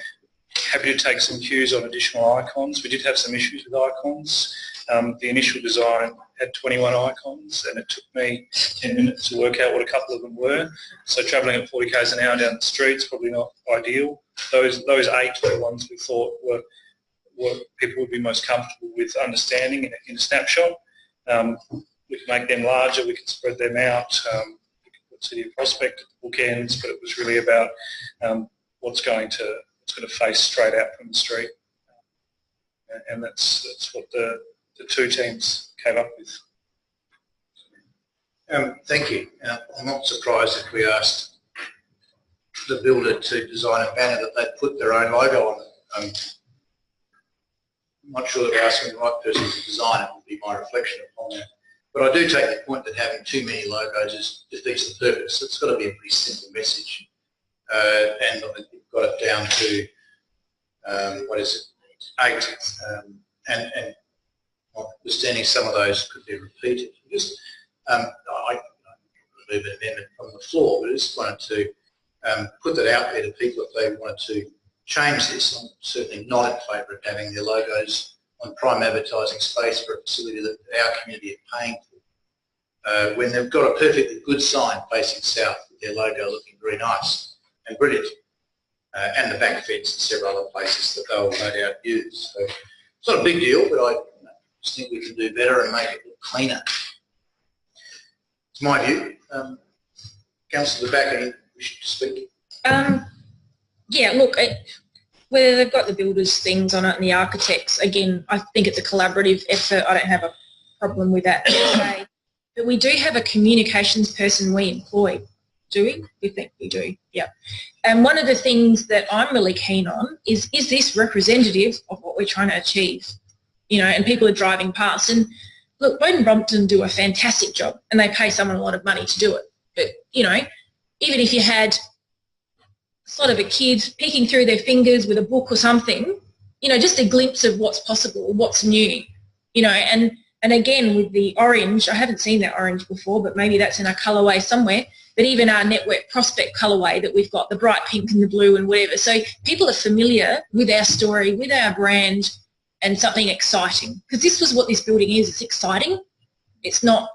Happy to take some cues on additional icons. We did have some issues with icons. The initial design had 21 icons, and it took me 10 minutes to work out what a couple of them were. So travelling at 40 k's an hour down the street is probably not ideal. Those 8 were the ones we thought were people would be most comfortable with understanding in a snapshot. We can make them larger, we can spread them out, we can put City of Prospect at the bookends, but it was really about what's going to face straight out from the street. And that's what the two teams came up with. Thank you. I'm not surprised if we asked the builder to design a banner that they'd put their own logo on it. I'm not sure that we're asking the right person to design it, would be my reflection upon that. But I do take the point that having too many logos defeats the purpose. It's got to be a pretty simple message. And I think you've got it down to, 8. And notwithstanding some of those could be repeated. Just, I remove an amendment from the floor, but I just wanted to put that out there to people if they wanted to change this. I'm certainly not in favour of having their logos on prime advertising space for a facility that our community are paying for. When they've got a perfectly good sign facing south with their logo looking very nice and brilliant, and the back fence and several other places that they'll no doubt use. So it's not a big deal, but I just think we can do better and make it look cleaner. It's my view. Councillor Backer, you wish to speak? Yeah, look, whether they've got the builders' things on it and the architects, again, I think it's a collaborative effort. I don't have a problem with that. But we do have a communications person we employ, do we? We think we do, yeah. And one of the things that I'm really keen on is this representative of what we're trying to achieve? You know, and people are driving past. And look, Bowden Brompton do a fantastic job and they pay someone a lot of money to do it. But, you know, even if you had sort of a kid peeking through their fingers with a book or something, you know, just a glimpse of what's possible, what's new, you know, and again with the orange, I haven't seen that orange before, but maybe that's in a colourway somewhere. but even our Network Prospect colourway that we've got, the bright pink and the blue and whatever. So people are familiar with our story, with our brand, and something exciting. Because this was what this building is. It's exciting. It's not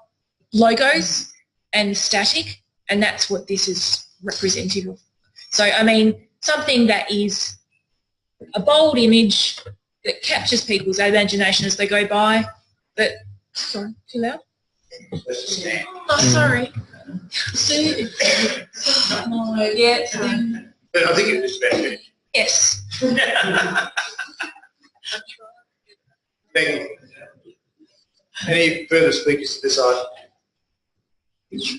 logos and static, and that's what this is representative of. So, I mean, something that is a bold image that captures people's imagination as they go by. But, sorry, too loud? Oh, sorry. See? Oh, yeah. I think it was about finished. Yes. Thank you. Any further speakers to this item?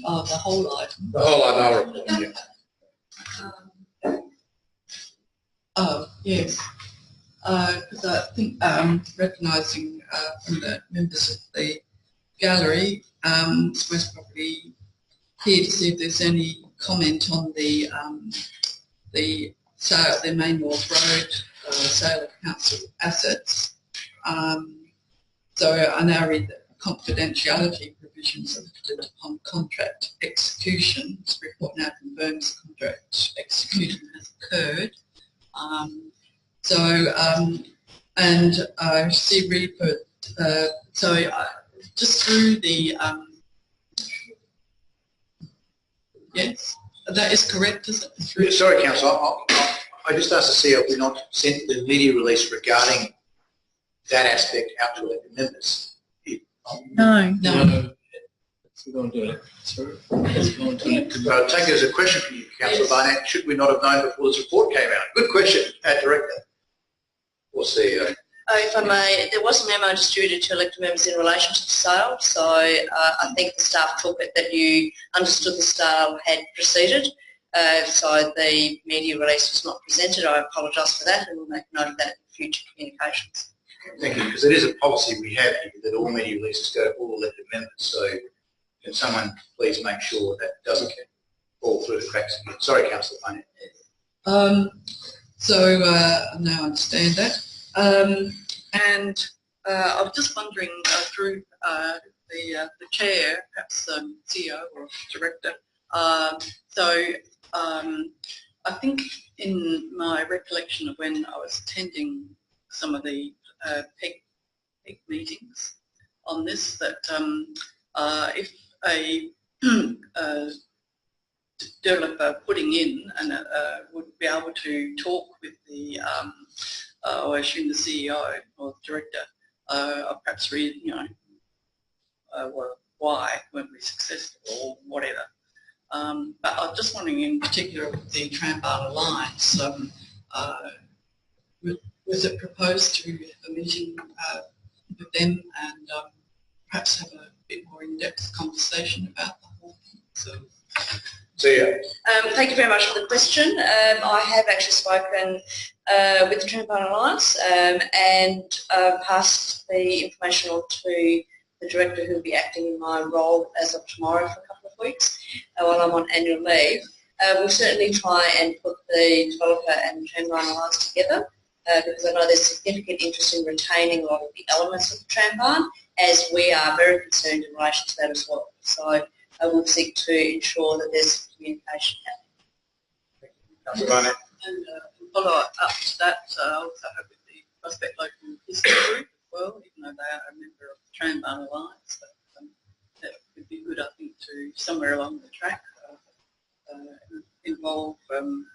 Oh, the whole item. The whole item, I'll report, yeah. Oh, yes. Because I think recognising from the members of the gallery, West Property here to see if there's any comment on the sale, the Main North Road sale of council assets. So I now read that confidentiality provisions are lifted upon contract execution. This report now confirms contract execution has occurred. And I see Reaper, just through the, yes, that is correct, is it? Sorry, Councillor, I just asked to see if we not sent the media release regarding that aspect out to elected members. No. We're going to do it. Sorry. Let's go on to it. I'll take it as a question from you, Councillor Barnett. Should we not have known before this report came out? Good question, Director or CEO. If I may, there was a memo distributed to elected members in relation to the sale, so I think the staff took it that you understood the sale had proceeded, so the media release was not presented. I apologise for that, and we'll make note of that in future communications. Thank you, because it is a policy we have here that all media releases go to all elected members, so can someone please make sure that doesn't fall through the cracks again? Sorry, Councillor Barnett. Now I understand that. And I was just wondering through the chair, perhaps CEO or director. I think in my recollection of when I was attending some of the PEG meetings on this, that if a developer putting in and would be able to talk with the I assume the CEO or the director, perhaps read, why weren't we successful or whatever. But I was just wondering in particular with the Trambarn Alliance, was it proposed to have a meeting with them and perhaps have a bit more in-depth conversation about the whole thing? Thank you very much for the question. I have actually spoken with the Trambarn Alliance and passed the information on to the director who will be acting in my role as of tomorrow for a couple of weeks while I'm on annual leave. We'll certainly try and put the developer and Trambarn Alliance together because I know there's significant interest in retaining a lot of the elements of the Trambarn, as we are very concerned in relation to that as well. So I will seek to ensure that there's communication happening. And follow up to that, I also have with the Prospect Local History Group as well, even though they are a member of the Trambarn Alliance. But, that would be good, I think, to somewhere along the track involve them.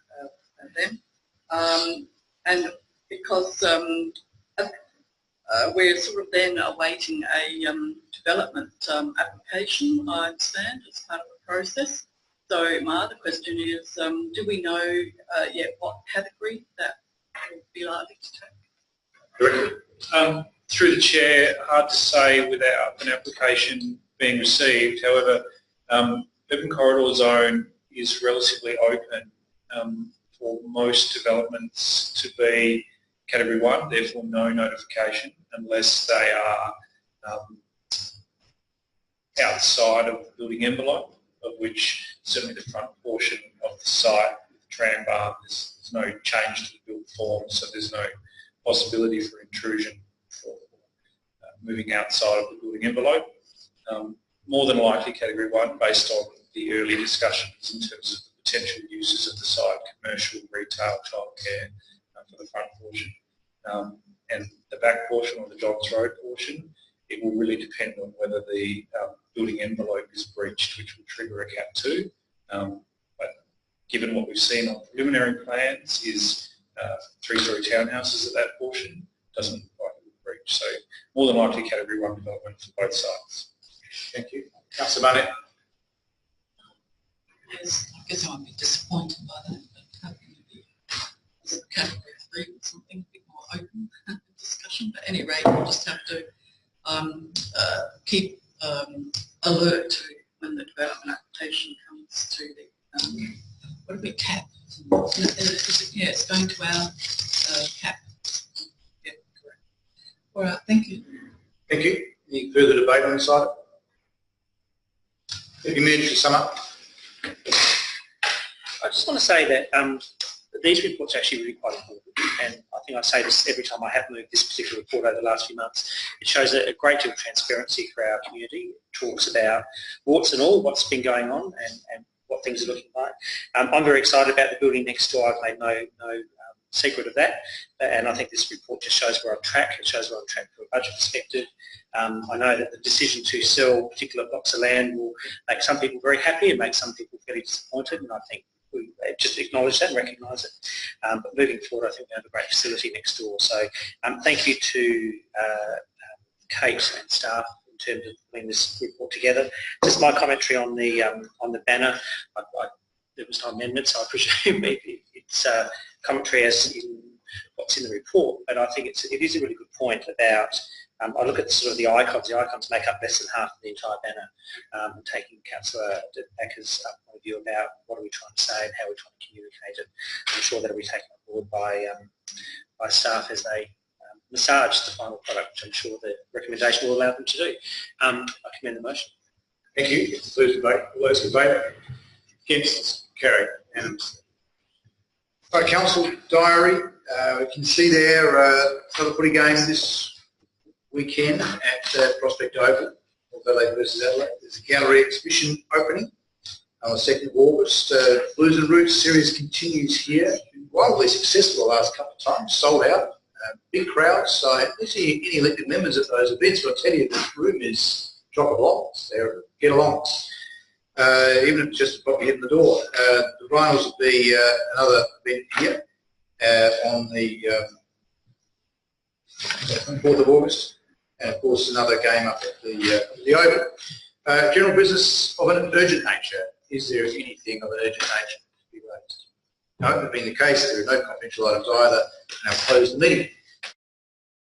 And because we're sort of then awaiting a development application, I understand, as part of the process. So my other question is, do we know yet what category that will be likely to take? Through the Chair, hard to say without an application being received. However, Urban Corridor Zone is relatively open for most developments to be Category 1, therefore no notification unless they are outside of the building envelope, of which certainly the front portion of the site with the Trambarn, there's no change to the build form, so there's no possibility for intrusion for moving outside of the building envelope. More than likely Category 1 based on the early discussions in terms of the potential uses of the site, commercial, retail, childcare for the front portion. And the back portion, or the Johns Road portion, it will really depend on whether the building envelope is breached, which will trigger a Cap 2. But given what we've seen on preliminary plans is 3-story townhouses at that portion, doesn't quite breach. So more than likely Category 1 development for both sites. Thank you. Councillor Barnett. Yes, I guess I might be disappointed by that, but hoping to be Category 3 or something a bit more open discussion. But at any rate, we'll just have to keep alert to when the development application comes to the, what do we cap? Yeah, it's going to our cap. Yeah, correct. All right, thank you. Thank you. Any further debate on this item? Have you managed to sum up? I just want to say that these reports are actually really quite important, and I think I say this every time I have moved this particular report over the last few months. It shows a great deal of transparency for our community. It talks about warts and all, what's been going on and what things are looking like. I'm very excited about the building next door. I've made no secret of that, and I think this report just shows we're on track. It shows we're on track from a budget perspective. I know that the decision to sell particular blocks of land will make some people very happy and make some people fairly disappointed, and I think we just acknowledge that and recognise it. But moving forward, I think we have a great facility next door. So thank you to Kate and staff in terms of putting this report together. Just my commentary on the banner. There was no amendment, so I presume it's commentary as in what's in the report. But I think it is a really good point about. I look at sort of the icons. The icons make up less than half of the entire banner. Taking Councillor Acker's point of view about what are we trying to say and how we're trying to communicate it. I'm sure that will be taken on board by staff as they massage the final product, which I'm sure the recommendation will allow them to do. I commend the motion. Thank you. It concludes the debate. All those in favour? Against? Carried. And right, Council diary. We can see there another footy game this weekend at Prospect Oval, Adelaide versus Adelaide. There's a gallery exhibition opening on the 2nd of August. Blues and Roots series continues here. Wildly successful the last couple of times, sold out, big crowds. So if you see any elected members at those events, I'll tell you this room is chock-a-block. Get along. Even if it's just to pop your head in the door. The finals will be another event here on the 4th of August. And of course another game up at the Oval. General business of an urgent nature. Is there anything of an urgent nature to be raised? No, that being the case, there are no confidential items either, and I'll close the meeting.